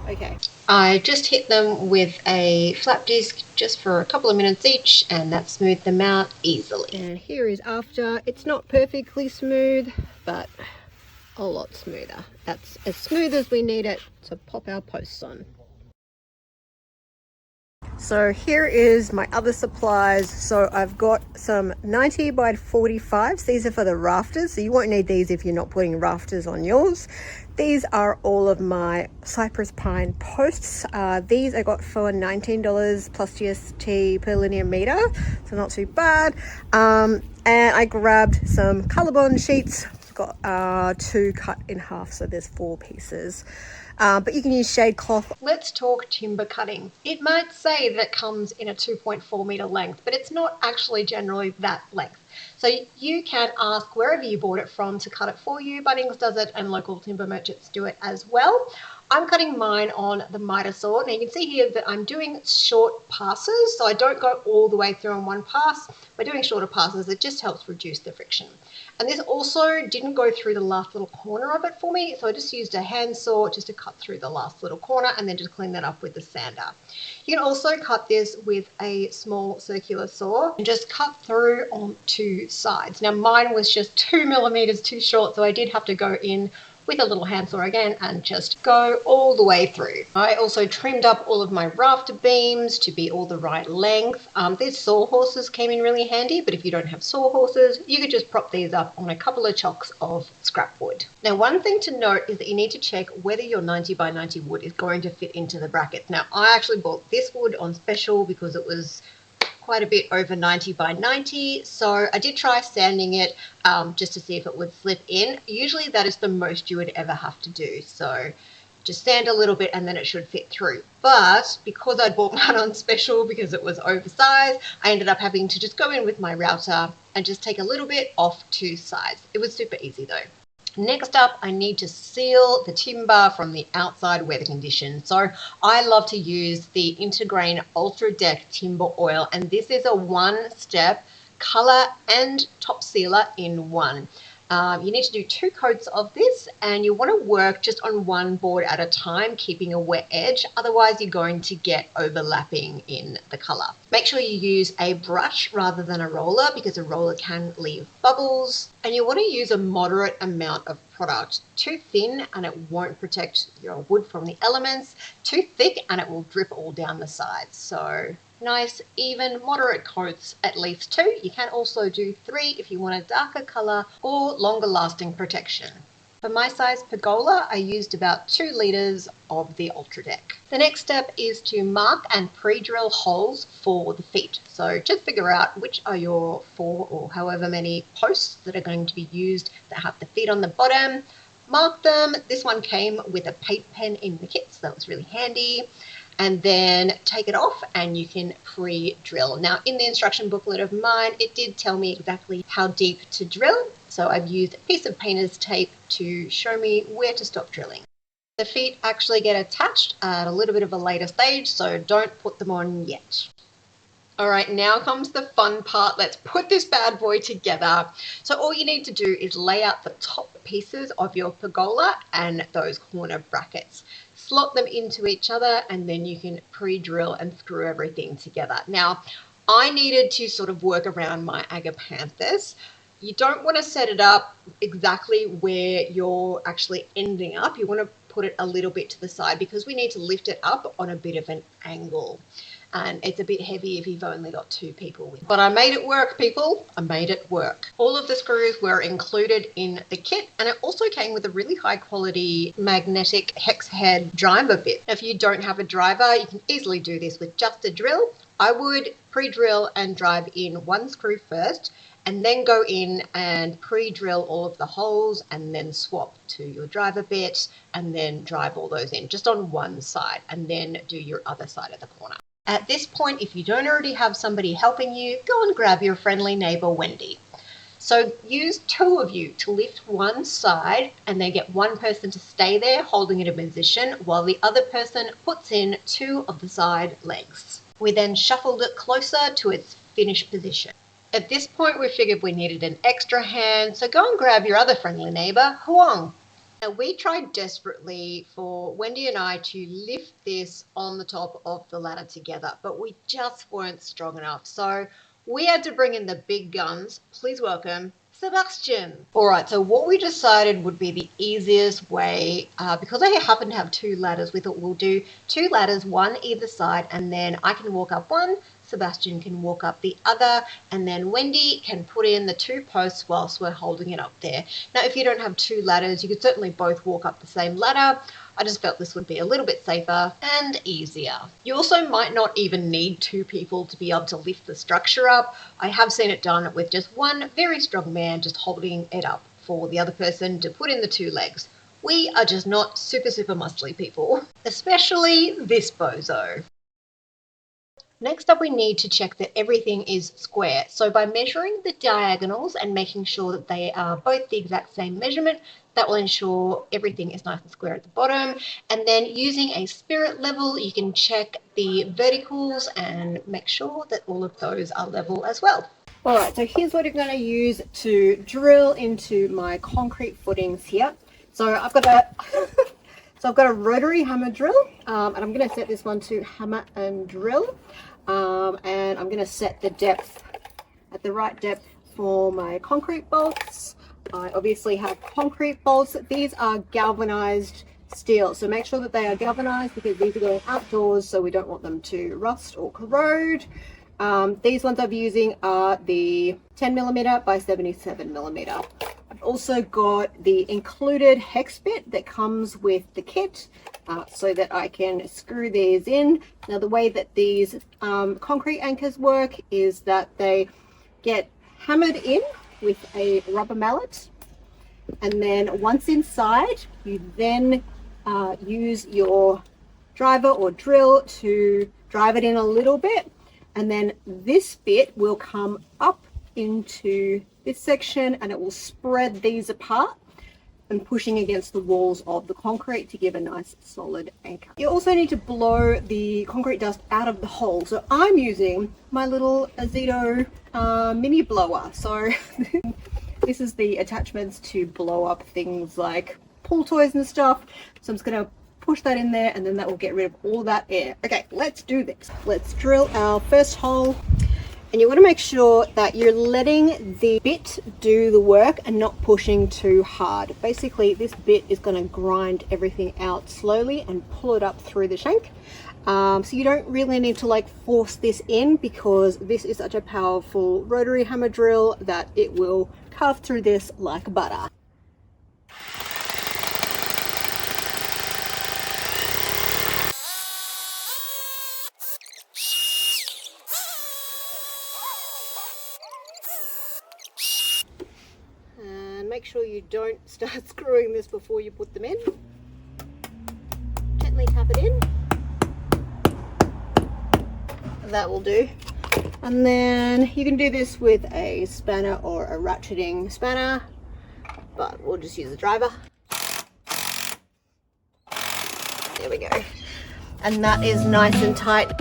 Okay. I just hit them with a flap disc just for a couple of minutes each, and that smoothed them out easily. And here is after. It's not perfectly smooth, but a lot smoother. That's as smooth as we need it to pop our posts on. So here is my other supplies. So I've got some 90 by 45s. These are for the rafters. So you won't need these if you're not putting rafters on yours. These are all of my cypress pine posts. These I got for $19 plus GST per linear meter. So not too bad. And I grabbed some ColourBond sheets. I've got 2 cut in half. So there's 4 pieces. But you can use shade cloth. Let's talk timber cutting. It might say that it comes in a 2.4 meter length, but it's not actually generally that length. So you can ask wherever you bought it from to cut it for you. Bunnings does it and local timber merchants do it as well. I'm cutting mine on the miter saw. Now you can see here that I'm doing short passes, so I don't go all the way through in one pass. By doing shorter passes, it just helps reduce the friction. And this also didn't go through the last little corner of it for me, so I just used a hand saw just to cut through the last little corner and then just clean that up with the sander. You can also cut this with a small circular saw and just cut through on 2 sides. Now mine was just 2 millimeters too short, so I did have to go in with a little hand saw again and just go all the way through. I also trimmed up all of my rafter beams to be all the right length. These sawhorses came in really handy, but if you don't have sawhorses, you could just prop these up on a couple of chocks of scrap wood. Now, one thing to note is that you need to check whether your 90 by 90 wood is going to fit into the brackets. Now, I actually bought this wood on special because it was quite a bit over 90 by 90, so I did try sanding it just to see if it would slip in. Usually that is the most you would ever have to do, so just sand a little bit and then it should fit through. But because I bought mine on special because it was oversized, I ended up having to just go in with my router and just take a little bit off 2 sides. It was super easy though. Next up, I need to seal the timber from the outside weather conditions. So I love to use the Intergrain Ultra Deck Timber Oil, and this is a 1-step color and top sealer in one. You need to do 2 coats of this, and you want to work just on one board at a time, keeping a wet edge. Otherwise, you're going to get overlapping in the color. Make sure you use a brush rather than a roller because a roller can leave bubbles. And you want to use a moderate amount of product. Too thin and it won't protect your wood from the elements. Too thick and it will drip all down the sides. So nice, even, moderate coats, at least 2. You can also do 3 if you want a darker color or longer lasting protection. For my size pergola, I used about 2 liters of the Ultra Deck. The next step is to mark and pre-drill holes for the feet. So just figure out which are your 4 or however many posts that are going to be used that have the feet on the bottom. Mark them. This one came with a paint pen in the kit, so that was really handy. And then take it off and you can pre-drill. Now in the instruction booklet of mine, it did tell me exactly how deep to drill. So I've used a piece of painter's tape to show me where to stop drilling. The feet actually get attached at a little bit of a later stage, so don't put them on yet. All right, now comes the fun part. Let's put this bad boy together. So all you need to do is lay out the top pieces of your pergola and those corner brackets. Slot them into each other and then you can pre-drill and screw everything together. Now, I needed to sort of work around my agapanthus. You don't want to set it up exactly where you're actually ending up. You want to put it a little bit to the side because we need to lift it up on a bit of an angle. And it's a bit heavy if you've only got 2 people with it. But I made it work, people. I made it work. All of the screws were included in the kit, and it also came with a really high quality magnetic hex head driver bit. If you don't have a driver, you can easily do this with just a drill. I would pre-drill and drive in 1 screw first, and then go in and pre-drill all of the holes and then swap to your driver bit and then drive all those in just on one side and then do your other side of the corner. At this point, if you don't already have somebody helping you, go and grab your friendly neighbor Wendy. So use 2 of you to lift one side and then get one person to stay there holding it in position while the other person puts in 2 of the side legs. We then shuffled it closer to its finished position. At this point, we figured we needed an extra hand, so go and grab your other friendly neighbor, Huang. Now, we tried desperately for Wendy and I to lift this on the top of the ladder together, but we just weren't strong enough. So we had to bring in the big guns. Please welcome Sebastian. All right, so what we decided would be the easiest way, because I happen to have 2 ladders, we thought we'll do 2 ladders, one either side, and then I can walk up one, Sebastian can walk up the other, and then Wendy can put in the 2 posts whilst we're holding it up there. Now, if you don't have 2 ladders, you could certainly both walk up the same ladder. I just felt this would be a little bit safer and easier. You also might not even need 2 people to be able to lift the structure up. I have seen it done with just one very strong man just holding it up for the other person to put in the 2 legs. We are just not super muscly people, especially this bozo. Next up, we need to check that everything is square. So by measuring the diagonals and making sure that they are both the exact same measurement, that will ensure everything is nice and square at the bottom. And then using a spirit level, you can check the verticals and make sure that all of those are level as well. All right, so here's what I'm going to use to drill into my concrete footings here. So I've got a rotary hammer drill, and I'm going to set this one to hammer and drill. And I'm going to set the depth at the right depth for my concrete bolts. I obviously have concrete bolts. These are galvanized steel, so make sure that they are galvanized because these are going outdoors, so we don't want them to rust or corrode. These ones I'm using are the 10mm by 77mm. I've also got the included hex bit that comes with the kit, so that I can screw these in. Now, the way that these concrete anchors work is that they get hammered in with a rubber mallet, and then once inside, you then use your driver or drill to drive it in a little bit, and then this bit will come up into this section and it will spread these apart and pushing against the walls of the concrete to give a nice solid anchor. You also need to blow the concrete dust out of the hole. So I'm using my little Azito mini blower. So this is the attachments to blow up things like pool toys and stuff. So I'm just going to push that in there and then that will get rid of all that air. Okay, let's do this. Let's drill our first hole. And you want to make sure that you're letting the bit do the work and not pushing too hard. Basically, this bit is going to grind everything out slowly and pull it up through the shank. So you don't really need to like force this in because this is such a powerful rotary hammer drill that it will carve through this like butter. Make sure you don't start screwing this before you put them in. Gently tap it in. That will do. And then you can do this with a spanner or a ratcheting spanner, but we'll just use the driver. There we go. And that is nice and tight.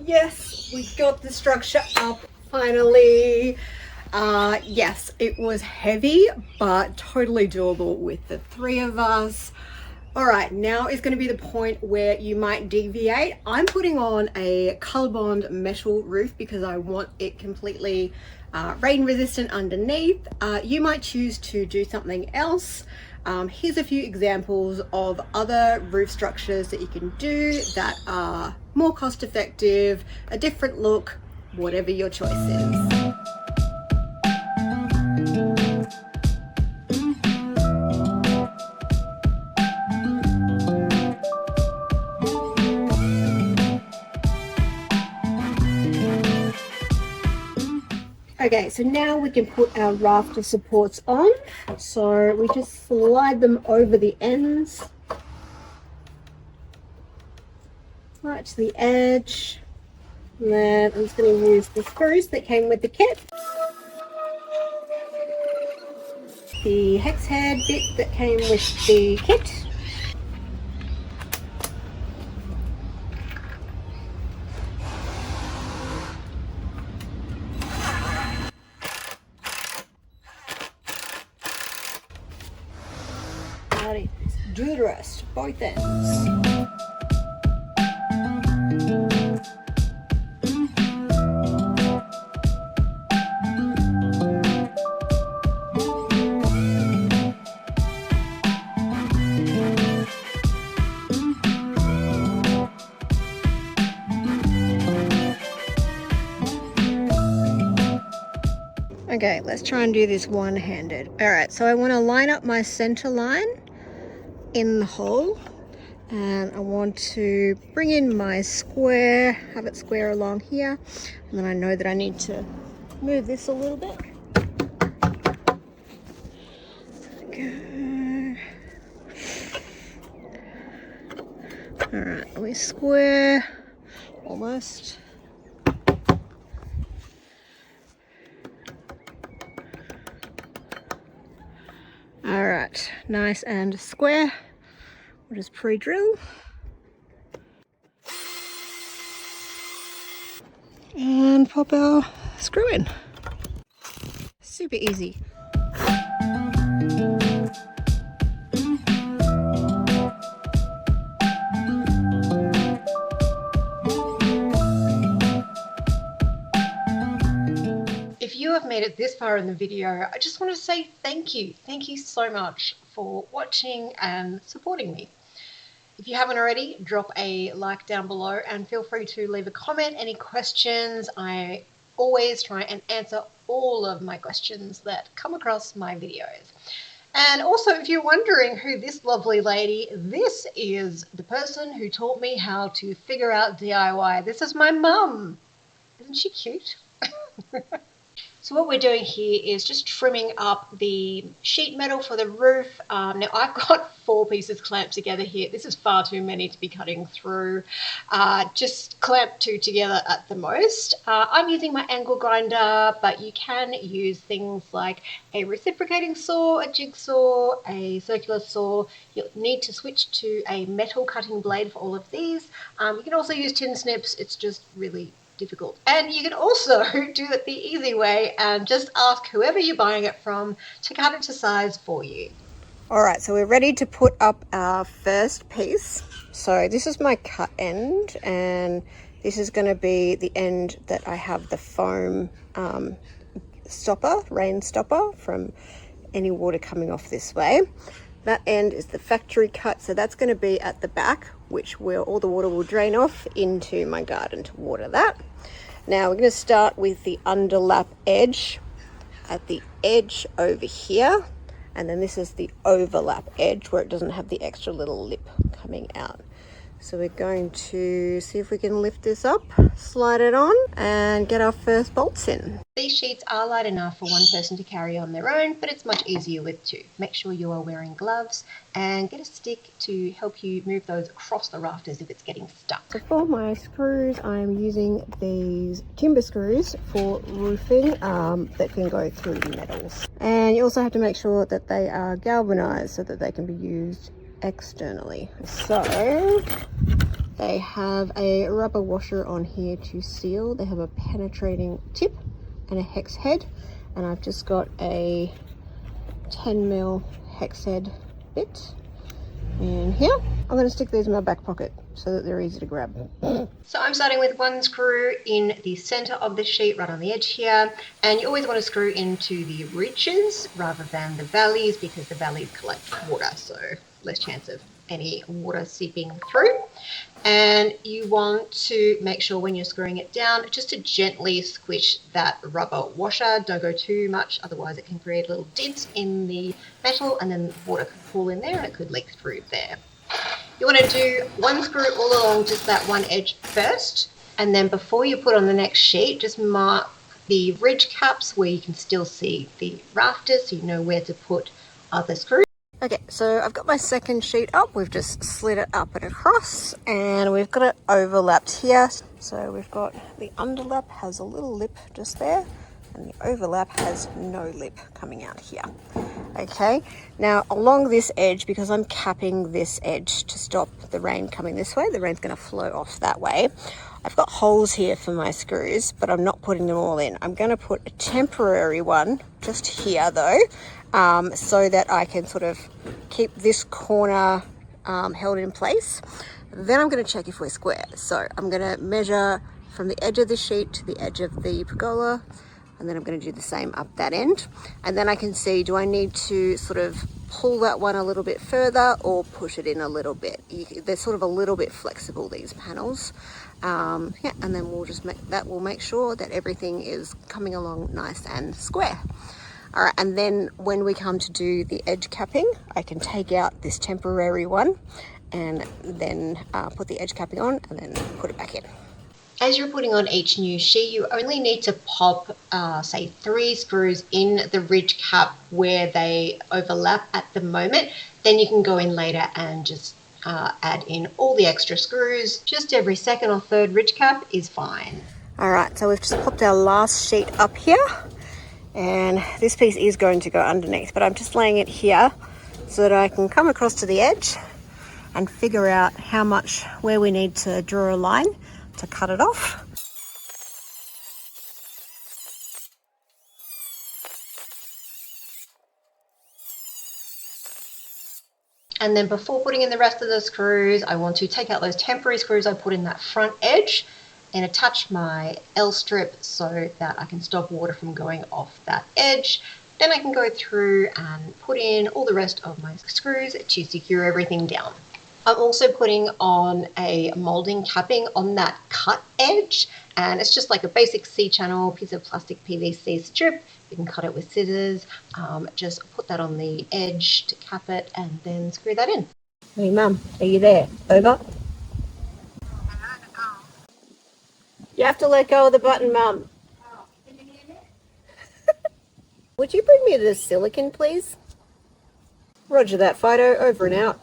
Yes, we got the structure up finally. Yes, it was heavy, but totally doable with the 3 of us. All right, now is going to be the point where you might deviate. I'm putting on a ColourBond metal roof because I want it completely rain resistant underneath. You might choose to do something else. Here's a few examples of other roof structures that you can do that are more cost effective, a different look, whatever your choice is. Okay, so now we can put our rafter supports on. So we just slide them over the ends, right to the edge. And then I'm just going to use the screws that came with the kit. The hex head bit that came with the kit. Alrighty, do the rest, both ends. Okay, let's try and do this one-handed. All right, so I want to line up my center line in the hole, and I want to bring in my square, have it square along here, and then I know that I need to move this a little bit. Go. All right, we square, almost. All right, nice and square. We'll just pre-drill. And pop our screw in. Super easy. If you have made it this far in the video, I just want to say thank you. Thank you so much for watching and supporting me. If you haven't already, drop a like down below and feel free to leave a comment, any questions. I always try and answer all of my questions that come across my videos. And also, if you're wondering who this lovely lady, this is the person who taught me how to figure out DIY. This is my mum. Isn't she cute? So what we're doing here is just trimming up the sheet metal for the roof. Now I've got 4 pieces clamped together here. This is far too many to be cutting through. Just clamp 2 together at the most. I'm using my angle grinder, but you can use things like a reciprocating saw, a jigsaw, a circular saw. You'll need to switch to a metal cutting blade for all of these. You can also use tin snips. It's just really difficult. And you can also do it the easy way and just ask whoever you're buying it from to cut it to size for you. All right, so we're ready to put up our first piece. So this is my cut end, and this is going to be the end that I have the foam stopper, rain stopper from any water coming off this way. That end is the factory cut, so that's going to be at the back, which where all the water will drain off into my garden to water that. Now we're going to start with the underlap edge at the edge over here, and then this is the overlap edge where it doesn't have the extra little lip coming out. So we're going to see if we can lift this up, slide it on, and get our first bolts in. These sheets are light enough for one person to carry on their own, but it's much easier with 2. Make sure you are wearing gloves and get a stick to help you move those across the rafters if it's getting stuck. So for my screws, I'm using these timber screws for roofing that can go through metals. And you also have to make sure that they are galvanized so that they can be used externally. So they have a rubber washer on here to seal. They have a penetrating tip and a hex head, and I've just got a 10mm hex head bit in here. I'm going to stick these in my back pocket so that they're easy to grab. So I'm starting with 1 screw in the center of the sheet right on the edge here, and you always want to screw into the ridges rather than the valleys because the valleys collect water, so less chance of any water seeping through. And you want to make sure when you're screwing it down just to gently squish that rubber washer. Don't go too much, otherwise it can create a little dent in the metal and then water could pool in there and it could leak through there. You want to do 1 screw all along just that one edge first, and then before you put on the next sheet, just mark the ridge caps where you can still see the rafters, so you know where to put other screws. Okay, so I've got my second sheet up. We've just slid it up and across, and we've got it overlapped here. So we've got the underlap has a little lip just there, and the overlap has no lip coming out here. Okay, now along this edge, because I'm capping this edge to stop the rain coming this way, the rain's going to flow off that way. I've got holes here for my screws, but I'm not putting them all in. I'm going to put a temporary one just here though, so that I can sort of keep this corner held in place. Then I'm going to check if we're square. So I'm going to measure from the edge of the sheet to the edge of the pergola, and then I'm going to do the same up that end. And then I can see, do I need to sort of pull that one a little bit further or push it in a little bit? They're sort of a little bit flexible, these panels. Yeah, and then we'll just make sure that everything is coming along nice and square. All right, and then when we come to do the edge capping, I can take out this temporary one and then put the edge capping on and then put it back in. As you're putting on each new sheet, you only need to pop, say, 3 screws in the ridge cap where they overlap at the moment. Then you can go in later and just add in all the extra screws. Just every second or third ridge cap is fine. All right, so we've just popped our last sheet up here, and this piece is going to go underneath, but I'm just laying it here so that I can come across to the edge and figure out how much, where we need to draw a line to cut it off. And then before putting in the rest of the screws, I want to take out those temporary screws I put in that front edge and attach my L strip so that I can stop water from going off that edge. Then I can go through and put in all the rest of my screws to secure everything down. I'm also putting on a molding capping on that cut edge, and it's just like a basic C-channel piece of plastic PVC strip. You can cut it with scissors, just put that on the edge to cap it and then screw that in. Hey Mum, are you there? Over? You have to let go of the button, Mum. Would you bring me the silicone, please? Roger that, Fido. Over and out.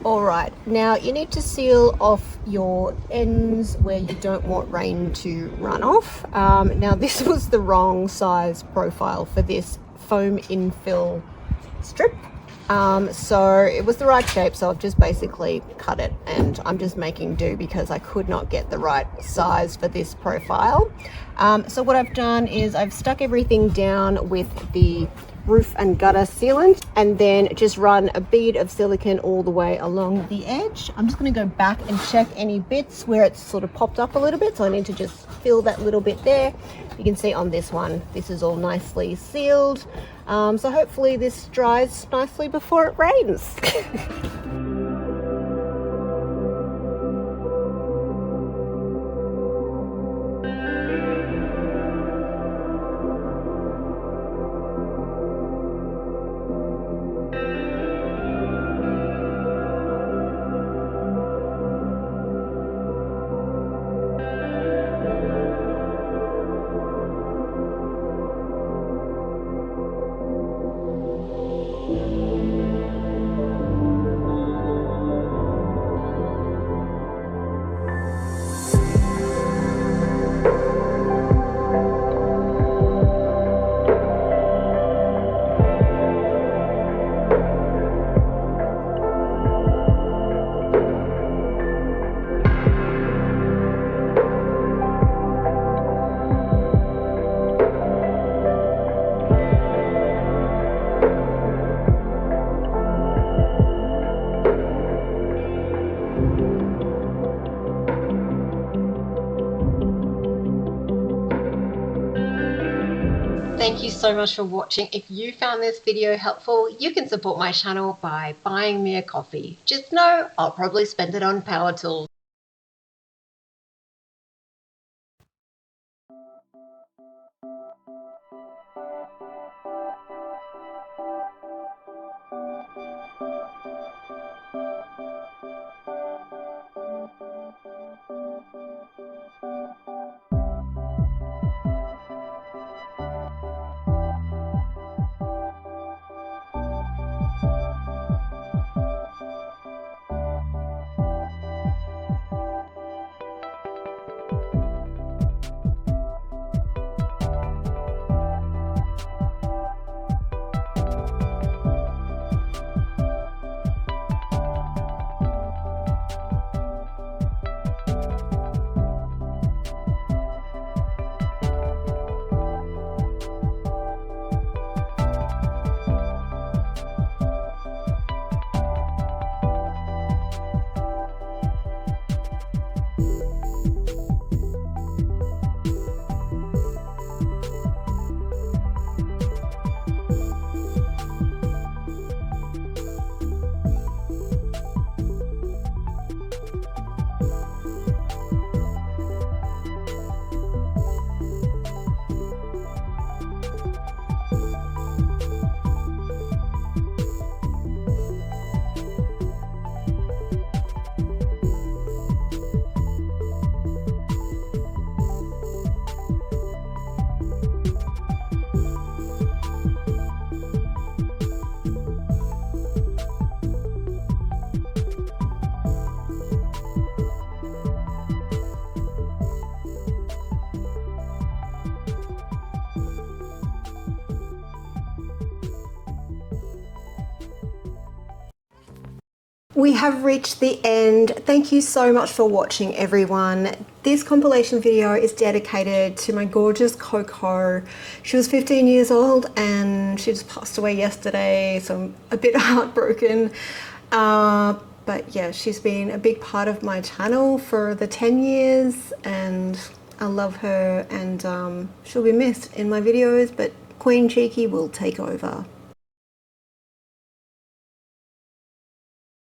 All right, now you need to seal off your ends where you don't want rain to run off. Now this was the wrong size profile for this foam infill strip. So it was the right shape, so I've just basically cut it, and I'm just making do because I could not get the right size for this profile. So what I've done is I've stuck everything down with the roof and gutter sealant, and then just run a bead of silicone all the way along the edge. I'm just going to go back and check any bits where it's sort of popped up a little bit, so I need to just fill that little bit there. You can see on this one, this is all nicely sealed, so hopefully this dries nicely before it rains. Thank you so much for watching. If you found this video helpful, you can support my channel by buying me a coffee. Just know I'll probably spend it on power tools. We have reached the end. Thank you so much for watching, everyone. This compilation video is dedicated to my gorgeous Coco. She was 15 years old and she just passed away yesterday, so I'm a bit heartbroken. But yeah, she's been a big part of my channel for the 10 years and I love her, and she'll be missed in my videos, but Queen Cheeky will take over.